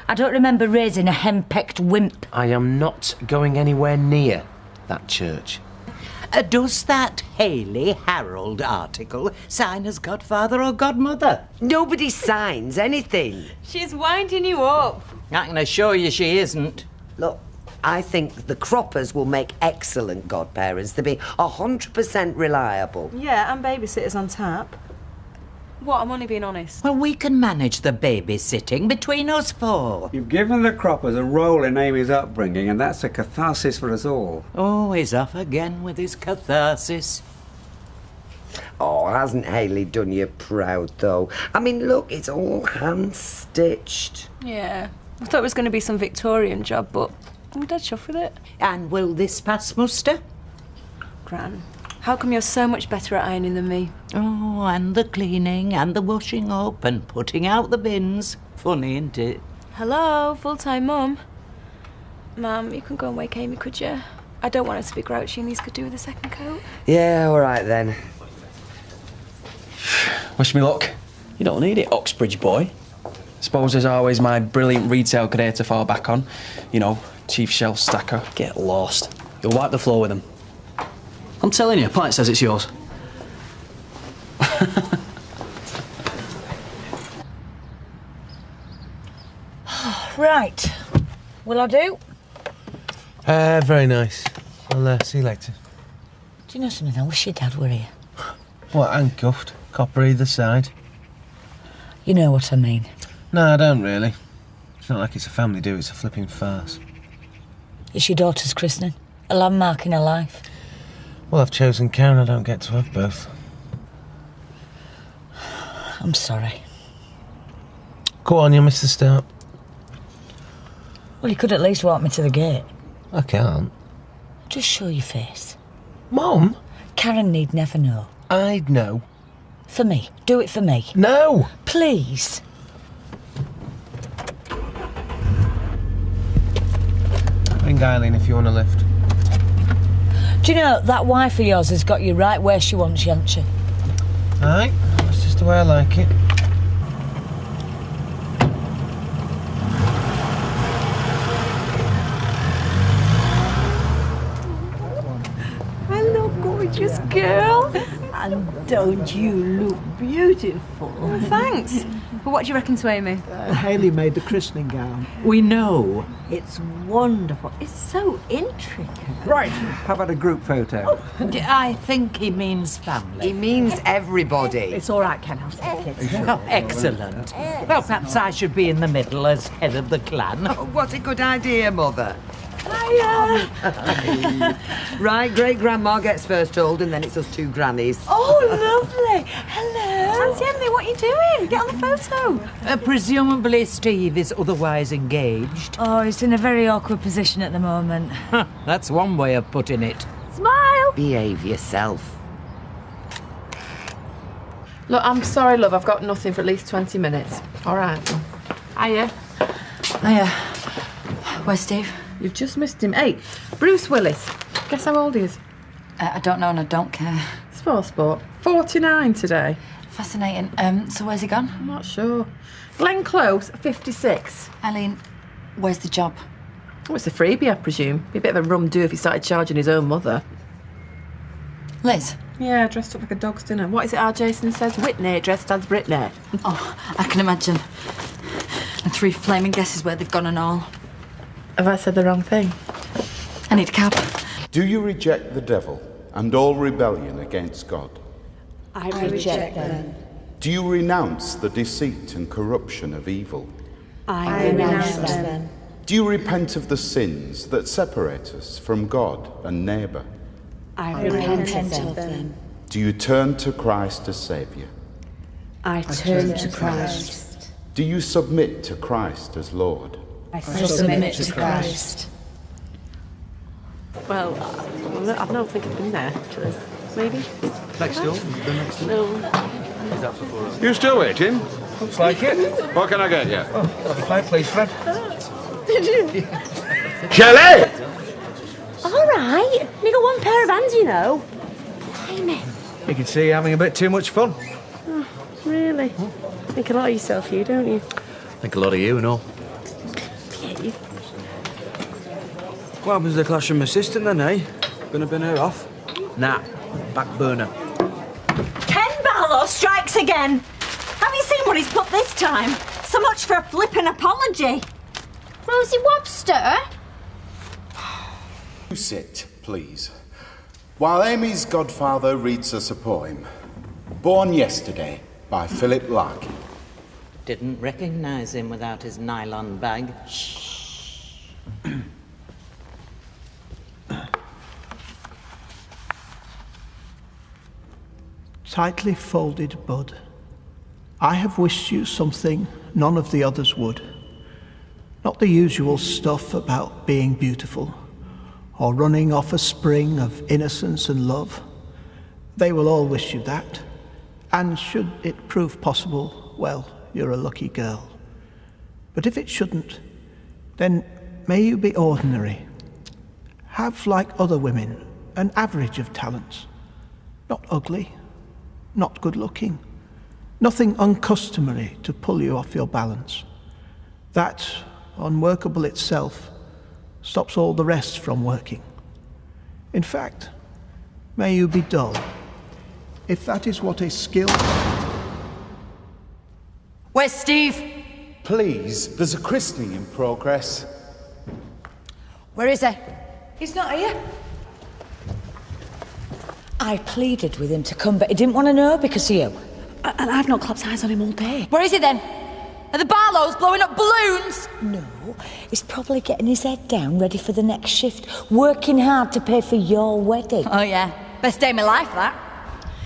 I don't remember raising a henpecked wimp. I am not going anywhere near that church. Does that Hayley Harold article sign as godfather or godmother? Nobody signs anything. She's winding you up. I can assure you she isn't. Look, I think the Croppers will make excellent godparents. They'll be 100% reliable. Yeah, and babysitters on tap. What, I'm only being honest. Well, we can manage the babysitting between us four. You've given the Croppers a role in Amy's upbringing, and that's a catharsis for us all. Oh, he's off again with his catharsis. Oh, hasn't Hayley done you proud, though? I mean, look, it's all hand-stitched. Yeah, I thought it was going to be some Victorian job, but I'm dead chuffed with it. And will this pass muster? Gran, how come you're so much better at ironing than me? Oh, and the cleaning and the washing up and putting out the bins. Funny, isn't it? Hello, full-time mum. Mum, you can go and wake Amy, could you? I don't want her to be grouchy and these could do with a second coat. Yeah, all right then. Wish me luck. You don't need it, Oxbridge boy. Suppose there's always my brilliant retail career to fall back on. You know, chief shelf stacker. Get lost. You'll wipe the floor with them. I'm telling you, Pint says it's yours. Right. Will I do? Very nice. I'll see you later. Do you know something? I wish your dad were here. What, handcuffed? Copper either side? You know what I mean. No, I don't really. It's not like it's a family do, it's a flipping farce. It's your daughter's christening. A landmark in her life. Well, I've chosen Karen, I don't get to have both. I'm sorry. Go on, you'll miss the start. Well, you could at least walk me to the gate. I can't. Just show your face. Mum? Karen need never know. I'd know. For me. Do it for me. No! Please. Ring Eileen if you want a lift. Do you know, that wife of yours has got you right where she wants you, hasn't she? Aye, that's just the way I like it. Hello, gorgeous girl. And don't you look beautiful? Oh, thanks. But what do you reckon to Amy? Hayley made the christening gown. We know. It's wonderful. It's so intricate. Right, how about a group photo? I think he means family. He means everybody. It's all right, Ken. I'll take it. Oh, excellent. Well, perhaps I should be in the middle as head of the clan. Oh, what a good idea, Mother. Hiya. Right, great-grandma gets first hold and then it's us two grannies. Oh, lovely. Hello. Auntie Emily, what are you doing? Get on the photo. Presumably Steve is otherwise engaged. Oh, he's in a very awkward position at the moment. That's one way of putting it. Smile. Behave yourself. Look, I'm sorry, love. I've got nothing for at least 20 minutes. All right. Hiya. Hiya. Where's Steve? You've just missed him. Hey, Bruce Willis. Guess how old he is? I don't know and I don't care. Sport. 49 today. Fascinating. So where's he gone? I'm not sure. Glenn Close, 56. Eileen, where's the job? Oh, it's a freebie, I presume. Be a bit of a rum do if he started charging his own mother. Liz? Yeah, dressed up like a dog's dinner. What is it our Jason says? Whitney dressed as Britney. Oh, I can imagine. And 3 flaming guesses where they've gone and all. Have I said the wrong thing? I need a cab. Do you reject the devil and all rebellion against God? I reject them. Do you renounce the deceit and corruption of evil? I renounce them. Do you repent of the sins that separate us from God and neighbour? I repent of them. Do you turn to Christ as Saviour? I turn to Christ. Do you submit to Christ as Lord? I submit to Christ. Well, I don't think I've been there, actually. Maybe? Next door? The next door? No. Is that before us? You still waiting? Looks like it. What can I get you? Oh, have a pint, please, Fred. Kelly! All right. You got one pair of hands, you know. Blimey. You can see you're having a bit too much fun. Oh, really? Think a lot of yourself, you, don't you? Think a lot of you and all. Yeah, you. What happens to the classroom assistant then, eh? Gonna bin her off? Nah, back burner. Ken Barlow strikes again. Have you seen what he's put this time? So much for a flippin' apology. Rosie Webster? You sit, please, while Amy's godfather reads us a poem. Born Yesterday by Philip Larkin. Didn't recognise him without his nylon bag. Tightly folded bud, I have wished you something none of the others would. Not the usual stuff about being beautiful, or running off a spring of innocence and love. They will all wish you that, and should it prove possible, well, you're a lucky girl. But if it shouldn't, then may you be ordinary. Have, like other women, an average of talents. Not ugly, not good-looking, nothing uncustomary to pull you off your balance. That, unworkable itself, stops all the rest from working. In fact, may you be dull, if that is what a skill... Where's Steve? Please, there's a christening in progress. Where is he? He's not here. I pleaded with him to come, but he didn't want to know because of you. And I've not clapped eyes on him all day. Where is he then? Are the Barlows blowing up balloons? No, he's probably getting his head down, ready for the next shift, working hard to pay for your wedding. Oh, yeah. Best day of my life, that.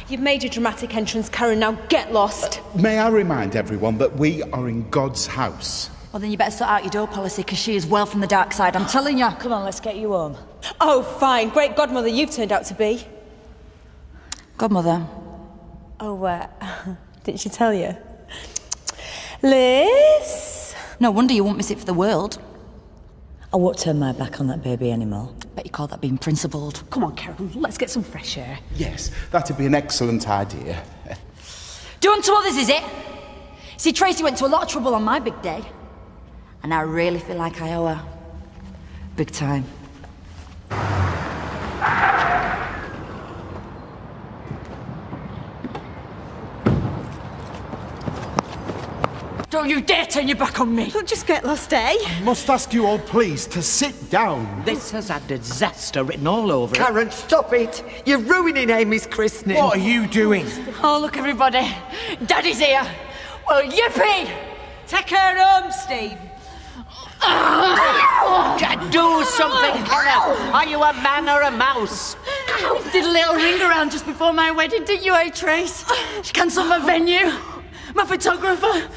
You've made your dramatic entrance, Karen. Now get lost. May I remind everyone that we are in God's house. Well, then you better sort out your door policy, because she is well from the dark side, I'm telling you. Come on, let's get you home. Oh, fine. Great godmother you've turned out to be. Godmother. Oh, didn't she tell you? Liz? No wonder you won't miss it for the world. I won't turn my back on that baby anymore. Bet you call that being principled. Come on, Karen, let's get some fresh air. Yes, that'd be an excellent idea. Do unto others, is it? See, Tracy went to a lot of trouble on my big day. And I really feel like I owe her. Big time. Don't you dare turn your back on me! Don't just get lost, eh? I must ask you all, please, to sit down. This has had disaster written all over it. Karen, stop it! You're ruining Amy's christening. What are you doing? Oh, look, everybody. Daddy's here. Well, yippee! Take her home, Steve. Do something, Karen. Are you a man or a mouse? Did a little ring around just before my wedding, didn't you, eh, Trace? She cancelled my venue, my photographer,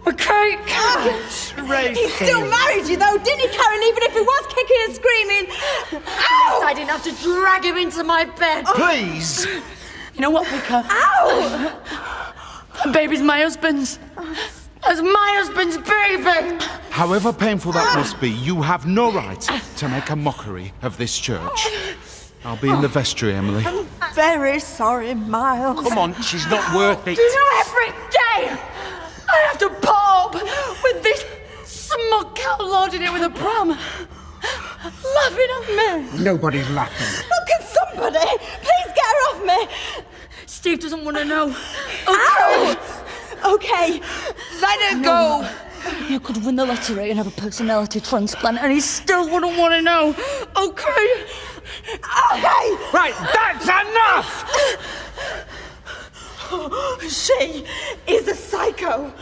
my cake. Tracy. He still married you, though, didn't he, Karen? Even if he was kicking and screaming. At least I didn't have to drag him into my bed. Please. You know what, Vicar? Ow! That baby's my husband's. That's my husband's baby! However painful that must be, you have no right to make a mockery of this church. I'll be in the vestry, Emily. I'm very sorry, Miles. Come on, she's not worth it. Do you know, every day I have to put up with this smug cow loading it with a pram, laughing at me. Nobody's laughing. Look at somebody! Please get her off me! Steve doesn't want to know. Okay. Okay, Let her go! You could win the lottery and have a personality transplant and he still wouldn't want to know. Okay? Okay! Right, that's enough! She is a psycho.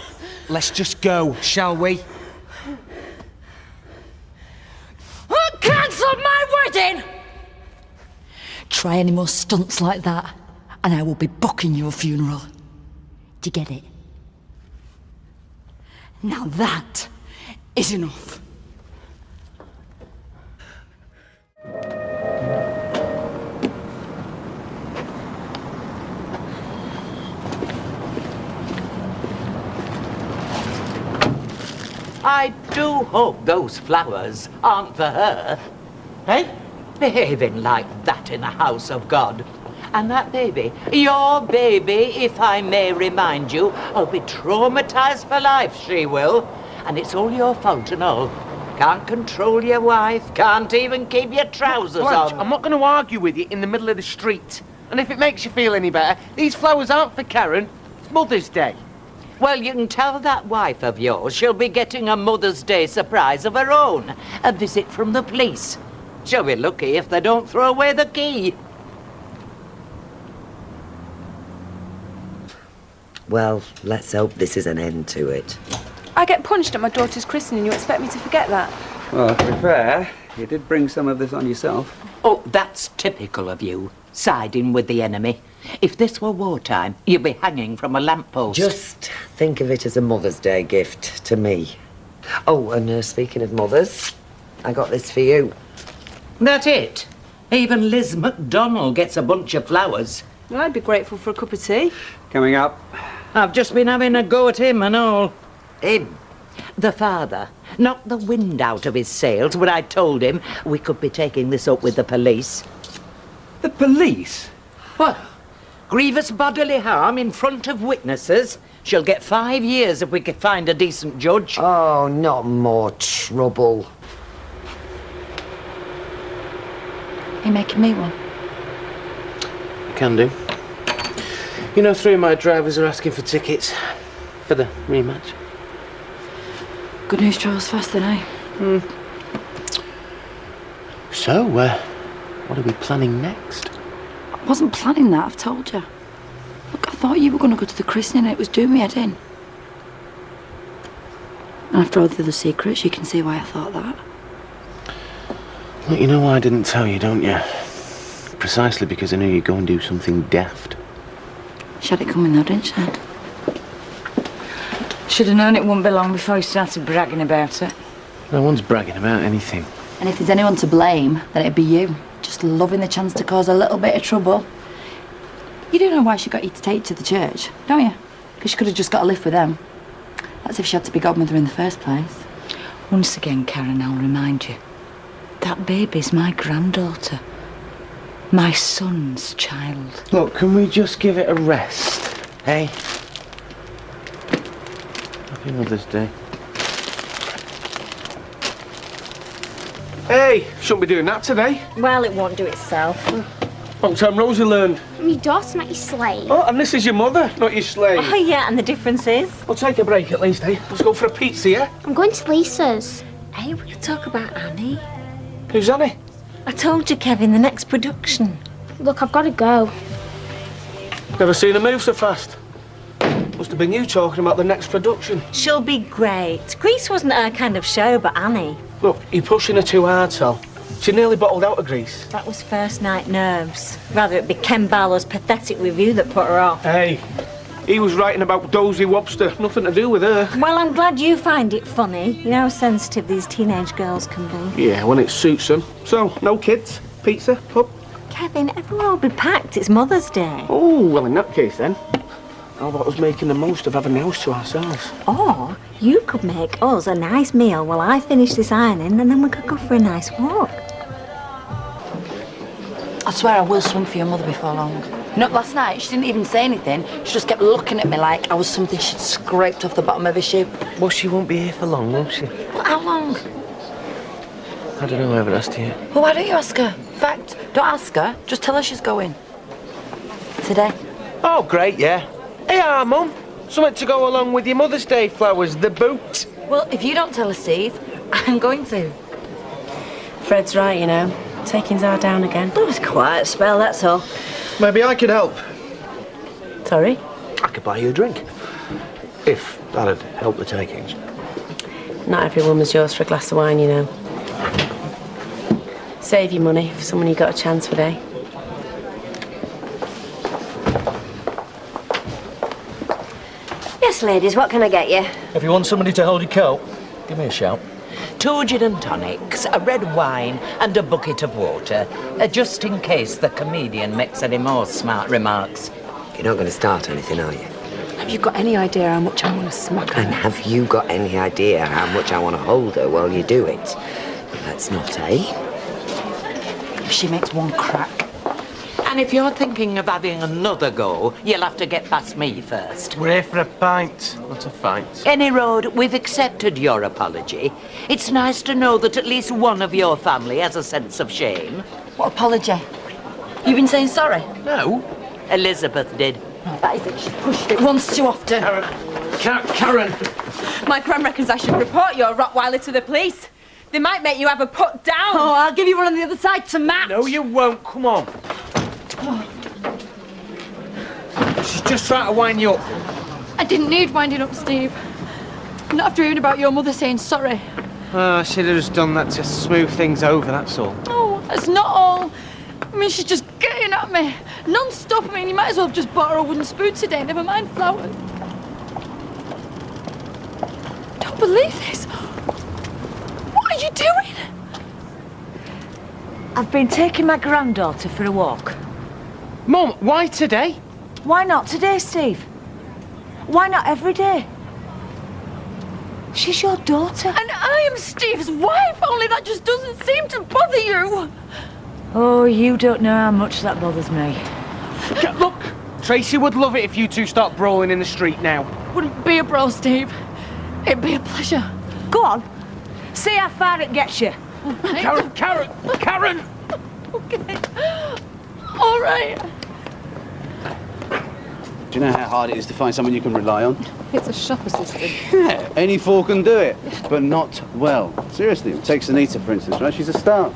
Let's just go, shall we? Cancel my wedding! Try any more stunts like that and I will be booking your funeral. Do you get it? Now that is enough. I do hope those flowers aren't for her. Hey? Behaving like that in the house of God. And that baby, your baby, if I may remind you, will be traumatized for life, she will. And it's all your fault and all. Can't control your wife, can't even keep your trousers Blanche, on. I'm not going to argue with you in the middle of the street. And if it makes you feel any better, these flowers aren't for Karen. It's Mother's Day. Well, you can tell that wife of yours she'll be getting a Mother's Day surprise of her own. A visit from the police. She'll be lucky if they don't throw away the key. Well, let's hope this is an end to it. I get punched at my daughter's christening. You expect me to forget that? Well, to be fair, you did bring some of this on yourself. Oh, that's typical of you, siding with the enemy. If this were wartime, you'd be hanging from a lamppost. Just think of it as a Mother's Day gift to me. Oh, and speaking of mothers, I got this for you. That's it. Even Liz McDonnell gets a bunch of flowers. Well, I'd be grateful for a cup of tea. Coming up. I've just been having a go at him and all. Him? The father. Knocked the wind out of his sails when I told him we could be taking this up with the police. The police? What? Grievous bodily harm in front of witnesses. She'll get 5 years if we can find a decent judge. Oh, not more trouble. Are you making me one? Can do. You know, 3 of my drivers are asking for tickets for the rematch. Good news travels fast then, eh? So, what are we planning next? I wasn't planning that, I've told you. Look, I thought you were going to go to the christening and it was doing me head in. And after all the other secrets, you can see why I thought that. Well, you know why I didn't tell you, don't you? Precisely because I knew you'd go and do something daft. She had it coming though, didn't she? Should have known it wouldn't be long before he started bragging about it. No one's bragging about anything. And if there's anyone to blame, then it'd be you. Just loving the chance to cause a little bit of trouble. You do know why she got you to take to the church, don't you? Because she could have just got a lift with them. That's if she had to be godmother in the first place. Once again, Karen, I'll remind you. That baby's my granddaughter. My son's child. Look, can we just give it a rest, hey? Happy Mother's Day. Hey, shouldn't be doing that today. Well, it won't do itself. Long time Rosie learned. I'm your daughter, not your slave. Oh, and this is your mother, not your slave. Oh, yeah, and the difference is? We'll take a break at least, eh? Let's go for a pizza, yeah? I'm going to Lisa's. Hey, we could talk about Annie. Who's Annie? I told you, Kevin, the next production. Look, I've got to go. Never seen her move so fast. Must have been you talking about the next production. She'll be great. Grease wasn't her kind of show, but Annie. Look, you're pushing her too hard, Sal. She nearly bottled out of Grease. That was first night nerves. Rather it be Ken Barlow's pathetic review that put her off. Hey, he was writing about Dozy Wobster. Nothing to do with her. Well, I'm glad you find it funny. You know how sensitive these teenage girls can be. Yeah, when it suits them. So, no kids, pizza, pub. Kevin, everyone will be packed. It's Mother's Day. Oh, well, in that case, then. How about us making the most of having the house to ourselves? Or you could make us a nice meal while I finish this ironing, and then we could go for a nice walk. I swear I will swing for your mother before long. Not last night, she didn't even say anything. She just kept looking at me like I was something she'd scraped off the bottom of her shoe. Well, she won't be here for long, won't she? Well, how long? I don't know, I haven't asked her yet. Well, why don't you ask her? In fact, don't ask her, just tell her she's going. Today. Oh, great, yeah. Hey, Mum. Something to go along with your Mother's Day flowers, the boot. Well, if you don't tell her, Steve, I'm going to. Fred's right, you know. Takings are down again. Oh, it's a quiet spell, that's all. Maybe I could help. Sorry? I could buy you a drink. If that'd help the takings. Not every woman's yours for a glass of wine, you know. Save your money for someone you got a chance with, eh? Yes, ladies, what can I get you? If you want somebody to hold your coat, give me a shout. 2 gin and tonics, a red wine, and a bucket of water, just in case the comedian makes any more smart remarks. You're not going to start anything, are you? Have you got any idea how much I want to smack her? And have you got any idea how much I want to hold her while you do it? Let's not, eh? If she makes one crack. And if you're thinking of having another go, you'll have to get past me first. We're here for a pint, not a fight. Any road, we've accepted your apology. It's nice to know that at least one of your family has a sense of shame. What apology? You've been saying sorry? No, Elizabeth did. Oh, that is it. She's pushed it once too often. Karen! My gran reckons I should report your Rottweiler to the police. They might make you have a put down. Oh, I'll give you one on the other side to match. No, you won't. Come on. She's just trying to wind you up. I didn't need winding up, Steve. Not after hearing about your mother saying sorry. Oh, I should have just done that to smooth things over, that's all. Oh, that's not all. I mean, she's just getting at me. Non-stop. I mean, you might as well have just bought her a wooden spoon today, never mind flowers. Don't believe this. What are you doing? I've been taking my granddaughter for a walk. Mum, why today? Why not today, Steve? Why not every day? She's your daughter. And I am Steve's wife, only that just doesn't seem to bother you. Oh, you don't know how much that bothers me. Look, Tracy would love it if you two start brawling in the street now. Wouldn't be a brawl, Steve. It'd be a pleasure. Go on. See how far it gets you. Karen! Karen! Okay. All right. Do you know how hard it is to find someone you can rely on? It's a shop assistant. Yeah, any four can do it, but not well. Seriously, take Anita, for instance, right? She's a star.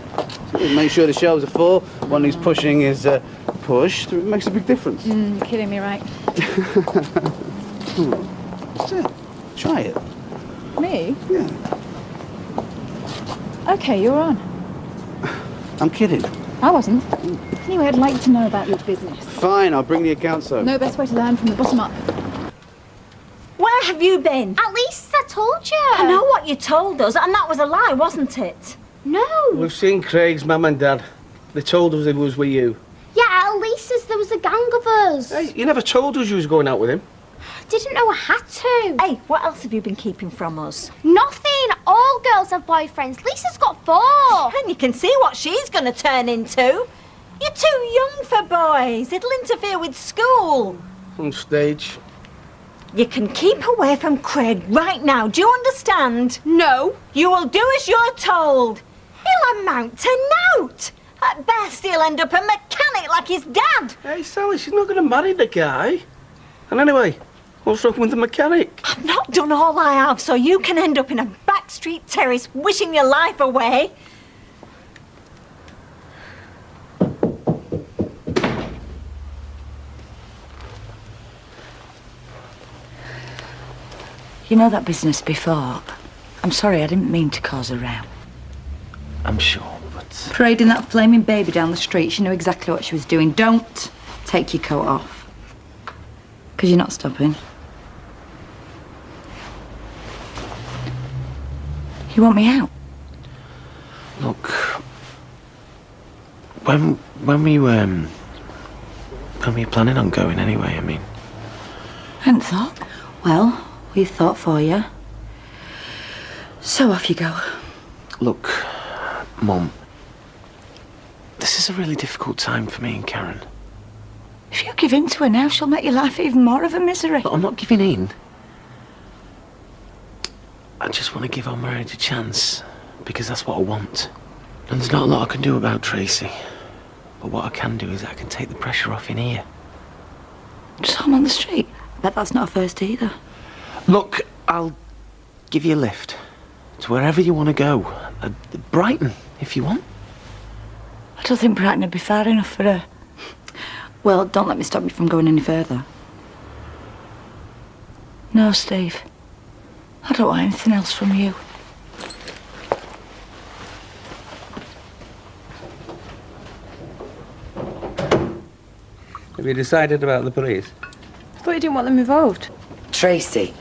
So make sure the shelves are full, one who's pushing is pushed. It makes a big difference. You're kidding me, right? That's it. Try it. Me? Yeah. Okay, you're on. I'm kidding. I wasn't. Anyway, I'd like to know about your business. Fine, I'll bring the accounts over. No best way to learn from the bottom up. Where have you been? At least I told you. I know what you told us, and that was a lie, wasn't it? No. We've seen Craig's mum and dad. They told us it was with you. Yeah, at least there was a gang of us. Hey, you never told us you was going out with him. Didn't know I had to. Hey, what else have you been keeping from us? Nothing. All girls have boyfriends. Lisa's got 4. And you can see what she's going to turn into. You're too young for boys. It'll interfere with school. On stage. You can keep away from Craig right now. Do you understand? No. You will do as you're told. He'll amount to naught. At best, he'll end up a mechanic like his dad. Hey, Sally, she's not going to marry the guy. And anyway, what's wrong with the mechanic? I've not done all I have, so you can end up in a backstreet terrace wishing your life away. You know that business before? I'm sorry, I didn't mean to cause a row. I'm sure, but... Parading that flaming baby down the street, she knew exactly what she was doing. Don't take your coat off. Because you're not stopping. You want me out? Look... When were you planning on going anyway, I mean? Hadn't thought. Well, we've thought for you. So off you go. Look, Mum, this is a really difficult time for me and Karen. If you give in to her now, she'll make your life even more of a misery. But I'm not giving in. I just want to give our marriage a chance, because that's what I want. And there's not a lot I can do about Tracy. But what I can do is I can take the pressure off in here. Just home on the street. I bet that's not a first either. Look, I'll give you a lift to wherever you want to go. Brighton, if you want. I don't think Brighton would be far enough for her. Well, don't let me stop you from going any further. No, Steve. I don't want anything else from you. Have you decided about the police? I thought you didn't want them involved. Tracy,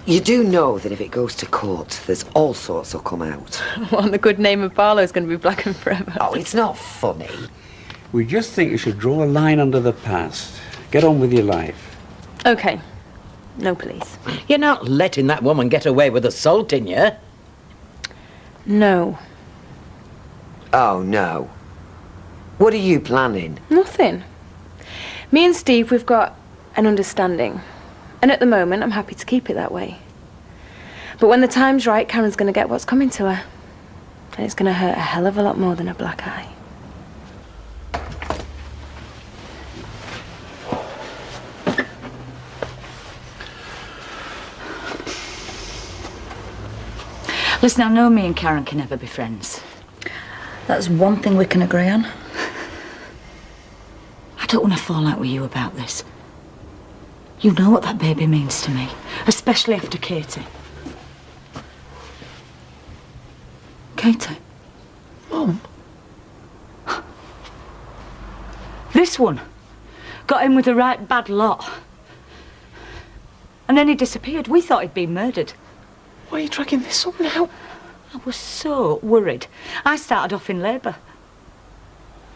you do know that if it goes to court, there's all sorts will come out. Well, the good name of Barlow's going to be blackened forever. Oh, it's not funny. We just think you should draw a line under the past. Get on with your life. Okay. No police. You're not letting that woman get away with assaulting you. No. Oh, no. What are you planning? Nothing. Me and Steve, we've got an understanding. And at the moment, I'm happy to keep it that way. But when the time's right, Karen's going to get what's coming to her. And it's going to hurt a hell of a lot more than a black eye. Listen, I know me and Karen can never be friends. That's one thing we can agree on. I don't want to fall out with you about this. You know what that baby means to me, especially after Katie. Katie? Mum? This one got in with the right bad lot. And then he disappeared. We thought he'd been murdered. Why are you dragging this up now? I was so worried. I started off in labour.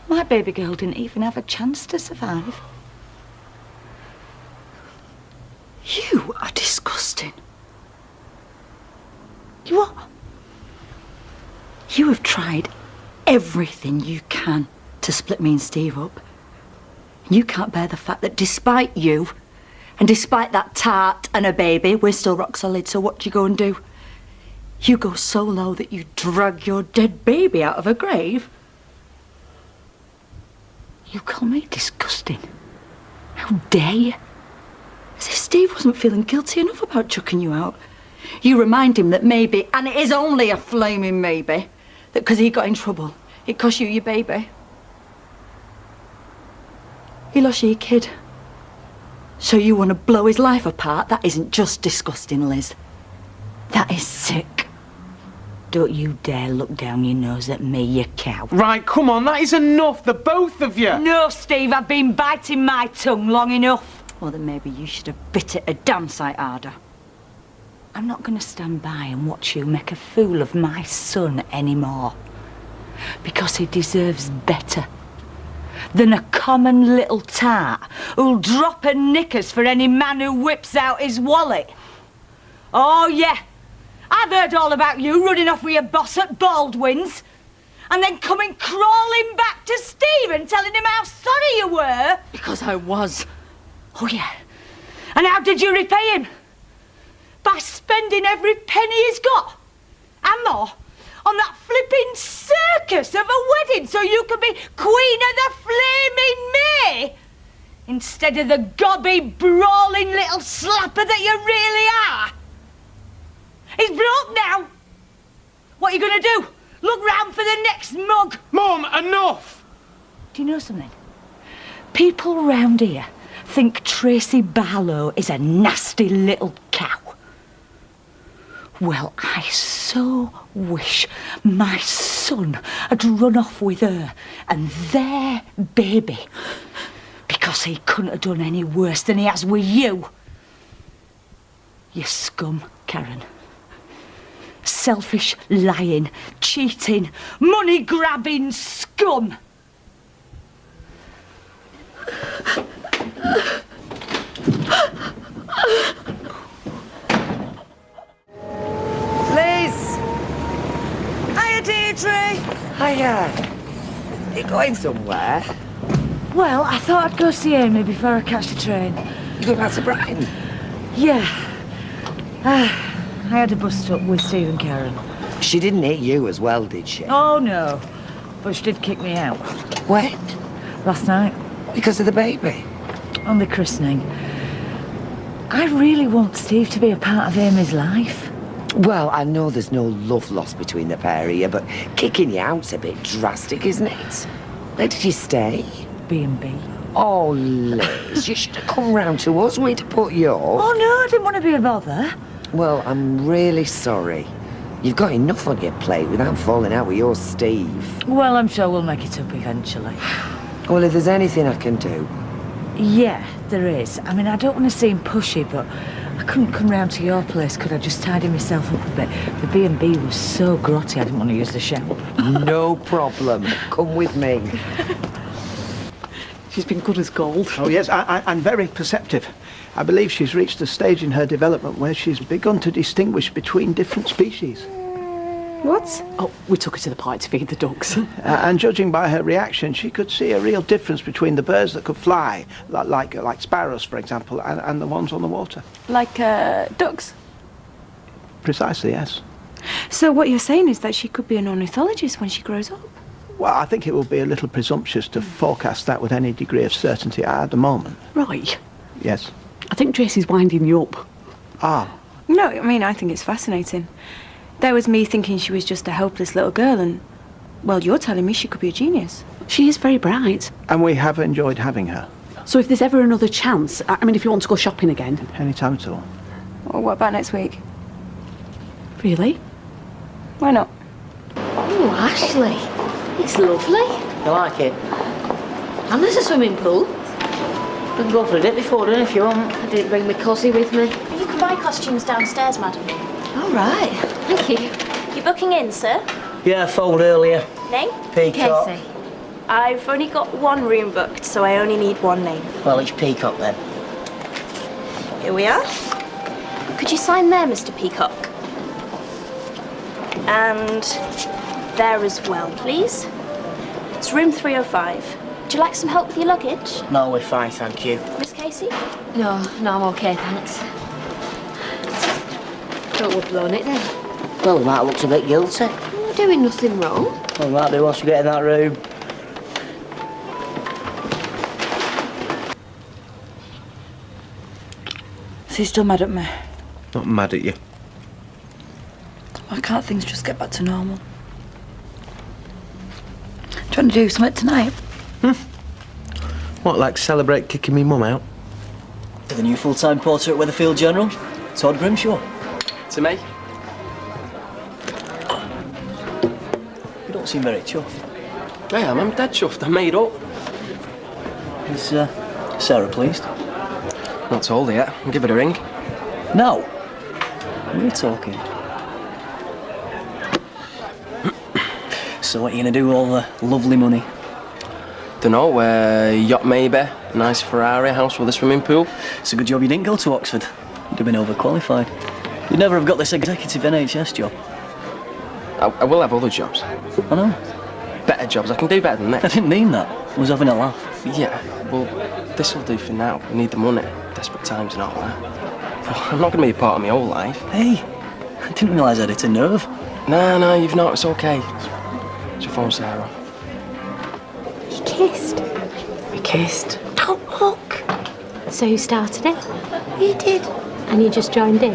My baby girl didn't even have a chance to survive. You are disgusting. You are. You have tried everything you can to split me and Steve up. You can't bear the fact that despite you, and despite that tart and a baby, we're still rock solid, so what do you go and do? You go so low that you drag your dead baby out of a grave? You call me disgusting? How dare you? As if Steve wasn't feeling guilty enough about chucking you out. You remind him that maybe, and it is only a flaming maybe, that because he got in trouble, it cost you your baby. He lost you your kid. So you want to blow his life apart? That isn't just disgusting, Liz. That is sick. Don't you dare look down your nose at me, you cow. Right, come on, that is enough, the both of you. No, Steve, I've been biting my tongue long enough. Well, then maybe you should have bit it a damn sight harder. I'm not going to stand by and watch you make a fool of my son anymore. Because he deserves better than a common little tart who'll drop her knickers for any man who whips out his wallet. Oh, yeah. I've heard all about you running off with your boss at Baldwin's and then coming crawling back to Steve and telling him how sorry you were. Because I was. Oh, yeah. And how did you repay him? By spending every penny he's got. And more on that flipping circus of a wedding so you could be Queen of the Flaming May instead of the gobby, brawling little slapper that you really are. He's broke now. What are you going to do? Look round for the next mug? Mum, enough! Do you know something? People round here think Tracy Barlow is a nasty little cow. Well, I so wish my son had run off with her and their baby, because he couldn't have done any worse than he has with you. You scum, Karen. Selfish, lying, cheating, money-grabbing scum. Liz! Hiya, Deirdre! Hiya. You going somewhere? Well, I thought I'd go see Amy before I catch the train. You going back to Brighton? Yeah. I had a bus stop with Steve and Karen. She didn't hit you as well, did she? Oh, no. But she did kick me out. When? Last night. Because of the baby? On the christening. I really want Steve to be a part of Amy's life. Well, I know there's no love lost between the pair of you, but kicking you out's a bit drastic, isn't it? Where did you stay? B&B. Oh, Liz, you should have come round to us. We'd have put you up. Oh, no, I didn't want to be a bother. Well, I'm really sorry. You've got enough on your plate without falling out with your Steve. Well, I'm sure we'll make it up eventually. Well, if there's anything I can do. Yeah, there is. I mean, I don't want to seem pushy, but I couldn't come round to your place, could I? Just tidy myself up a bit. The B&B was so grotty, I didn't want to use the shower. No problem. Come with me. She's been good as gold. Oh, yes, and very perceptive. I believe she's reached a stage in her development where she's begun to distinguish between different species. What? Oh, we took her to the park to feed the ducks. And judging by her reaction, she could see a real difference between the birds that could fly, like sparrows, for example, and the ones on the water. Like ducks? Precisely, yes. So what you're saying is that she could be an ornithologist when she grows up? Well, I think it would be a little presumptuous to forecast that with any degree of certainty at the moment. Right. Yes. I think Tracy's winding you up. Ah. No, I mean, I think it's fascinating. There was me thinking she was just a helpless little girl and, well, you're telling me she could be a genius. She is very bright. And we have enjoyed having her. So if there's ever another chance, I mean, if you want to go shopping again. Any time at all. Well, what about next week? Really? Why not? Oh, Ashley, it's lovely. You like it? And there's a swimming pool. We can go for a dip before then if you want. I didn't bring my cossie with me. You can buy costumes downstairs, madam. All right. Thank you. You're booking in, sir? Yeah, I phoned earlier. Name? Peacock. Casey. I've only got one room booked, so I only need one name. Well, it's Peacock then. Here we are. Could you sign there, Mr. Peacock? And there as well, please. It's room 305. Would you like some help with your luggage? No, we're fine, thank you. Miss Casey? No, I'm okay, thanks. Thought we'd blown it then. Well, we might have looked a bit guilty. We're doing nothing wrong. Well, we might do once we get in that room. So you're still mad at me? Not mad at you. Why can't things just get back to normal? Trying to do something tonight? What, like celebrate kicking me mum out? To the new full-time porter at Weatherfield General, Todd Grimshaw. To me? You don't seem very chuffed. I am, I'm dead chuffed. I made up. Is Sarah pleased? Not told her yet. I'll give it a ring. No. What are you talking? So what are you going to do with all the lovely money? Dunno, yacht maybe, nice Ferrari, house with a swimming pool. It's a good job you didn't go to Oxford. You'd have been overqualified. You'd never have got this executive NHS job. I will have other jobs. I know. Better jobs, I can do better than this. I didn't mean that. I was having a laugh. Yeah, well, this'll do for now. We need the money. Desperate times and all that. Well, I'm not going to be a part of my whole life. Hey, I didn't realise I had it a nerve. No, you've not. It's okay. It's your phone, Sarah. You kissed? We kissed. Don't look. So you started it? You did. And you just joined in?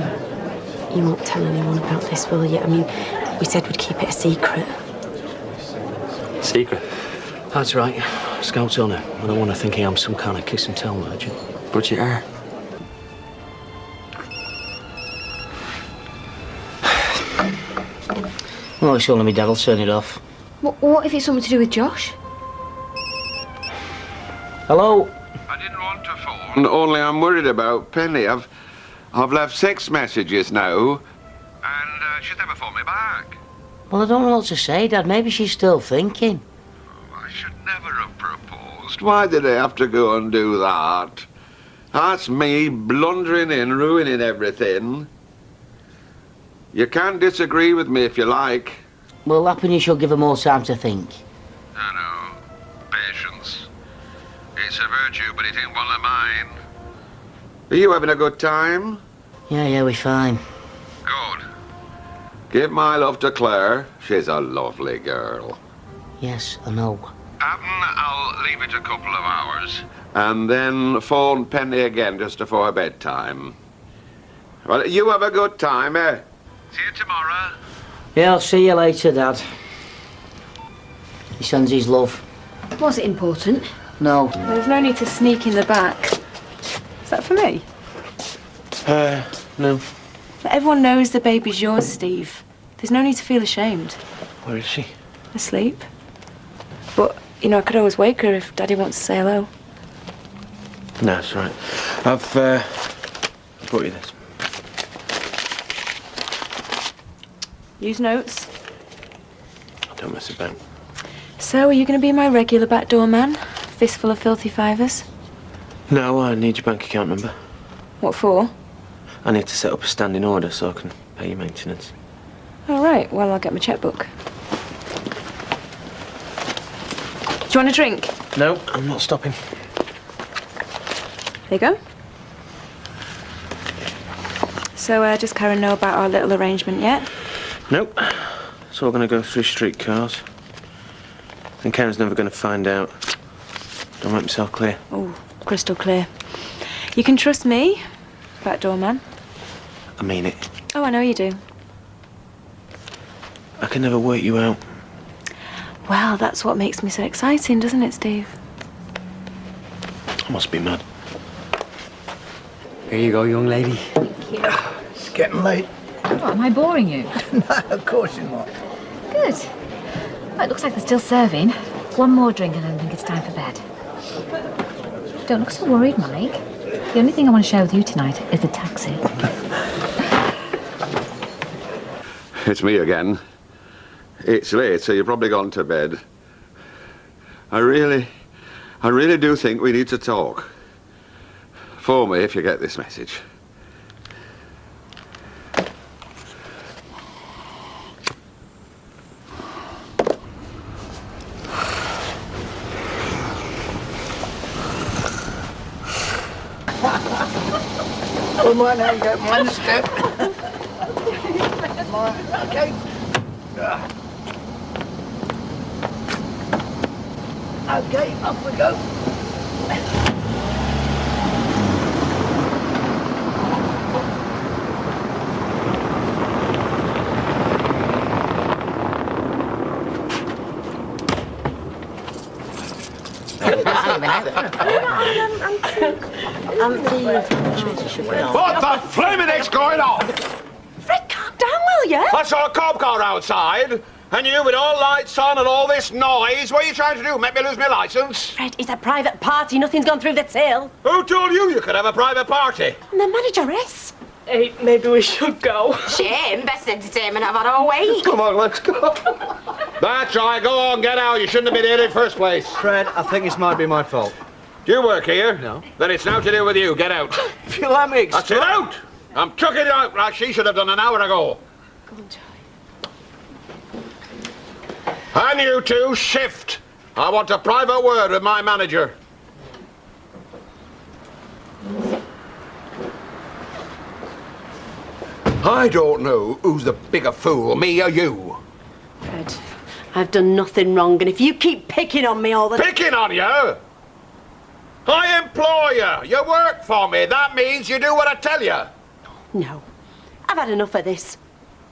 You won't tell anyone about this, will you? I mean, we said we'd keep it a secret. Secret? That's right. Scout's on it. I don't want her thinking I'm some kind of kiss and tell merchant. But you are. Well, it's only me devil, turn it off. What if it's something to do with Josh? Hello? I didn't want to phone, only I'm worried about Penny. I've left 6 messages now, and she's never phoned me back. Well, I don't know what to say, Dad. Maybe she's still thinking. I should never have proposed. Why did I have to go and do that? That's me blundering in, ruining everything. You can disagree with me if you like. Well, happen you should give her more time to think. I know. Patience. It's a virtue, but it ain't one of mine. Are you having a good time? Yeah, we're fine. Good. Give my love to Claire. She's a lovely girl. Yes, I know. I'll leave it a couple of hours. And then phone Penny again just before her bedtime. Well, you have a good time, eh? See you tomorrow. Yeah, I'll see you later, Dad. He sends his love. Was it important? No. There's no need to sneak in the back. Is that for me? No. But everyone knows the baby's yours, Steve. There's no need to feel ashamed. Where is she? Asleep. But, you know, I could always wake her if Daddy wants to say hello. No, that's right. I've brought you this. Use notes. Don't mess about. So, are you going to be my regular backdoor man? Fistful of filthy fivers? No, I need your bank account number. What for? I need to set up a standing order so I can pay your maintenance. All right, well, I'll get my checkbook. Do you want a drink? No, I'm not stopping. There you go. So, does Karen know about our little arrangement yet? Nope. It's all going to go through streetcars. And Karen's never going to find out. Don't make myself clear. Oh, crystal clear. You can trust me, backdoor man. I mean it. Oh, I know you do. I can never work you out. Well, that's what makes me so exciting, doesn't it, Steve? I must be mad. Here you go, young lady. Thank you. It's getting late. What, am I boring you? No, of course you're not. Good. Well, it looks like they're still serving. One more drink and I think it's time for bed. Don't look so worried, Mike. The only thing I want to share with you tonight is the taxi. It's me again. It's late, so you've probably gone to bed. I really do think we need to talk. Phone me if you get this message. Come on now, get one step. Come on, okay. Okay, off we go. What the flaming heck's going on? Fred, calm down, will ya? I saw a cop car outside. And you, with all lights on and all this noise, what are you trying to do? Make me lose my licence? Fred, it's a private party. Nothing's gone through the till. Who told you could have a private party? I'm the manageress. Hey, maybe we should go. Shame. Best entertainment I've had all week. Come on, let's go. That's right, go on, get out. You shouldn't have been here in the first place. Fred, I think this might be my fault. Do you work here? No. Then it's now to do with you. Get out. If you let me That's it, out! I'm chucking it out like she should have done an hour ago. Go on, Charlie. And you two, shift. I want a private word with my manager. I don't know who's the bigger fool, me or you. Fred, I've done nothing wrong, and if you keep picking on me all the time... Picking on you? I employ you. You work for me. That means you do what I tell you. No. I've had enough of this.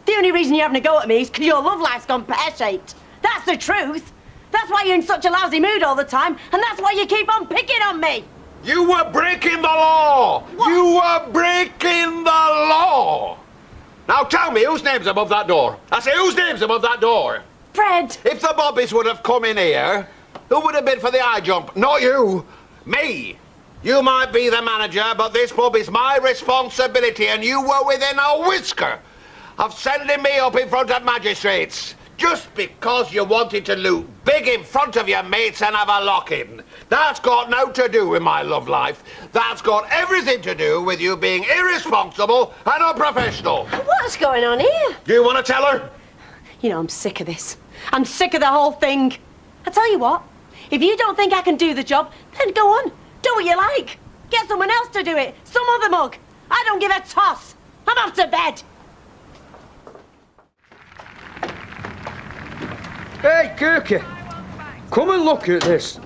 The only reason you're having a go at me is because your love life's gone pear-shaped. That's the truth. That's why you're in such a lousy mood all the time, and that's why you keep on picking on me. You were breaking the law. What? You were breaking the law. Now tell me, whose name's above that door? I say, whose name's above that door? Fred. If the Bobbies would have come in here, who would have been for the high jump? Not you. Me. You might be the manager, but this pub is my responsibility, and you were within a whisker of sending me up in front of magistrates just because you wanted to loot big in front of your mates and have a lock-in. That's got no to do with my love life. That's got everything to do with you being irresponsible and unprofessional. What's going on here? Do you want to tell her? You know, I'm sick of this. I'm sick of the whole thing. I tell you what, if you don't think I can do the job, then go on. Do what you like. Get someone else to do it. Some other mug. I don't give a toss. I'm off to bed. Hey, Kirky, come and look at this.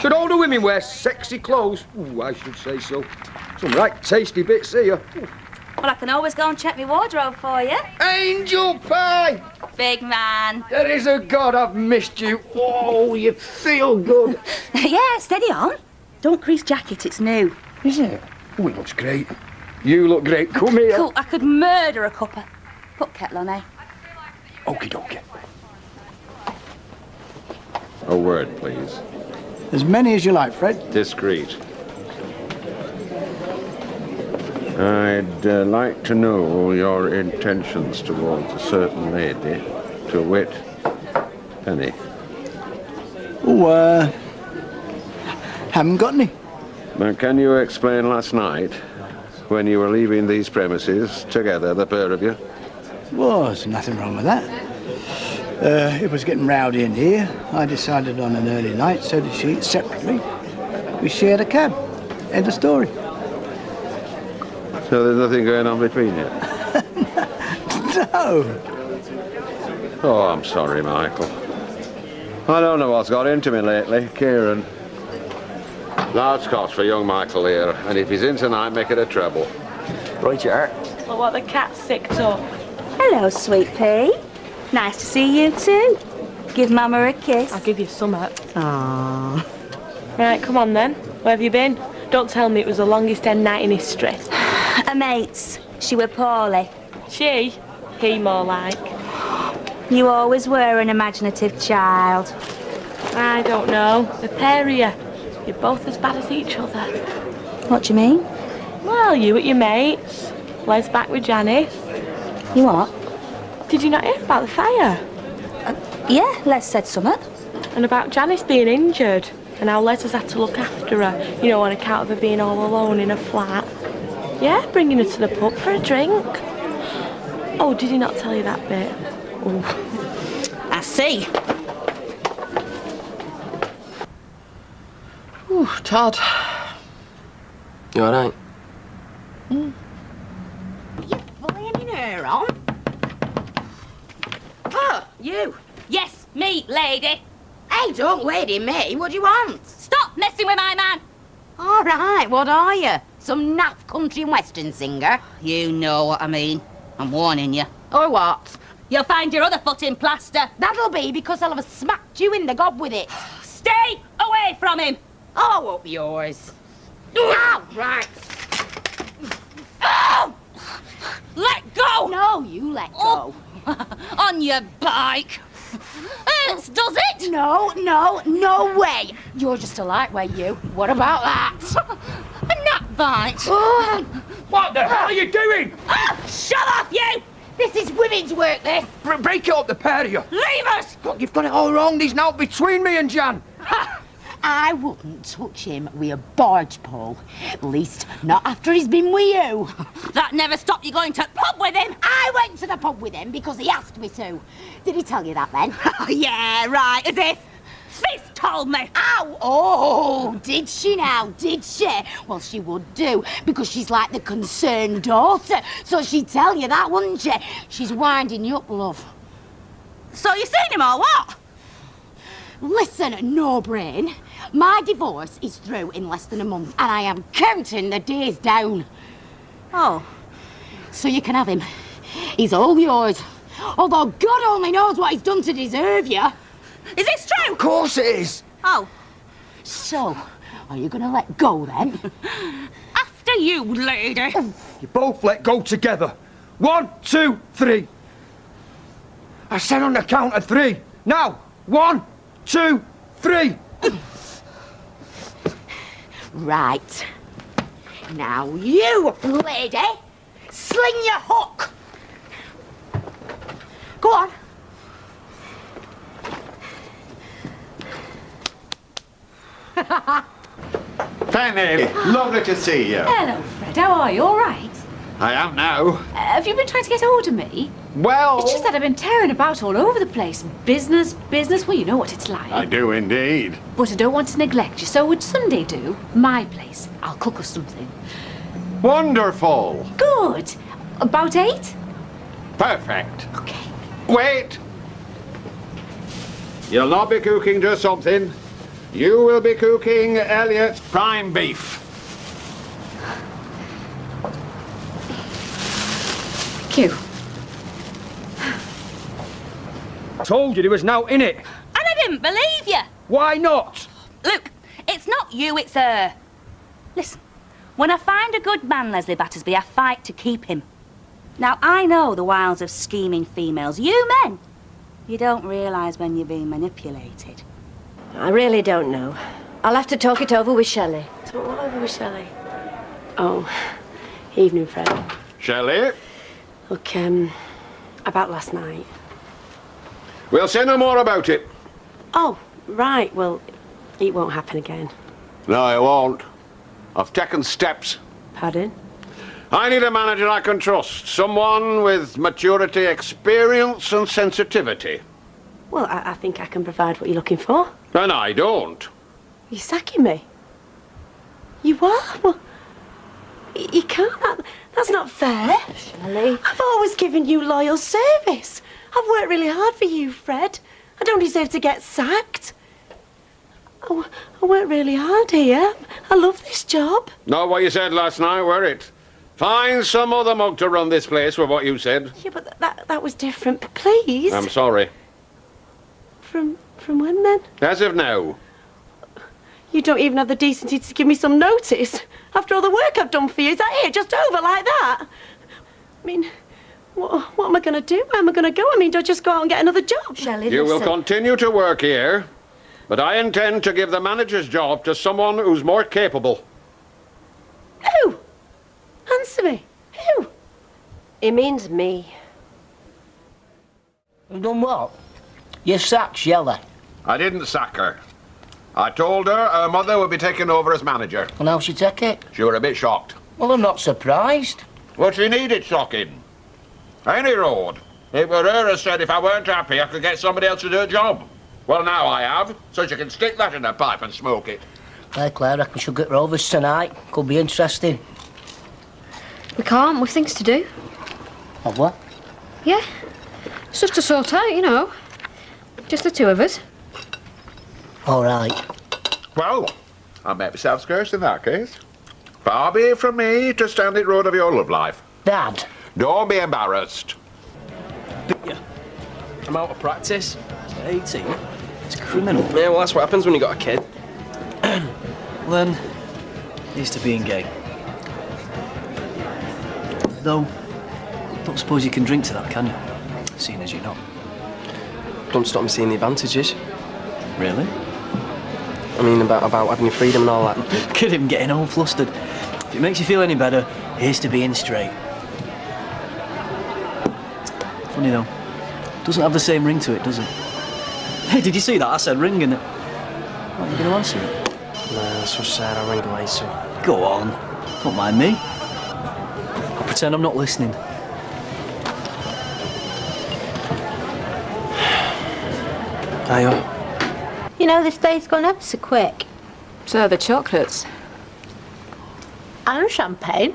Should all the women wear sexy clothes? Ooh, I should say so. Some right tasty bits here. Well, I can always go and check my wardrobe for you. Angel pie! Big man. There is a God, I've missed you. Oh, you feel good. Yeah, steady on. Don't crease jacket, it's new. Is it? Oh, it looks great. You look great. Come here. Cool, I could murder a cuppa. Put kettle on, eh? Okie dokie. A word, please. As many as you like, Fred. Discreet. I'd like to know your intentions towards a certain lady, to wit, Penny. Oh, haven't got any. Now, can you explain last night, when you were leaving these premises together, the pair of you? Well, there's nothing wrong with that. It was getting rowdy in here. I decided on an early night, so did she, separately. We shared a cab. End of story. So there's nothing going on between you? No. Oh, I'm sorry, Michael. I don't know what's got into me lately, Kieran. Large cost for young Michael here, and if he's in tonight, make it a treble. Right, you are. Well, what, the cat's sick up? Hello, sweet pea. Nice to see you too. Give Mama a kiss. I'll give you some. Aww. Right, come on then. Where have you been? Don't tell me it was the longest end night in history. Her mates. She were poorly. She? He more like. You always were an imaginative child. I don't know. The pair of you. You're both as bad as each other. What do you mean? Well, you at your mates. Les back with Janice. You what? Did you not hear about the fire? Yeah, Les said something. And about Janice being injured. And how Les has had to look after her. You know, on account of her being all alone in a flat. Yeah, bringing her to the pub for a drink. Oh, did he not tell you that bit? Oh. I see. Ooh, Todd. You alright? You blaming her on? Oh, you. Yes, me, lady. Hey, don't lady me. What do you want? Stop messing with my man. All right, what are you? Some naff country and western singer? You know what I mean. I'm warning you. Or what? You'll find your other foot in plaster. That'll be because I'll have smacked you in the gob with it. Stay away from him. Oh, up yours. Ow! Right. Oh! Let go! go! No, you let go. On your bike. Hurts, does it? No way. You're just a lightweight, you. What about that? A gnat bite. What the hell are you doing? Shut off, you! This is women's work, this. Break it up, the pair of you. Leave us! Look, you've got it all wrong. There's now between me and Jan. I wouldn't touch him with a barge pole. At least not after he's been with you. That never stopped you going to the pub with him. I went to the pub with him because he asked me to. Did he tell you that then? Yeah, right, as if. Fizz told me. Ow! Oh, did she now? Did she? Well, she would do, because she's like the concerned daughter. So she'd tell you that, wouldn't she? She's winding you up, love. So you seen him or what? Listen, no brain. My divorce is through in less than a month, and I am counting the days down. Oh. So you can have him. He's all yours. Although God only knows what he's done to deserve you. Is this true? Of course it is. Oh. So, are you going to let go then? After you, lady. You both let go together. 1, 2, 3. I said on the count of 3. Now, 1, 2, 3. Right. Now you, lady, sling your hook. Go on. Penny, lovely to see you. Hello, Fred. How are you? All right? I am now. Have you been trying to get hold of me? Well... It's just that I've been tearing about all over the place. Business, well, you know what it's like. I do indeed. But I don't want to neglect you, so would Sunday do? My place. I'll cook us something. Wonderful. Good. About 8? Perfect. Okay. Wait. You'll not be cooking just something. You will be cooking Elliot's prime beef. Thank you. Told you he was now in it. And I didn't believe you. Why not? Look, it's not you, it's her. Listen, when I find a good man, Leslie Battersby, I fight to keep him. Now, I know the wiles of scheming females. You men, you don't realise when you're being manipulated. I really don't know. I'll have to talk it over with Shelley. Talk what over with Shelley? Oh, evening, Fred. Shelley? Look, about last night. We'll say no more about it. Oh, right, well, it won't happen again. No, it won't. I've taken steps. Pardon? I need a manager I can trust. Someone with maturity, experience and sensitivity. Well, I think I can provide what you're looking for. And I don't. You're sacking me? You are? Well, you can't. That's not fair. Shelley? I've always given you loyal service. I've worked really hard for you, Fred. I don't deserve to get sacked. I worked really hard here. I love this job. Not what you said last night, were it? Find some other mug to run this place with what you said. Yeah, but that was different. But please. I'm sorry. From when then? As of now. You don't even have the decency to give me some notice. After all the work I've done for you, is that it? Just over like that? I mean, what am I going to do? Where am I going to go? I mean, do I just go out and get another job? Shelley, You will listen. continue to work here, but I intend to give the manager's job to someone who's more capable. Who? Answer me. Who? It means me. You've done what? You sacked Shelley. I didn't sack her. I told her mother would be taking over as manager. And how she take it? She were a bit shocked. Well, I'm not surprised. Well, she needed shocking. Any road. It were her as said if I weren't happy, I could get somebody else to do a job. Well, now I have, so she can stick that in her pipe and smoke it. Hey, Claire, I reckon she'll get rovers tonight. Could be interesting. We can't. We've things to do. Of what? Yeah. It's just to sort out, you know. Just the two of us. All right. Well, I make myself scarce in that case. Far be it from me to stand in road of your love life. Dad. Don't be embarrassed. Yeah. I'm out of practice. 18. It's criminal. Yeah, well, that's what happens when you got a kid. Well, then, here's to being gay. Though, Don't suppose you can drink to that, can you? Seeing as you're not. Don't stop me seeing the advantages. Really? I mean, about having your freedom and all that. Look at him getting all flustered. If it makes you feel any better, here's to being straight. Funny though. Doesn't have the same ring to it, does it? Hey, did you see that? I said ring and... Are you going to answer it? No, that's what said. I'll ring later. Go on. Don't mind me. I'll pretend I'm not listening. Hiya. You know, this day's gone ever so quick. So the chocolates. And champagne.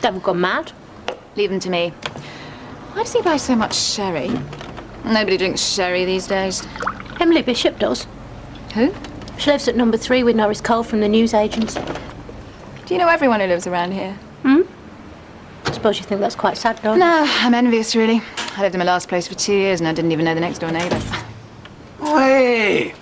They've gone mad. Leave them to me. Why does he buy so much sherry? Nobody drinks sherry these days. Emily Bishop does. Who? She lives at number 3 with Norris Cole from the newsagents. Do you know everyone who lives around here? Hmm? I suppose you think that's quite sad, don't you? No, I'm envious, really. I lived in my last place for 2 years and I didn't even know the next door neighbour. Hey!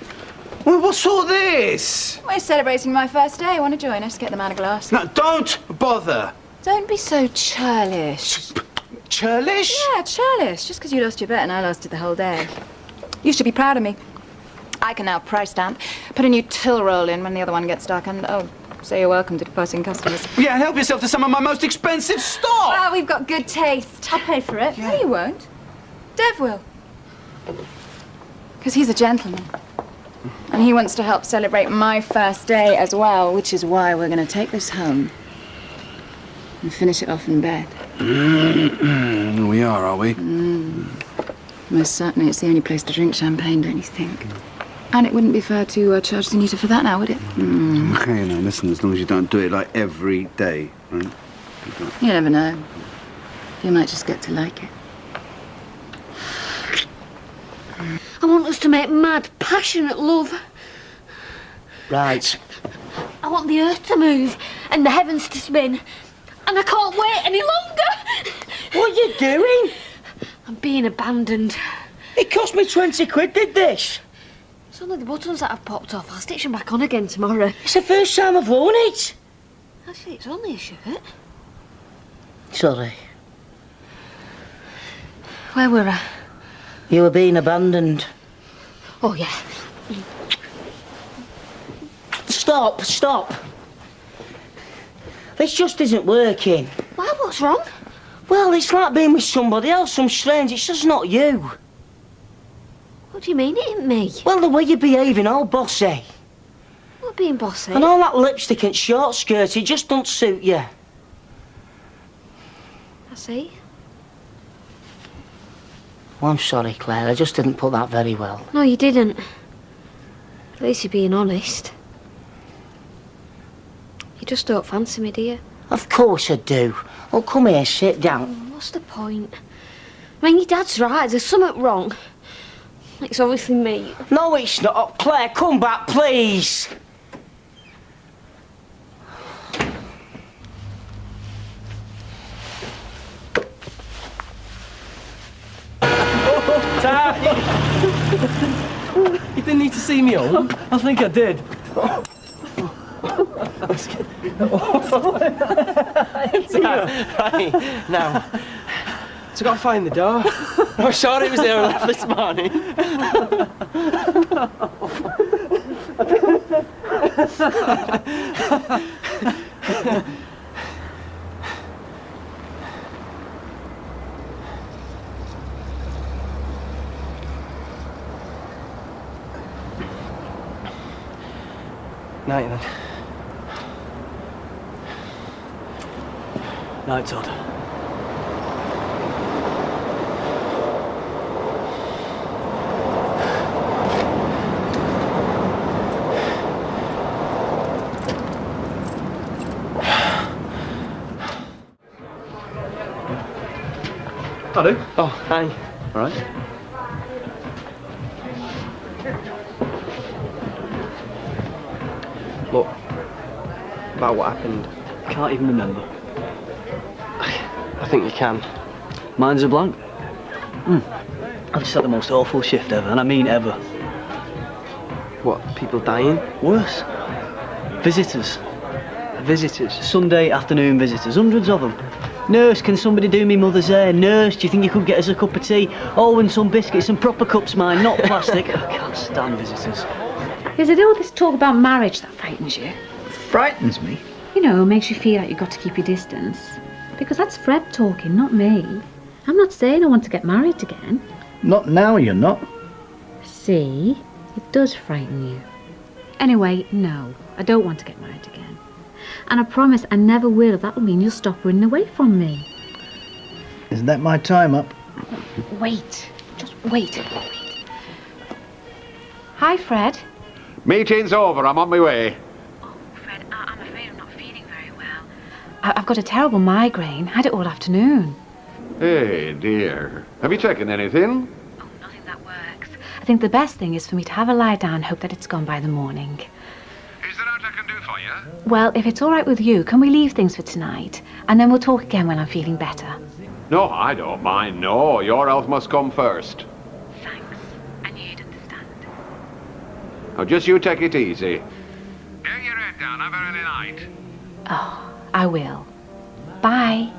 Well, what's all this? We're celebrating my first day. Want to join us? Get the man a glass. No, don't bother. Don't be so churlish. Churlish? Yeah, churlish. Just because you lost your bet and I lasted the whole day. You should be proud of me. I can now price stamp, put a new till roll in when the other one gets stuck, and oh, say you're welcome to departing customers. Yeah, help yourself to some of my most expensive stock. Well, we've got good taste. I'll pay for it. No, you won't. Dev will. Because he's a gentleman. And he wants to help celebrate my first day as well, which is why we're going to take this home and finish it off in bed. We are we? Most certainly, it's the only place to drink champagne, don't you think? And it wouldn't be fair to charge Sunita for that now, would it? Okay, now listen, as long as you don't do it like every day, right? You never know. You might just get to like it. I want us to make mad, passionate love. Right. I want the earth to move and the heavens to spin. And I can't wait any longer. What are you doing? I'm being abandoned. It cost me 20 quid, did this? It's only the buttons that have popped off. I'll stitch them back on again tomorrow. It's the first time I've worn it. Actually, it's only a shirt. Sorry. Where were I? You were being abandoned. Oh, yeah. Stop, stop. This just isn't working. Why, what's wrong? Well, it's like being with somebody else, some strange. It's just not you. What do you mean it ain't me? Well, the way you're behaving, all bossy. What, being bossy? And all that lipstick and short skirt, it just don't suit you. I see. Well, I'm sorry, Claire. I just didn't put that very well. No, you didn't. At least you're being honest. You just don't fancy me, do you? Of course I do. Oh, come here, sit down. What's the point? I mean, your dad's right. There's something wrong. It's obviously me. No, it's not. Claire, come back, please. You didn't need to see me home. I think I did. Right, now, so I got to find the door. I was sure it was there when I left this morning. Night then. Night, Todd. Hello. Oh, hi. All right. Look, about what happened. Can't even remember. I think you can. Mine's a blank. I've just had the most awful shift ever, and I mean ever. What, people dying? Worse. Visitors. Visitors. Sunday afternoon visitors. Hundreds of them. Nurse, can somebody do me mother's hair? Nurse, do you think you could get us a cup of tea? Oh, and some biscuits and proper cups, mind, not plastic. I can't stand visitors. Is it all this talk about marriage that frightens you? Frightens me? You know, makes you feel like you've got to keep your distance. Because that's Fred talking, not me. I'm not saying I want to get married again. Not now, you're not. See? It does frighten you. Anyway, no, I don't want to get married again. And I promise I never will. That'll mean you'll stop running away from me. Isn't that my time up? Wait. Just wait. Hi, Fred. Meeting's over. I'm on my way. Fred, I'm afraid I'm not feeling very well. I've got a terrible migraine. Had it all afternoon. Hey, dear. Have you taken anything? I think the best thing is for me to have a lie down and hope that it's gone by the morning. Is there aught I can do for you? Well, if it's all right with you, can we leave things for tonight? And then we'll talk again when I'm feeling better. No, I don't mind. No, your health must come first. Thanks. I knew you'd understand. Now, just you take it easy. Get your head down. Have a early night. Oh, I will. Bye.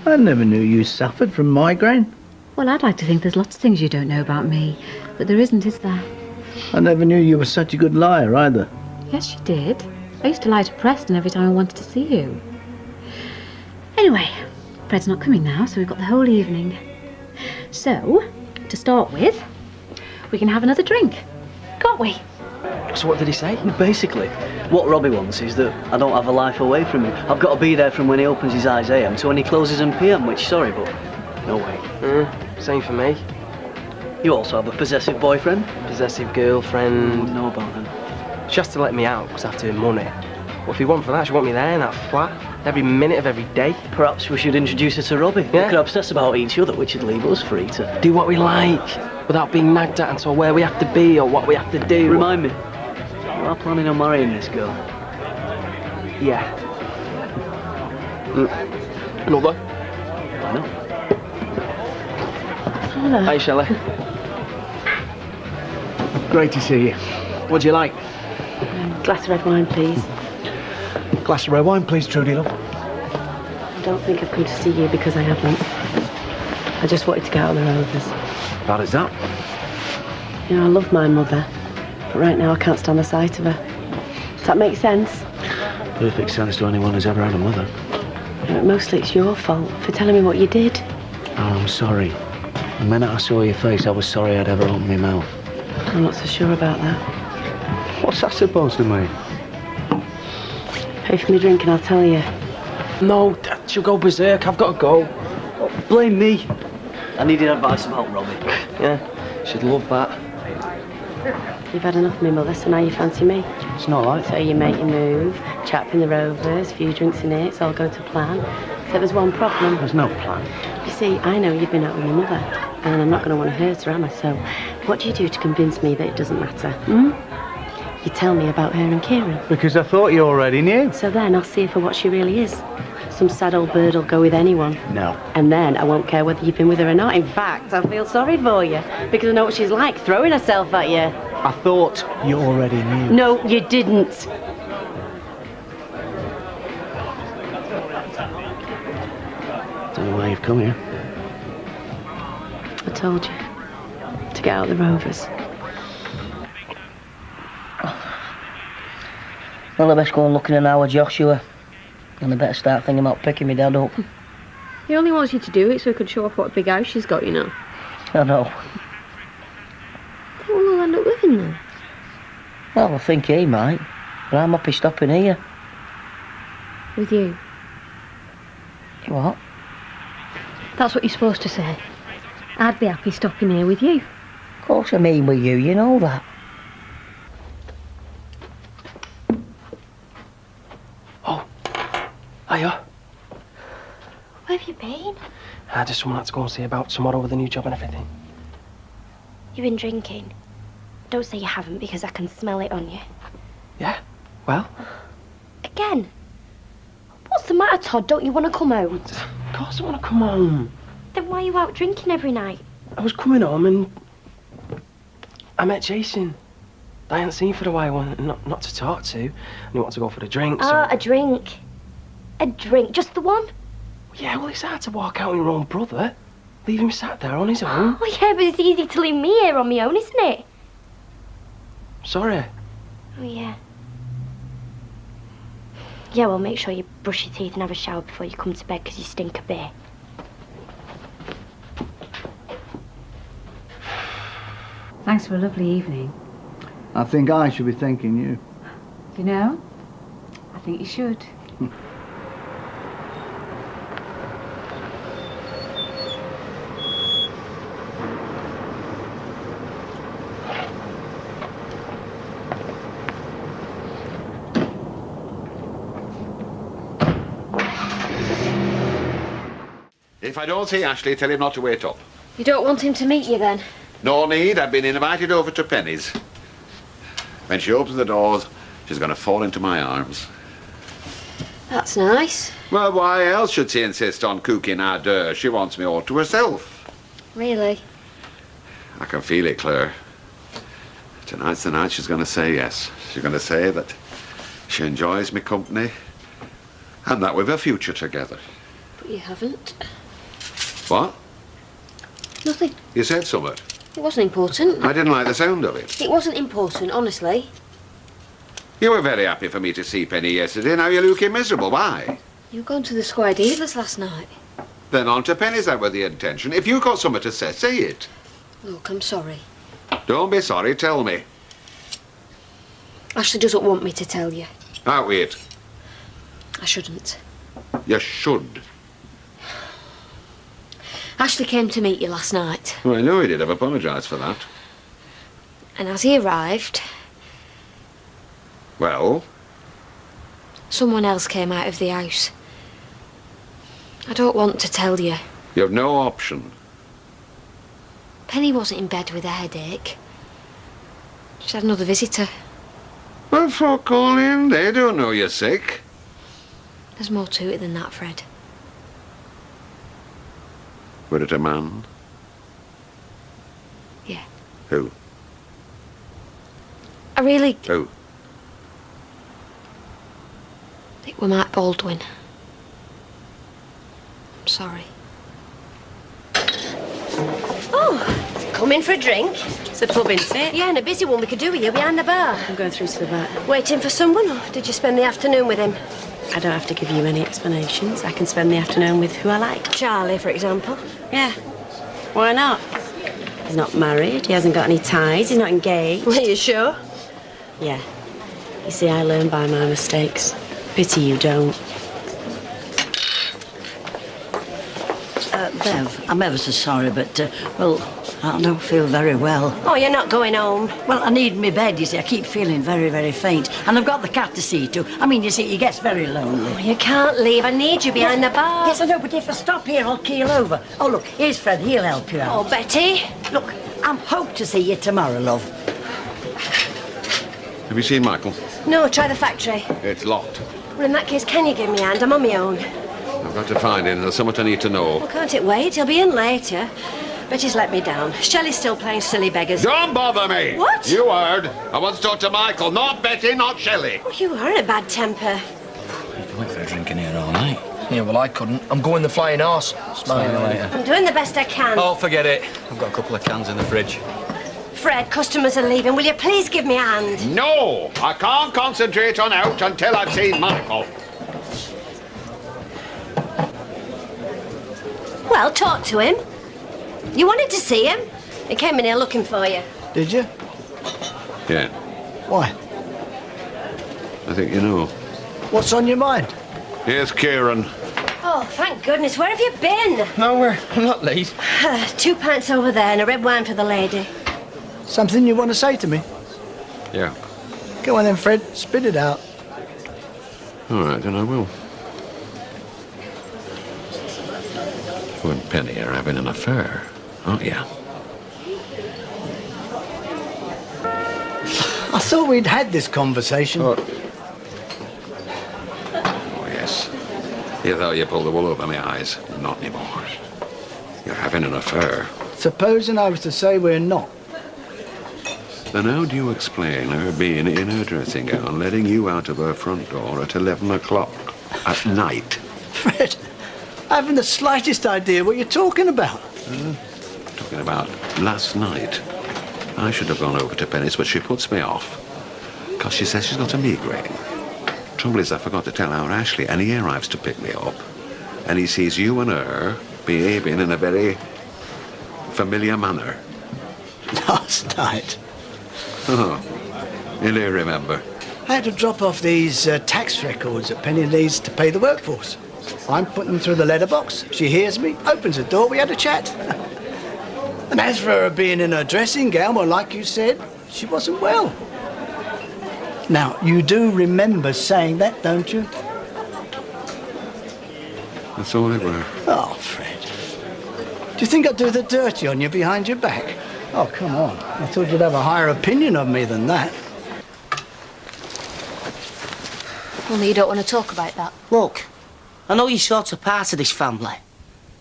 I never knew you suffered from migraine. Well, I'd like to think there's lots of things you don't know about me, but there isn't, is there? I never knew you were such a good liar either. Yes, you did. I used to lie to Preston every time I wanted to see you. Anyway, Fred's not coming now, so we've got the whole evening. So, to start with, we can have another drink, can't we? So what did he say? Basically, what Robbie wants is that I don't have a life away from him. I've got to be there from when he opens his eyes AM to when he closes them PM, which, sorry, but no way. Same for me. You also have a possessive boyfriend? Possessive girlfriend. Know about them. She has to let me out because I have to earn money. Well, if you want for that, she want me there in that flat every minute of every day. Perhaps we should introduce her to Robbie. Yeah. We could obsess about each other, which would leave us free to do what we like without being nagged at until where we have to be or what we have to do. Remind me, you are planning on marrying this girl? Yeah. Another? Why not? Hello. Hi, Shelley. Great to see you. What do you like? Glass of red wine, please. Glass of red wine, please, Trudy, love. I don't think I've come to see you because I haven't. I just wanted to get out of the Rovers. Bad as that? You know, I love my mother, but right now I can't stand the sight of her. Does that make sense? Perfect sense to anyone who's ever had a mother. Mostly it's your fault for telling me what you did. Oh, I'm sorry. The minute I saw your face, I was sorry I'd ever opened my mouth. I'm not so sure about that. What's that supposed to mean? Pay for me drink and I'll tell you. No, she'll go berserk. I've got to go. Oh, blame me. I needed advice about Robbie. Yeah, she'd love that. You've had enough of me, mother, so now you fancy me. It's not like So you make your move, chap in the Rovers, few drinks in it, it's all going to plan. Except there's one problem. There's no plan. You see, I know you've been out with your mother, and I'm not going to want to hurt her, am I? So, what do you do to convince me that it doesn't matter? You tell me about her and Kieran. Because I thought you already knew. So then I'll see her for what she really is. Some sad old bird will go with anyone. No. And then I won't care whether you've been with her or not. In fact, I feel sorry for you, because I know what she's like, throwing herself at you. I thought you already knew. No, you didn't. Don't know why you've come here. I told you. To get out of the Rovers. Well, I best go and look in an hour, Joshua. And I better start thinking about picking my dad up. He only wants you to do it so he can show off what a big house she's got, you know. I know. I think we'll all end up living there. Well, I think he might. But I'm happy stopping here. With you. What? That's what you're supposed to say. I'd be happy stopping here with you. Of course I mean with you, you know that. Hiya. Where have you been? I just someone had to go and see about tomorrow with the new job and everything. You've been drinking. Don't say you haven't, because I can smell it on you. Yeah? Well? Again? What's the matter, Todd? Don't you want to come home? Of course I want to come home. Then why are you out drinking every night? I was coming home and I met Jason. I hadn't seen for a while, not to talk to. And he wanted to go for a drink, so... Oh, a drink. A drink, just the one? Yeah, well, it's hard to walk out on your own brother. Leave him sat there on his own. Oh, yeah, but it's easy to leave me here on my own, isn't it? Sorry. Oh, yeah. Yeah, well, make sure you brush your teeth and have a shower before you come to bed, because you stink a bit. Thanks for a lovely evening. I think I should be thanking you. You know, I think you should. If I don't see Ashley, tell him not to wait up. You don't want him to meet you, then? No need, I've been invited over to Penny's. When she opens the doors, she's going to fall into my arms. That's nice. Well, why else should she insist on cooking our dirt? She wants me all to herself. Really? I can feel it, Claire. Tonight's the night she's going to say yes. She's going to say that she enjoys me company and that we've a future together. But you haven't. What? Nothing. You said something. It wasn't important. I didn't like the sound of it. It wasn't important, honestly. You were very happy for me to see Penny yesterday. Now you're looking miserable. Why? You were going to the Square Dealers last night. Then on to Penny's that with the intention. If you've got something to say it. Look, I'm sorry. Don't be sorry, tell me. Ashley doesn't want me to tell you. Ah, wait. I shouldn't. You should. Ashley came to meet you last night. Well, I know he did. I've apologised for that. And as he arrived, Well? someone else came out of the house. I don't want to tell you. You have no option. Penny wasn't in bed with a headache. She had another visitor. Well, folk call in. They don't know you're sick. There's more to it than that, Fred. Were it a man? Yeah. Who? I really... Who? It were Mike Baldwin. I'm sorry. Oh, come in for a drink. It's a pub, isn't it? Yeah, and a busy one we could do with you behind the bar. I'm going through to the back. Waiting for someone, or did you spend the afternoon with him? I don't have to give you any explanations. I can spend the afternoon with who I like. Charlie, for example. Yeah. Why not? He's not married. He hasn't got any ties. He's not engaged. Are you sure? Yeah. You see, I learn by my mistakes. Pity you don't. Bev, I'm ever so sorry, but, well, I don't feel very well. Oh, you're not going home? Well, I need my bed, you see. I keep feeling very, very faint. And I've got the cat to see to. I mean, you see, he gets very lonely. Oh, you can't leave. I need you behind the bar. Yes, I know, but if I stop here, I'll keel over. Oh, look, here's Fred. He'll help you out. Oh, Betty. Look, I hope to see you tomorrow, love. Have you seen Michael? No, try the factory. It's locked. Well, in that case, can you give me a hand? I'm on my own. I've got to find him. There's something I need to know. Well, can't it wait? He'll be in later. Betty's let me down. Shelley's still playing silly beggars. Don't bother me! What? You heard. I want to talk to Michael, not Betty, not Shelley. Oh, you are in a bad temper. You can wait for a drink in here all night. Yeah, well, I couldn't. I'm going the flying horse. Smile later. I'm doing the best I can. Oh, forget it. I've got a couple of cans in the fridge. Fred, customers are leaving. Will you please give me a hand? No! I can't concentrate on out until I've seen Michael. Well, talk to him. You wanted to see him. He came in here looking for you. Did you? Yeah, Why? I think you know. What's on your mind? Here's Kieran. Oh, thank goodness. Where have you been? Nowhere. I'm not late. 2 pints over there and a red wine for the lady. Something you want to say to me? Yeah. Go on then, Fred. Spit it out. All right, then I will. You and Penny are having an affair, aren't you? I thought we'd had this conversation. Oh, yes. You thought you pulled the wool over my eyes. Not anymore. You're having an affair. Supposing I was to say we're not. Then how do you explain her being in her dressing gown, letting you out of her front door at 11 o'clock at night? Fred, I haven't the slightest idea what you're talking about. Talking about last night. I should have gone over to Penny's, but she puts me off. Because she says she's got a migraine. Trouble is, I forgot to tell our Ashley, and he arrives to pick me up. And he sees you and her behaving in a very familiar manner. Last night? Oh, you do remember. I had to drop off these tax records that Penny needs to pay the workforce. I'm putting them through the letterbox. She hears me, opens the door, we had a chat. And as for her being in her dressing gown, well, like you said, she wasn't well. Now, you do remember saying that, don't you? That's all it were. Oh, Fred. Do you think I'd do the dirty on you behind your back? Oh, come on. I thought you'd have a higher opinion of me than that. Only you don't want to talk about that. Look, I know you're sort of part of this family.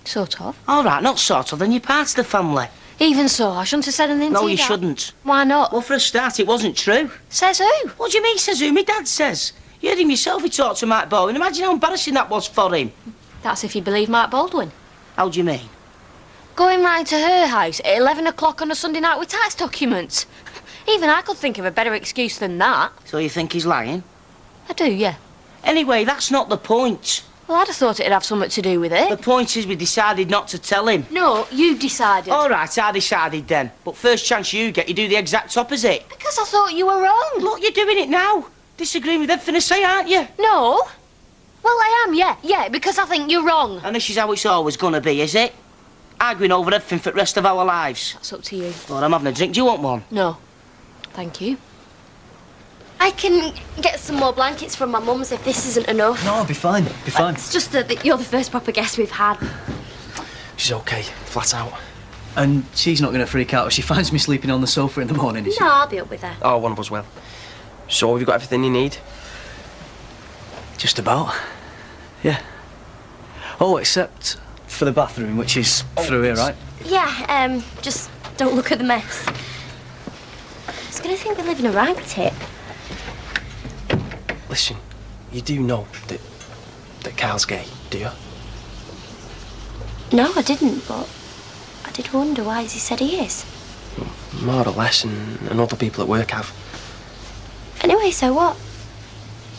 Sort of. All right, not sort of, then you're part of the family. Even so, I shouldn't have said anything to you. No, you shouldn't. Why not? Well, for a start, it wasn't true. Says who? What do you mean, says who? My dad says. You heard him yourself, he talked to Mike Baldwin. Imagine how embarrassing that was for him. That's if you believe Mark Baldwin. How do you mean? Going round to her house at 11 o'clock on a Sunday night with tax documents. Even I could think of a better excuse than that. So you think he's lying? I do, yeah. Anyway, that's not the point. Well, I'd have thought it'd have something to do with it. The point is we decided not to tell him. No, you decided. All right, I decided then. But first chance you get, you do the exact opposite. Because I thought you were wrong. Look, you're doing it now. Disagreeing with everything I say, aren't you? No. Well, I am, yeah. Yeah, because I think you're wrong. And this is how it's always going to be, is it? Arguing over everything for the rest of our lives. That's up to you. Well, I'm having a drink. Do you want one? No. Thank you. I can get some more blankets from my mum's if this isn't enough. No, I'll be fine. Be fine. It's just that you're the first proper guest we've had. She's okay, flat out. And she's not going to freak out if she finds me sleeping on the sofa in the morning, is she? No, I'll be up with her. Oh, one of us will. So, have you got everything you need? Just about. Yeah. Oh, except for the bathroom, which is through here, right? Yeah, just don't look at the mess. I was going to think we live in a rag tip. Listen, you do know that Carl's gay, do you? No, I didn't, but I did wonder why he said he is. More or less, and other people at work have. Anyway, so what?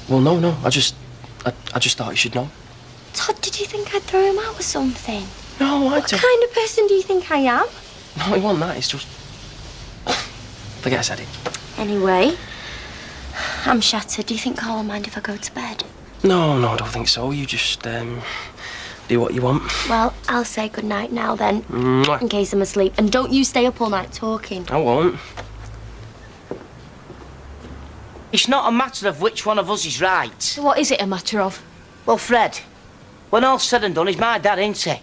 Well, no, I just thought you should know. Todd, did you think I'd throw him out or something? No, I don't. What kind of person do you think I am? No, it wasn't that, it's just... Forget I said it. Anyway, I'm shattered. Do you think Carl will mind if I go to bed? No, I don't think so. You just, do what you want. Well, I'll say goodnight now then, Mwah. in case I'm asleep. And don't you stay up all night talking. I won't. It's not a matter of which one of us is right. So what is it a matter of? Well, Fred, when all's said and done, he's my dad, ain't he?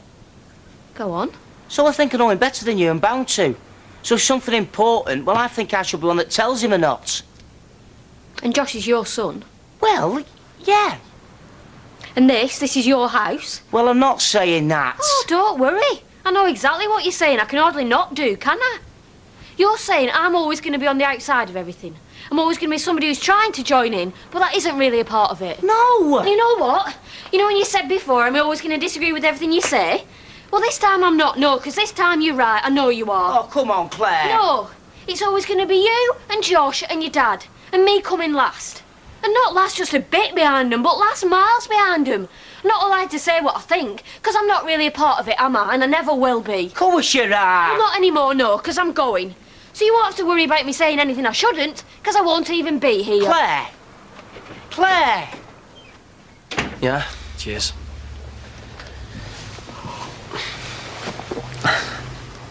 Go on. So I think I know him better than you, I'm bound to. So if something important, well, I think I should be one that tells him or not. And Josh is your son? Well, yeah. And this is your house? Well, I'm not saying that. Oh, don't worry. I know exactly what you're saying. I can hardly not do, can I? You're saying I'm always going to be on the outside of everything. I'm always going to be somebody who's trying to join in, but that isn't really a part of it. No! And you know what? You know when you said before I'm always going to disagree with everything you say? Well, this time I'm not, no, because this time you're right. I know you are. Oh, come on, Claire. No. It's always going to be you and Josh and your dad, and me coming last. And not last just a bit behind them, but last miles behind them. I'm not allowed to say what I think, because I'm not really a part of it, am I? And I never will be. Of course you are. Well, not anymore, no, because I'm going. So you won't have to worry about me saying anything I shouldn't, because I won't even be here. Claire! Claire! Yeah, cheers.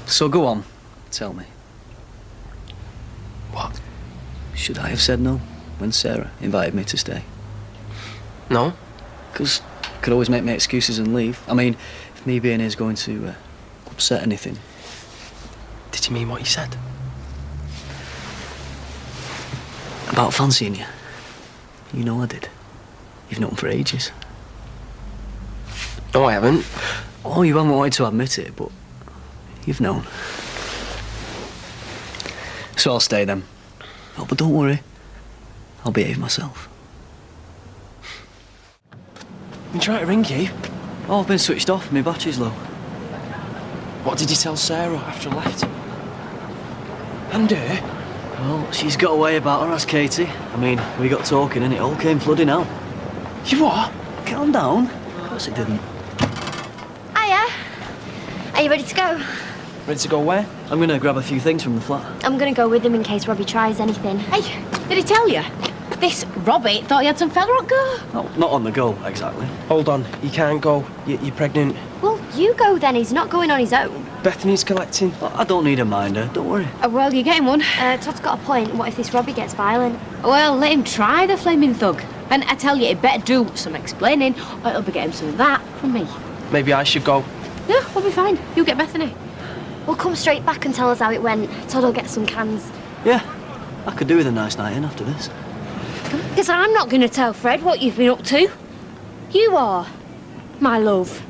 So go on, tell me. What? Should I have said no when Sarah invited me to stay? No? Because I could always make my excuses and leave. I mean, if me being here is going to upset anything. Did you mean what you said? About fancying you. You know I did. You've known for ages. No, I haven't. Oh, you haven't wanted to admit it, but you've known. So I'll stay then. Oh, but don't worry. I'll behave myself. You trying to ring you? Oh, I've been switched off. My battery's low. What did you tell Sarah after I left? And her? Well, she's got away about her, ask Katie. I mean, we got talking and it all came flooding out. You what? Calm down. Of course it didn't. Hiya. Are you ready to go? Ready to go where? I'm gonna grab a few things from the flat. I'm gonna go with him in case Robbie tries anything. Hey, did he tell you? This Robbie thought he had some fella on go. No, not on the go, exactly. Hold on, you can't go. You're pregnant. Well, you go then. He's not going on his own. Bethany's collecting. I don't need a minder, don't worry. Well, you're getting one. Todd's got a point. What if this Robbie gets violent? Well, let him try the flaming thug. And I tell you, he'd better do some explaining, or it'll be getting some of that from me. Maybe I should go. Yeah, we'll be fine. You get Bethany. We'll come straight back and tell us how it went. Todd will get some cans. Yeah, I could do with a nice night in after this. Because I'm not going to tell Fred what you've been up to. You are, my love.